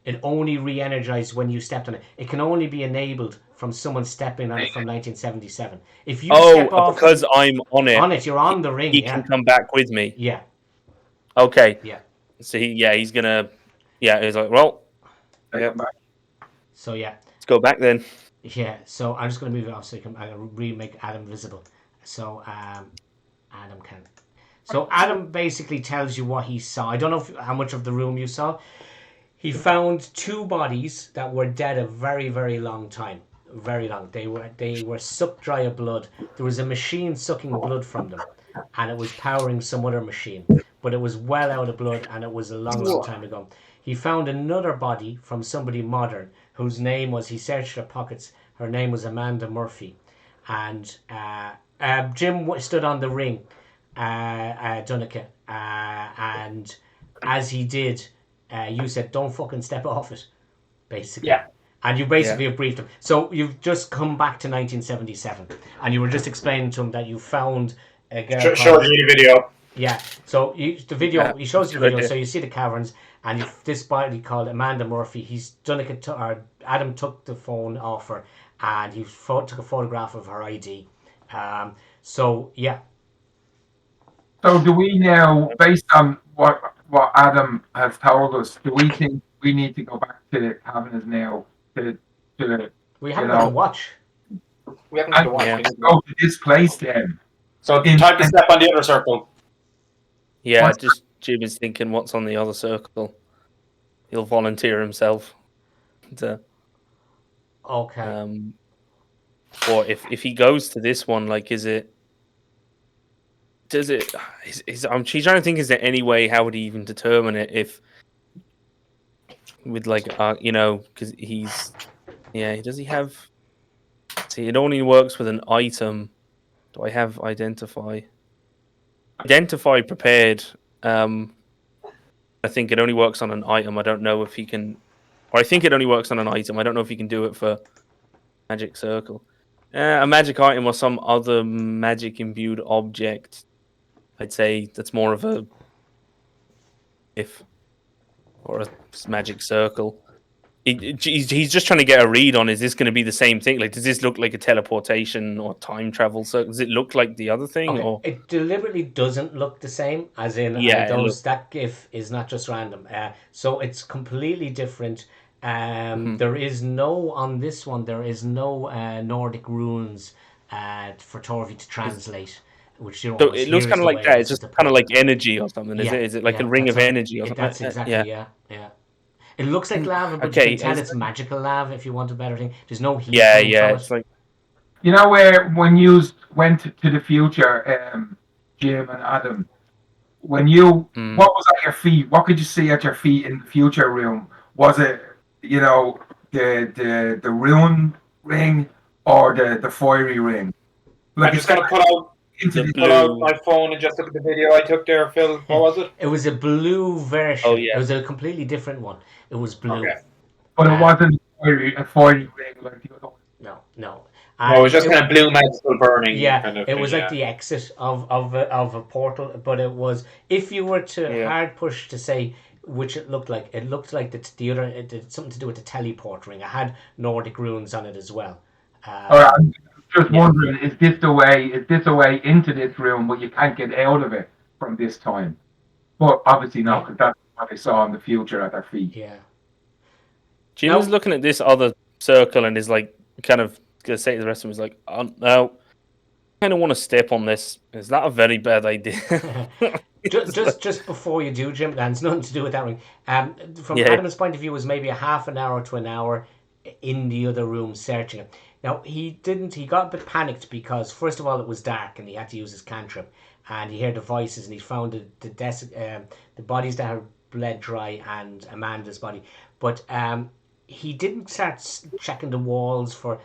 Speaker 2: It only re-energized when you stepped on it. It can only be enabled from someone stepping on it from 1977. If you step off
Speaker 5: because I'm on it.
Speaker 2: you're on the ring.
Speaker 5: He can come back with me.
Speaker 2: Yeah.
Speaker 5: Okay.
Speaker 2: Yeah.
Speaker 5: So he's gonna. Yeah, he's like, well. Yeah.
Speaker 2: So yeah.
Speaker 5: Let's go back then.
Speaker 2: Yeah. So I'm just gonna move it off so you can remake Adam visible. So Adam can. So Adam basically tells you what he saw. I don't know how much of the room you saw. He found two bodies that were dead a very, very long time. Very long. They were sucked dry of blood. There was a machine sucking blood from them, and it was powering some other machine. But it was well out of blood, and it was a long, long time ago. He found another body from somebody modern, whose name was, he searched her pockets, her name was Amanda Murphy. And Jim stood on the ring, Dunica, and as he did, you said, don't fucking step off it, basically.
Speaker 1: Yeah.
Speaker 2: And you basically have briefed him. So you've just come back to 1977, and you were just explaining to him that you found a girl.
Speaker 1: Showed you the video.
Speaker 2: Yeah. So the video, he shows you the video, so you see the caverns, and this body called Amanda Murphy. Adam took the phone off her, and he took a photograph of her ID. So yeah.
Speaker 3: So do we now, based on what Adam has told us, do we think we need to go back to having us now to
Speaker 2: We haven't got to watch.
Speaker 1: We haven't got to watch.
Speaker 5: Yeah.
Speaker 3: go to this place then?
Speaker 1: So time to step on the other circle.
Speaker 5: Yeah, just Jim is thinking what's on the other circle. He'll volunteer himself to.
Speaker 2: Okay.
Speaker 5: Or if he goes to this one, like, is it? Does it? She's trying to think. Is there any way? How would he even determine it? If with like because he's does he have? See, it only works with an item. Do I have identify? Identify prepared. I think it only works on an item. I don't know if he can, or I think it only works on an item. I don't know if he can do it for magic circle. A magic item or some other magic imbued object. I'd say that's more of a if or a magic circle. He's just trying to get a read on, is this going to be the same thing? Like, does this look like a teleportation or time travel circle? Does it look like the other thing?
Speaker 2: Okay.
Speaker 5: Or
Speaker 2: It deliberately doesn't look the same, as in that GIF is not just random. So it's completely different. There is no, on this one, there is no Nordic runes for Torvi to translate. Which
Speaker 5: so it looks kind of like that. It's just kind of like energy or something, is it? Is it like a ring of energy or something?
Speaker 2: That's exactly, yeah. It looks like lava, but you can tell it's magical lava if you want a better thing. There's no heat coming from it.
Speaker 5: It's like,
Speaker 3: You know where when you went to the future, Jim and Adam, when you what was at your feet? What could you see at your feet in the future room? Was it the rune ring or the fiery ring? Like
Speaker 1: I'm just gonna pull out my phone and just look at the video I took there, Phil. What was it?
Speaker 2: It was a blue version.
Speaker 5: Oh, yeah.
Speaker 2: It was a completely different one. It was blue.
Speaker 1: Okay.
Speaker 3: But it wasn't a fiery ring like the other one.
Speaker 2: No.
Speaker 1: No, it was just kind of blue magical burning.
Speaker 2: Yeah,
Speaker 1: kind of
Speaker 2: it was
Speaker 1: thing,
Speaker 2: like the exit of a portal. But it was, if you were to hard push to say which it looked like the other. It did something to do with the teleport ring. It had Nordic runes on it as well.
Speaker 3: I'm just wondering, is this a way into this room, but you can't get out of it from this time? But obviously not, because that's what they saw in the future at their feet.
Speaker 2: Yeah.
Speaker 5: Jim is looking at this other circle and is like kind of gonna say to the rest of them, is like, no, I kind of want to step on this. Is that a very bad idea?
Speaker 2: just before you do, Jim, and it's nothing to do with that ring. From Adam's point of view, it was maybe a half an hour to an hour in the other room searching it. Now he got a bit panicked because first of all it was dark and he had to use his cantrip, and he heard the voices and he found the bodies that had bled dry and Amanda's body, but he didn't start checking the walls for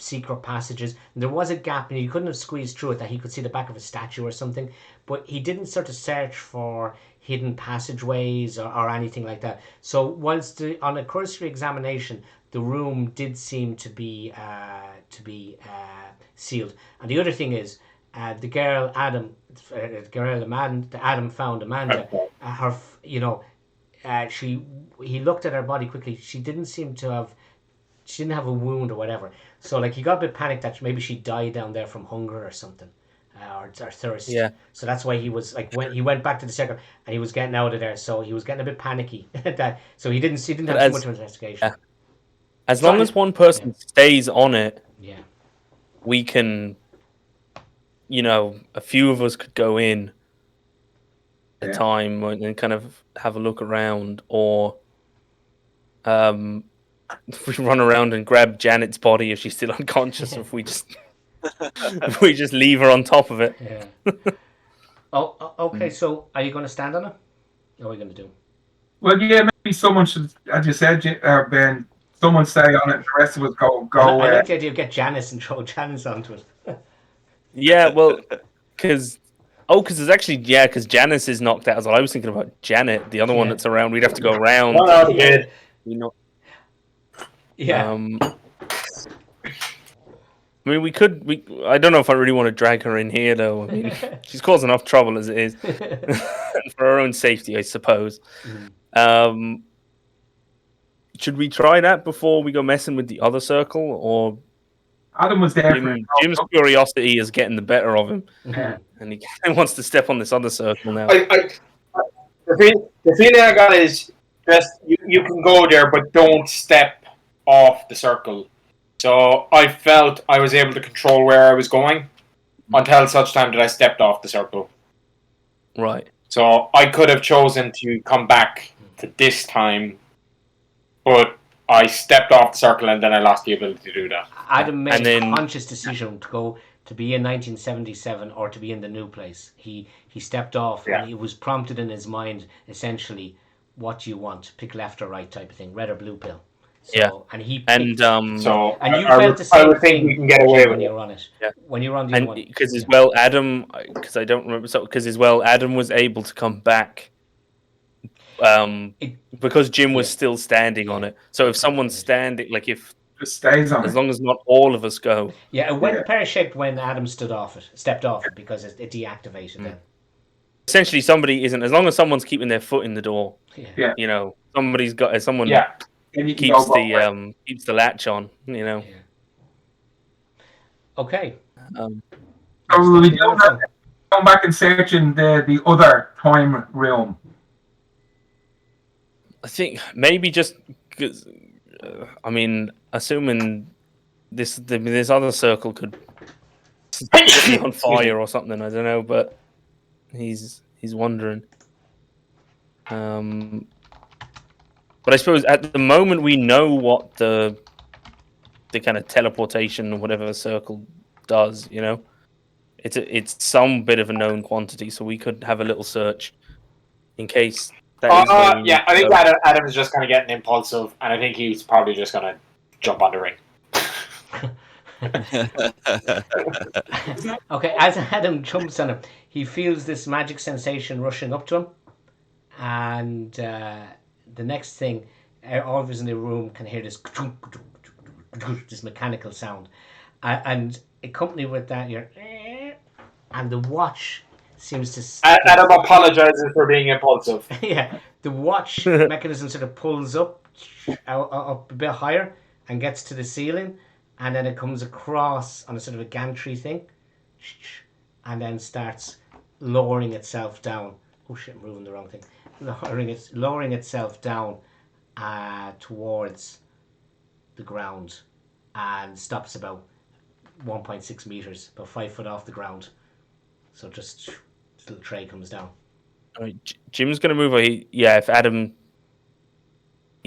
Speaker 2: secret passages. And there was a gap and he couldn't have squeezed through it that he could see the back of a statue or something, but he didn't sort of search for hidden passageways or anything like that. So whilst on a cursory examination the room did seem to be sealed. And the other thing is the girl Adam found Amanda, he looked at her body quickly. She didn't have a wound or whatever. So like he got a bit panicked that maybe she died down there from hunger or something, or thirst.
Speaker 5: Yeah.
Speaker 2: So that's why he was like, when he went back to the circle and he was getting out of there. So he was getting a bit panicky. So he didn't have too much of an investigation.
Speaker 5: Yeah. As long as one person stays on it, we can, a few of us could go in at a time and kind of have a look around, or if we run around and grab Janet's body if she's still unconscious, or if we just leave her on top of it.
Speaker 2: Yeah. Okay. So are you going to stand on it? What are we going to do?
Speaker 3: Well, yeah, maybe someone should, as you said, Ben. Someone stay on it, and the rest of us go.
Speaker 2: I like the idea of get Janice and throw Janice onto it.
Speaker 5: Yeah, well, because there's actually, because Janice is knocked out as well. I was thinking about Janet, the other one that's around. We'd have to go around.
Speaker 2: Yeah.
Speaker 5: I mean, I don't know if I really want to drag her in here, though. I mean, she's caused enough trouble as it is. For her own safety, I suppose. Should we try that before we go messing with the other circle, or
Speaker 3: Adam was there.
Speaker 5: Jim's curiosity is getting the better of him, and he wants to step on this other circle now.
Speaker 1: The feeling I got is just you can go there, but don't step off the circle. So I felt I was able to control where I was going until such time that I stepped off the circle.
Speaker 5: Right.
Speaker 1: So I could have chosen to come back to this time, but I stepped off the circle and then I lost the ability to do that.
Speaker 2: Adam made a conscious decision to be in 1977 or to be in the new place. He stepped off and he was prompted in his mind, essentially, what you want, pick left or right type of thing, red or blue pill. So,
Speaker 5: Yeah.
Speaker 2: and he
Speaker 5: And
Speaker 2: picked,
Speaker 1: So
Speaker 2: and you
Speaker 1: I
Speaker 2: felt
Speaker 1: would,
Speaker 2: the
Speaker 1: I
Speaker 2: same
Speaker 1: would think
Speaker 2: thing,
Speaker 1: we can get away
Speaker 2: Jim,
Speaker 1: with
Speaker 2: when
Speaker 1: it.
Speaker 2: you were on it.
Speaker 5: Yeah.
Speaker 2: When you were on the other
Speaker 5: and
Speaker 2: one.
Speaker 5: because as
Speaker 2: Yeah.
Speaker 5: well, Adam, because I don't remember, so because as well, Adam was able to come back.
Speaker 2: It-
Speaker 5: Because Jim was
Speaker 2: yeah.
Speaker 5: still standing on
Speaker 2: Yeah.
Speaker 5: it. So if someone's standing, like if
Speaker 3: Just stays on
Speaker 5: as
Speaker 3: it.
Speaker 5: long as not all of us go,
Speaker 2: Yeah, it went
Speaker 3: Yeah.
Speaker 2: pear-shaped when Adam stepped off it because it deactivated then.
Speaker 5: essentially somebody isn't. As long as someone's keeping their foot in the door,
Speaker 2: Yeah.
Speaker 3: Yeah.
Speaker 5: you know, somebody's got someone
Speaker 1: Yeah.
Speaker 3: And you can go
Speaker 5: keeps
Speaker 3: both ways.
Speaker 5: keeps the latch on. You know.
Speaker 2: Yeah. Okay.
Speaker 5: Um,
Speaker 3: So
Speaker 2: Next
Speaker 3: we
Speaker 2: up,
Speaker 3: do
Speaker 2: the other
Speaker 3: that.
Speaker 2: thing.
Speaker 3: Come back and search in the other time realm.
Speaker 5: I think maybe just. 'Cause, I mean, assuming this other circle could be on fire or something. I don't know, but he's wondering. But I suppose at the moment we know what the kind of teleportation or whatever the circle does. You know, it's some bit of a known quantity, so we could have a little search in case that is where we need
Speaker 1: Yeah, I
Speaker 5: to
Speaker 1: think
Speaker 5: go.
Speaker 1: Adam's just kind of getting impulsive, and I think he's probably just going to jump on the ring.
Speaker 2: Okay, as Adam jumps on him, he feels this magic sensation rushing up to him, and the next thing, all of us in the room can hear this this mechanical sound, and accompanied with that, you're and the watch seems to
Speaker 1: Adam apologizes for being impulsive.
Speaker 2: yeah, the watch mechanism sort of pulls up a bit higher and gets to the ceiling, and then it comes across on a sort of a gantry thing, and then starts lowering itself down. Oh shit, I'm moving the wrong thing. Lowering itself down towards the ground, and stops about 1.6 meters, about 5 foot off the ground. So just this little tray comes down.
Speaker 5: All right, Jim's gonna move. If Adam,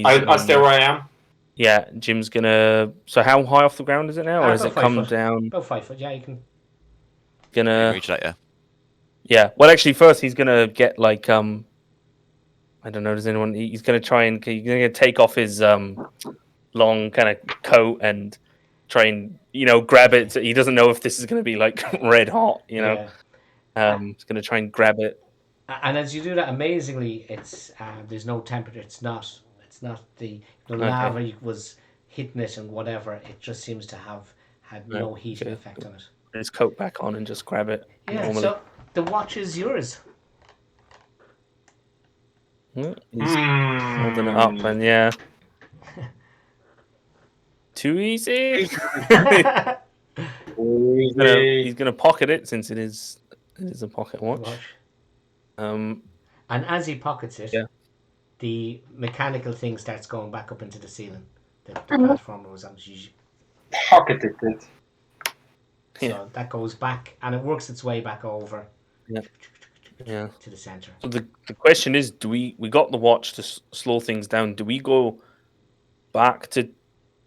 Speaker 1: I'll stay where I am.
Speaker 5: Yeah, Jim's gonna. So how high off the ground is it now, or has
Speaker 2: About
Speaker 5: it
Speaker 2: 5
Speaker 5: come
Speaker 2: foot.
Speaker 5: down?
Speaker 2: About 5 foot. Yeah, you can.
Speaker 5: Gonna
Speaker 6: reach that, yeah.
Speaker 5: Yeah. Well, actually, first he's gonna get like I don't know. Does anyone? He's gonna try and he's gonna take off his long kind of coat and try and grab it. He doesn't know if this is gonna be like red hot.
Speaker 2: Yeah.
Speaker 5: He's gonna try and grab it.
Speaker 2: And as you do that, amazingly, it's there's no temperature. It's not the lava was hitting it and whatever. It just seems to have had no heat effect on it.
Speaker 5: Put his coat back on and just grab it.
Speaker 2: Yeah.
Speaker 5: normally.
Speaker 2: So the watch is yours.
Speaker 5: He's holding it up, and yeah. Too easy. He's gonna pocket it since it is a pocket watch.
Speaker 2: And as he pockets it, the mechanical thing starts going back up into the ceiling. The platform was on.
Speaker 1: Pocketed it.
Speaker 2: So that goes back, and it works its way back over.
Speaker 5: Yeah.
Speaker 2: To the center.
Speaker 5: So the question is, do we got the watch to slow things down? Do we go back to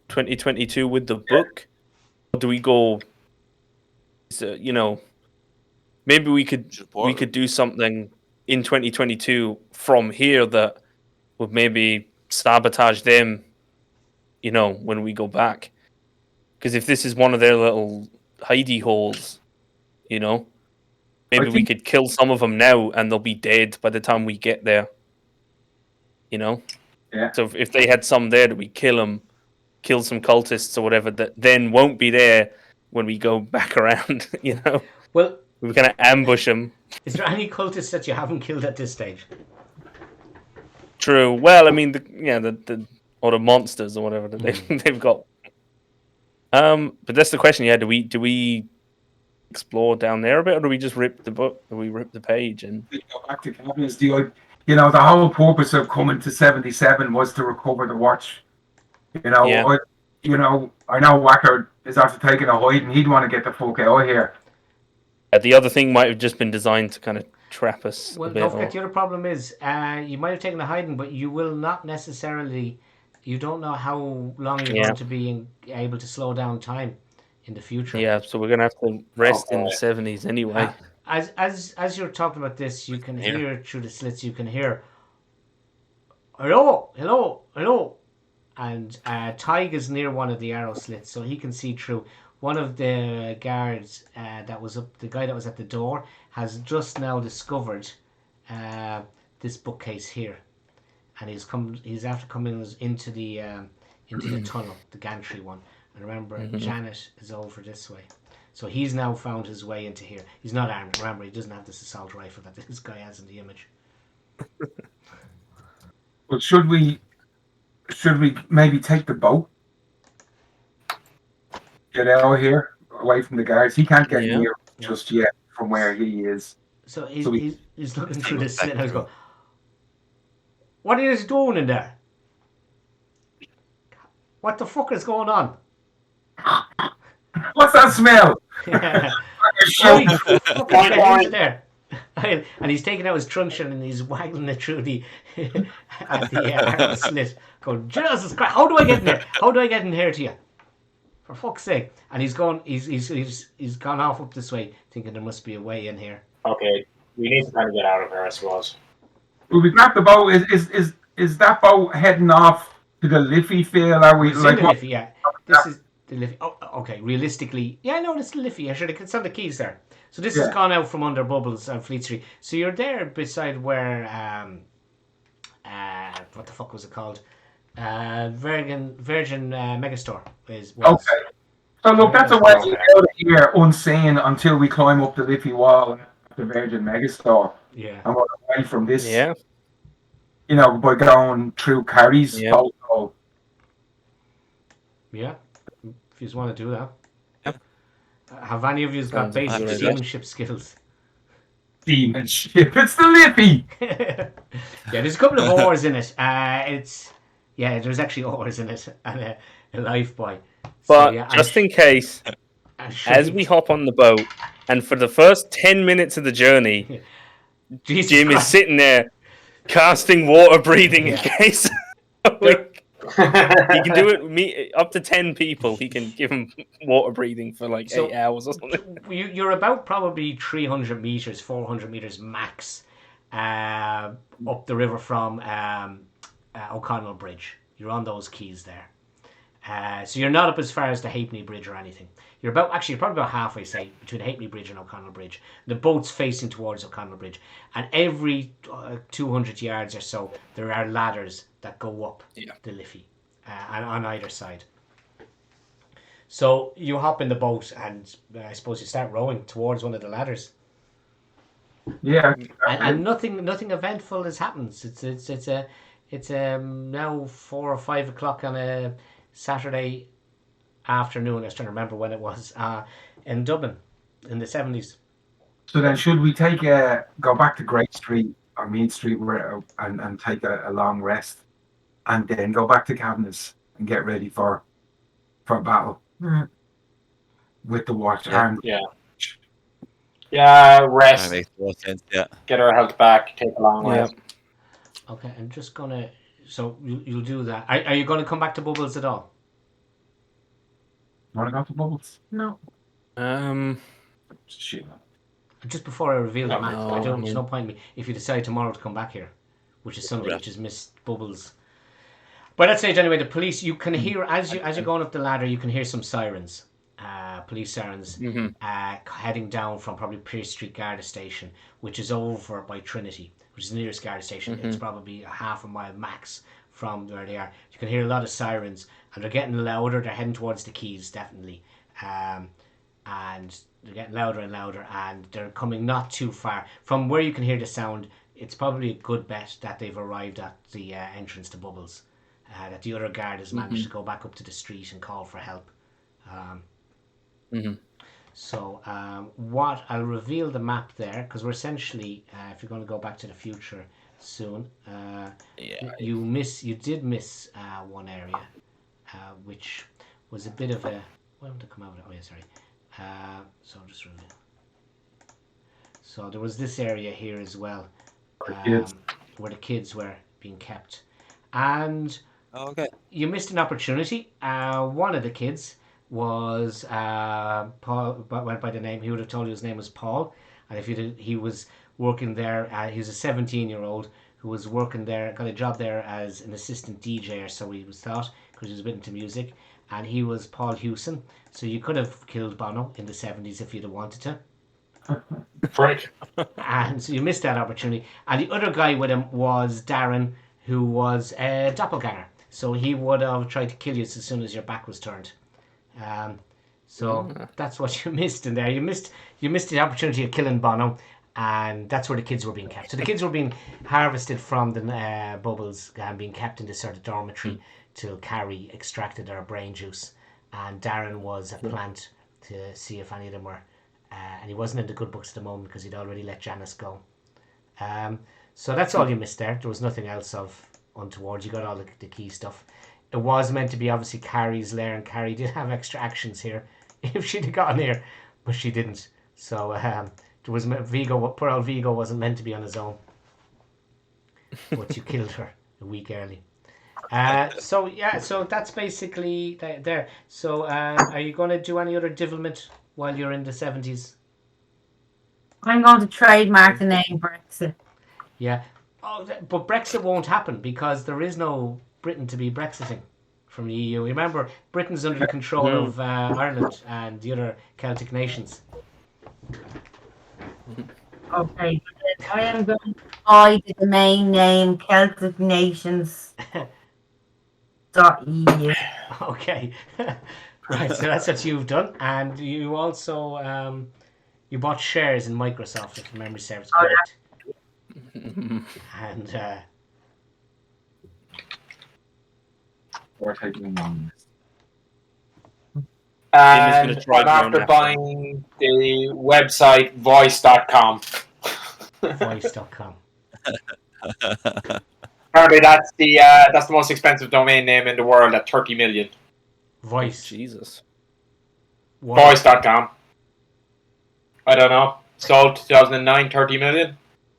Speaker 5: 2022 with the book? Or do we go? Maybe we could do something in 2022 from here that would maybe sabotage them. When we go back, because if this is one of their little hidey holes, maybe we could kill some of them now, and they'll be dead by the time we get there.
Speaker 3: Yeah.
Speaker 5: So if they had some there, that we kill them, kill some cultists or whatever, that then won't be there when we go back around.
Speaker 2: Well,
Speaker 5: we kind of ambush them.
Speaker 2: Is there any cultists that you haven't killed at this stage?
Speaker 5: True. Well, I mean, the monsters or whatever that they've got. But that's the question. Yeah, do we explore down there a bit, or do we just rip the book? Do we rip the page and
Speaker 3: go back to cabinets? The whole purpose of coming to 77 was to recover the watch. I know Wacker is after taking a hide, and he'd want to get the fuck out of here.
Speaker 5: The other thing might have just been designed to kind of trap us.
Speaker 2: Well, don't forget, the other problem is you might have taken a hiding, but you will not necessarily. You don't know how long you're going to be able to slow down time in the future.
Speaker 5: Yeah, so we're gonna have to rest in the 70s anyway.
Speaker 2: As you're talking about this, you can hear through the slits. You can hear hello. And Tig is near one of the arrow slits, so he can see through. One of the guards that was up, the guy that was at the door, has just now discovered this bookcase here, and He's after coming into the tunnel, the gantry one. And remember, Janet is over this way, so he's now found his way into here. He's not armed. Remember, he doesn't have this assault rifle that this guy has in the image.
Speaker 3: But should we maybe take the boat? Get out of here, away from the guards. He can't get near just yet from where he is.
Speaker 2: So he's looking through the slit and he's going, "What are you doing in there? What the fuck is going on?"
Speaker 3: What's that smell?
Speaker 2: Holy fuck, get into there. And he's taking out his truncheon and he's waggling it through the at the slit, going, "Jesus Christ, how do I get in there? How do I get in here to you? For fuck's sake!" And he's gone off up this way, thinking there must be a way in here.
Speaker 1: Okay, we need to kind of get out of here, I suppose.
Speaker 3: Will we grab the boat? Is that boat heading off to the Liffey field? Are we
Speaker 2: It's
Speaker 3: like
Speaker 2: in the Liffey, yeah. This is the Liffey. Oh, okay. Realistically, yeah, no, it's the Liffey. I should have some of the keys there. So this has gone out from under Bubbles and Fleet Street. So you're there beside where what the fuck was it called? Virgin Megastore was.
Speaker 3: Okay. So look, that's a way to get out of here unseen until we climb up the Liffey wall at the Virgin Megastore.
Speaker 2: Yeah.
Speaker 3: And we're away from this.
Speaker 5: Yeah.
Speaker 3: You know, by going through Carrie's boat.
Speaker 2: Yeah. If you just want to do that. Have any of you got basic seamanship skills?
Speaker 3: Seamanship? It's the Liffey!
Speaker 2: Yeah, there's a couple of oars in it. There's actually oars in it and a life buoy.
Speaker 5: But just in case, as we hop on the boat, and for the first 10 minutes of the journey, Jim is sitting there casting water breathing in case. He can do it. Up to 10 people, he can give them water breathing for 8 hours or something.
Speaker 2: You're about probably 300 meters, 400 meters max up the river from O'Connell Bridge. You're on those quays there. So you're not up as far as the Halfpenny Bridge or anything. You're probably about halfway, say, between Halfpenny Bridge and O'Connell Bridge. The boat's facing towards O'Connell Bridge. And every 200 yards or so, there are ladders that go up the Liffey on either side. So you hop in the boat and I suppose you start rowing towards one of the ladders.
Speaker 3: Yeah.
Speaker 2: And nothing eventful has happened. It's now 4 or 5 o'clock on a Saturday afternoon. I was trying to remember when it was in Dublin in the 70s.
Speaker 3: So then, should we go back to Great Street or Mead Street and take a long rest, and then go back to Cabinets and get ready for battle with the watch?
Speaker 1: Rest.
Speaker 6: That makes more sense. Yeah.
Speaker 1: Get our health back. Take a long rest.
Speaker 2: Okay, I'm just gonna. So you'll do that. Are you going to come back to Bubbles at all?
Speaker 3: Want to go to Bubbles? No. Shit.
Speaker 2: Just before I reveal the map,
Speaker 5: no,
Speaker 2: there's no point in me if you decide tomorrow to come back here, which is Sunday, which is Miss Bubbles. By that stage, anyway, the police, you can hear as you're going up the ladder, you can hear some sirens, police sirens, heading down from probably Pierce Street Garda Station, which is over by Trinity, which is the nearest Garda Station. It's probably a half a mile max from where they are. You can hear a lot of sirens, and they're getting louder. They're heading towards the quays, definitely, and they're getting louder and louder, and they're coming not too far from where you can hear the sound. It's probably a good bet that they've arrived at the entrance to Bubbles. That the other guard has managed to go back up to the street and call for help. So what I'll reveal the map there, because we're essentially, if you're going to go back to the future soon, you did miss one area, which was a bit of a. Why don't I come out? Oh yeah, sorry. So I'll just reveal. So there was this area here as well, where the kids were being kept, and you missed an opportunity. One of the kids was Paul, went by the name. He would have told you his name was Paul, and if he was working there, he was a 17-year-old who was working there, got a job there as an assistant DJ, or so he was thought, because he was a bit into music, and he was Paul Hewson. So you could have killed Bono in the 70s if you'd have wanted to.
Speaker 1: Frank.
Speaker 2: And so you missed that opportunity. And the other guy with him was Darren, who was a doppelganger. So he would have tried to kill you as soon as your back was turned. So that's what you missed in there. You missed the opportunity of killing Bono, and that's where the kids were being kept. So the kids were being harvested from the bubbles and being kept in this sort of dormitory till Carrie extracted their brain juice. And Darren was a plant to see if any of them were. And he wasn't in the good books at the moment because he'd already let Janice go. So that's all you missed there. There was nothing else of untoward. You got all the key stuff. It was meant to be obviously Carrie's lair, and Carrie did have extra actions here if she'd have gotten here, but she didn't. So there was Vigo. Poor old Vigo wasn't meant to be on his own, but you killed her a week early. So that's basically there. So are you going to do any other devilment while you're in the 70s?
Speaker 4: I'm going to trademark the name Brexit.
Speaker 2: Yeah. Oh, but Brexit won't happen because there is no Britain to be Brexiting from the EU. Remember, Britain's under the control of Ireland and the other Celtic nations.
Speaker 4: Okay, I am going to buy the domain name Celtic Nations. .eu.
Speaker 2: Okay. Right, so that's what you've done. And you also you bought shares in Microsoft, if memory serves correct. And
Speaker 3: Or taking on.
Speaker 1: And
Speaker 5: gonna try
Speaker 1: I'm
Speaker 5: down
Speaker 1: after
Speaker 5: after.
Speaker 1: buying the website voice.com.
Speaker 2: voice.com.
Speaker 1: Apparently that's the most expensive domain name in the world at 30 million.
Speaker 2: Voice.
Speaker 5: Jesus.
Speaker 1: Voice.com. I don't know. Sold 2009, 30 million.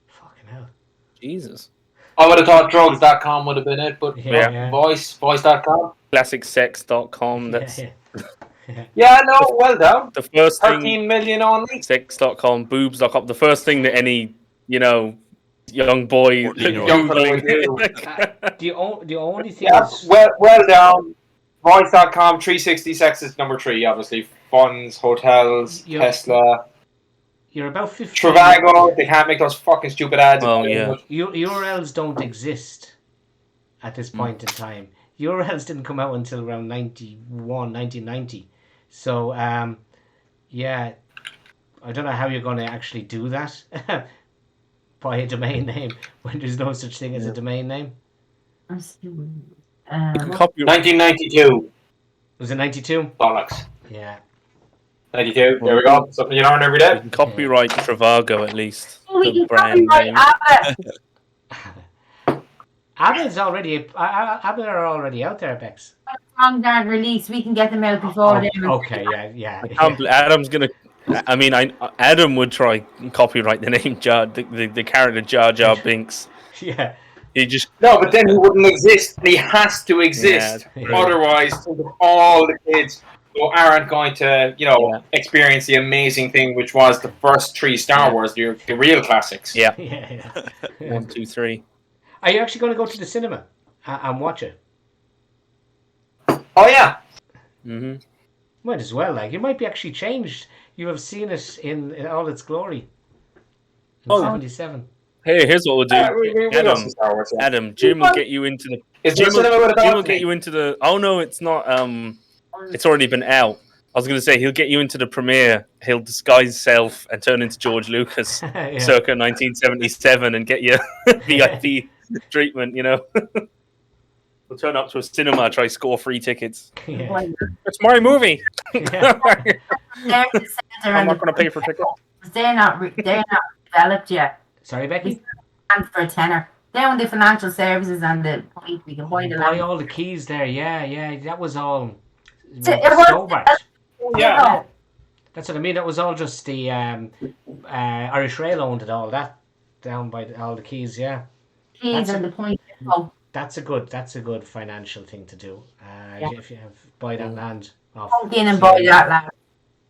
Speaker 2: Fucking hell.
Speaker 5: Jesus.
Speaker 1: I would have thought drugs.com would have been it, but
Speaker 2: Yeah.
Speaker 1: voice.com.
Speaker 5: Classicsex.com. That's
Speaker 1: Yeah, no, well done.
Speaker 5: the first
Speaker 1: 13
Speaker 5: thing.
Speaker 1: million only.
Speaker 5: Sex.com, boobs.com. The first thing that any, young boy
Speaker 6: 14-year-old.
Speaker 1: Young boy
Speaker 5: Googling.
Speaker 1: do.
Speaker 2: The only thing
Speaker 1: Yeah,
Speaker 2: is,
Speaker 1: well done. Voice.com, 360 Sex is number 3, obviously. Funds, hotels,
Speaker 2: Yeah.
Speaker 1: Tesla.
Speaker 2: you're about 15.
Speaker 1: Trivago, they can't make those fucking stupid ads.
Speaker 5: Oh, yeah.
Speaker 2: URLs don't exist at this point in time. URLs didn't come out until around 1990. So, yeah, I don't know how you're going to actually do that. Buy a domain name when there's no such thing as a domain name.
Speaker 5: Copyright.
Speaker 1: 1992.
Speaker 2: Was it 92?
Speaker 1: Bollocks.
Speaker 2: Yeah.
Speaker 1: 92. There we go. Something you learn every
Speaker 5: You
Speaker 1: day.
Speaker 5: can copyright Trivago at least.
Speaker 4: We
Speaker 5: The
Speaker 4: can
Speaker 5: brand
Speaker 4: copyright
Speaker 5: name.
Speaker 4: ABBA.
Speaker 2: ABBA's already, ABBA are already out there, Bex.
Speaker 4: Songs aren't released. We can get them out before them.
Speaker 2: Okay, yeah.
Speaker 5: Adam's gonna. I mean, Adam would try and copyright the name Jar, the character Jar Jar Binks.
Speaker 2: Yeah.
Speaker 5: He just
Speaker 1: No, but then he wouldn't exist. He has to exist.
Speaker 2: Yeah.
Speaker 1: Otherwise, all the kids who aren't going to, experience the amazing thing, which was the first 3 Star Wars, the real classics.
Speaker 5: yeah. 1, 2, 3.
Speaker 2: Are you actually going to go to the cinema and watch it?
Speaker 1: Oh, yeah.
Speaker 5: Mm-hmm.
Speaker 2: Might as well. Like, it might be actually changed. You have seen it in all its glory. In 77.
Speaker 5: Hey, here's what we'll do.
Speaker 1: We
Speaker 5: Adam,
Speaker 1: got some Star Wars, yeah.
Speaker 5: Adam, Jim will get you into the.
Speaker 1: Is there a cinema with a
Speaker 5: Jim will
Speaker 1: balcony?
Speaker 5: get you into the. Oh no, it's not. It's already been out. I was going to say he'll get you into the premiere. He'll disguise himself and turn into George Lucas,
Speaker 2: Yeah.
Speaker 5: circa 1977, and get you VIP treatment. We'll turn up to a cinema, try score free tickets.
Speaker 2: Yeah.
Speaker 5: It's my movie.
Speaker 2: Yeah.
Speaker 4: They're the centre
Speaker 5: I'm
Speaker 4: and
Speaker 5: not going to pay for tickets.
Speaker 4: they're not developed yet.
Speaker 2: Sorry, Becky?
Speaker 4: And for a tenner. They're on the financial services and the point we can buy the
Speaker 2: Buy
Speaker 4: land.
Speaker 2: all the keys there. Yeah. That was all.
Speaker 4: So it was-
Speaker 2: Stobart.
Speaker 1: Yeah.
Speaker 2: That's what I mean. That was all just the Irish Rail owned it all. That down by all the keys. Yeah.
Speaker 4: Keys and the point. Oh,
Speaker 2: That's a good financial thing to do.
Speaker 4: Yeah.
Speaker 2: If you buy that land off.
Speaker 4: come in and buy that land.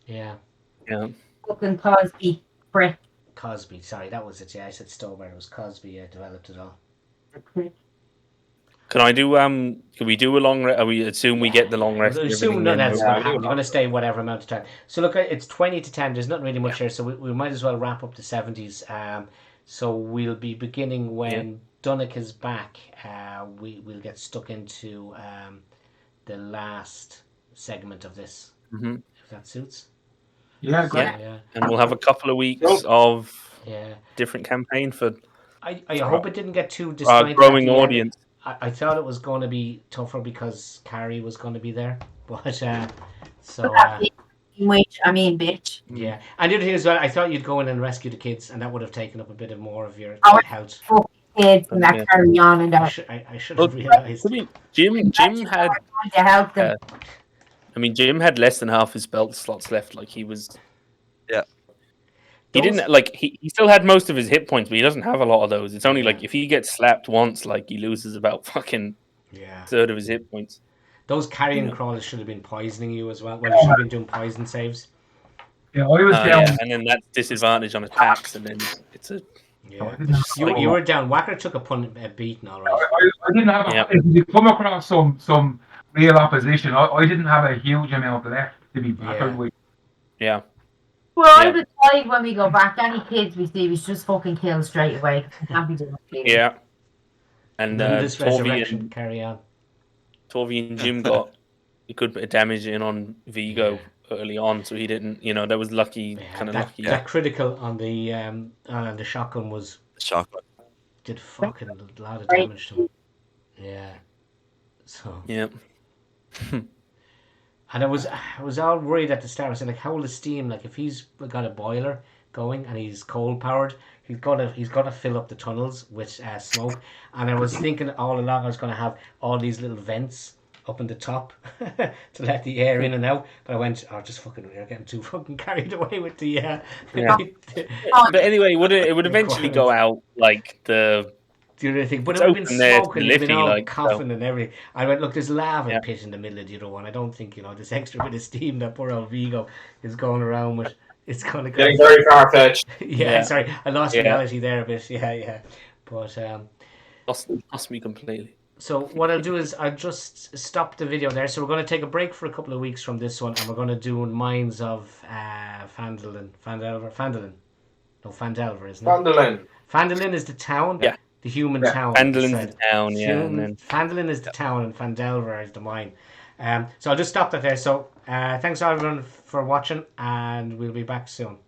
Speaker 2: Yeah.
Speaker 5: Yeah.
Speaker 4: Fucking Cosby brick.
Speaker 2: Cosby. Sorry, that was it. Yeah, I said Stobart. It was Cosby. Developed it all.
Speaker 5: Can I do? Can we do a long rest? We assume we get the long rest. and
Speaker 2: Assume
Speaker 5: everything,
Speaker 2: nothing
Speaker 5: then
Speaker 2: else is
Speaker 5: we'll-
Speaker 2: going to happen. You're going to stay whatever amount of time. So look, it's 20 to 10. There's not really much here, so we might as well wrap up the 70s. So we'll be beginning when Dunnick is back. We'll get stuck into the last segment of this,
Speaker 5: Mhm.
Speaker 2: if that suits.
Speaker 3: Yeah, great.
Speaker 2: Yeah.
Speaker 5: And we'll have a couple of weeks
Speaker 1: Cool.
Speaker 5: of
Speaker 2: Yeah.
Speaker 5: different campaign for
Speaker 2: I hope it didn't get too
Speaker 5: our
Speaker 2: disjointed.
Speaker 5: growing
Speaker 2: at the end.
Speaker 5: audience.
Speaker 2: I thought it was going to be tougher because Carrie was going to be there, but so
Speaker 4: Which I mean, bitch.
Speaker 2: yeah. And the other thing as well, I thought you'd go in and rescue the kids, and that would have taken up a bit of more of your
Speaker 4: Oh,
Speaker 2: health.
Speaker 4: Fuck kids and that
Speaker 5: Yeah.
Speaker 4: carry on and
Speaker 2: I
Speaker 4: that.
Speaker 2: should
Speaker 5: Well,
Speaker 2: have realised.
Speaker 5: I mean, Jim had.
Speaker 4: To help them.
Speaker 5: Jim had less than half his belt slots left. Like he was.
Speaker 6: Yeah.
Speaker 5: He
Speaker 2: Those-
Speaker 5: didn't like he still had most of his hit points, but he doesn't have a lot of those. It's only
Speaker 2: Yeah.
Speaker 5: like if he gets slapped once, like he loses about fucking
Speaker 2: Yeah.
Speaker 5: a third of his hit points.
Speaker 2: Those carrion
Speaker 5: Yeah.
Speaker 2: crawlers should have been poisoning you as well. Well, you should have been doing poison saves.
Speaker 3: Yeah, I was down.
Speaker 5: Yeah, and then that's disadvantage on attacks, and then it's a
Speaker 2: Yeah.
Speaker 3: I didn't have,
Speaker 2: You were down. Whacker took a beating, all right.
Speaker 3: I didn't have.
Speaker 5: Yeah.
Speaker 3: If you come across some real opposition, I didn't have a huge amount left to be battered with.
Speaker 5: yeah.
Speaker 4: Well, I
Speaker 5: Yeah.
Speaker 4: decide when we go back, any kids we see, we should just fucking kill straight away. We can't be doing it.
Speaker 5: Yeah. And
Speaker 2: Then this
Speaker 5: Torvi
Speaker 2: resurrection
Speaker 5: and
Speaker 2: carry on.
Speaker 5: Jim got a good bit of damage in on Vigo early on, so he didn't. That was lucky, kind of lucky.
Speaker 2: That critical on the shotgun was
Speaker 6: Shotgun.
Speaker 2: did fucking a lot of damage to him. Yeah. So.
Speaker 5: Yeah.
Speaker 2: And I was all worried at the start. I was like, how will the steam? Like, if he's got a boiler going and he's coal powered, he's got to fill up the tunnels with smoke. And I was thinking all along I was going to have all these little vents up in the top to let the air in and out. But I went, just fucking, we're getting too fucking carried away with the
Speaker 5: Yeah. But anyway, it would eventually go out like the
Speaker 2: other thing. But
Speaker 5: It's
Speaker 2: it would have been
Speaker 5: open there, it's
Speaker 2: smoke and you've been
Speaker 5: liffey,
Speaker 2: all
Speaker 5: like,
Speaker 2: coughing and everything. I went, look, there's lava
Speaker 5: Yeah.
Speaker 2: pit in the middle of the other one. I don't think, this extra bit of steam that poor old Vigo is going around with. It's going to
Speaker 1: Getting very far fetched.
Speaker 2: yeah, sorry, I lost
Speaker 5: Yeah.
Speaker 2: reality there a bit. Yeah. But
Speaker 5: lost me completely.
Speaker 2: so what I'll do is I'll just stop the video there. So we're going to take a break for a couple of weeks from this one, and we're going to do Mines of Phandalin. No, Phandelver, isn't it?
Speaker 1: Phandalin.
Speaker 2: Phandalin is the town.
Speaker 5: Yeah.
Speaker 2: The human
Speaker 3: Yeah.
Speaker 2: town.
Speaker 5: Phandalin's
Speaker 2: Fred.
Speaker 5: the town, yeah, and then
Speaker 2: Phandalin is the town, and Phandelver is the mine. So I'll just stop that there. So thanks everyone for watching, and we'll be back soon.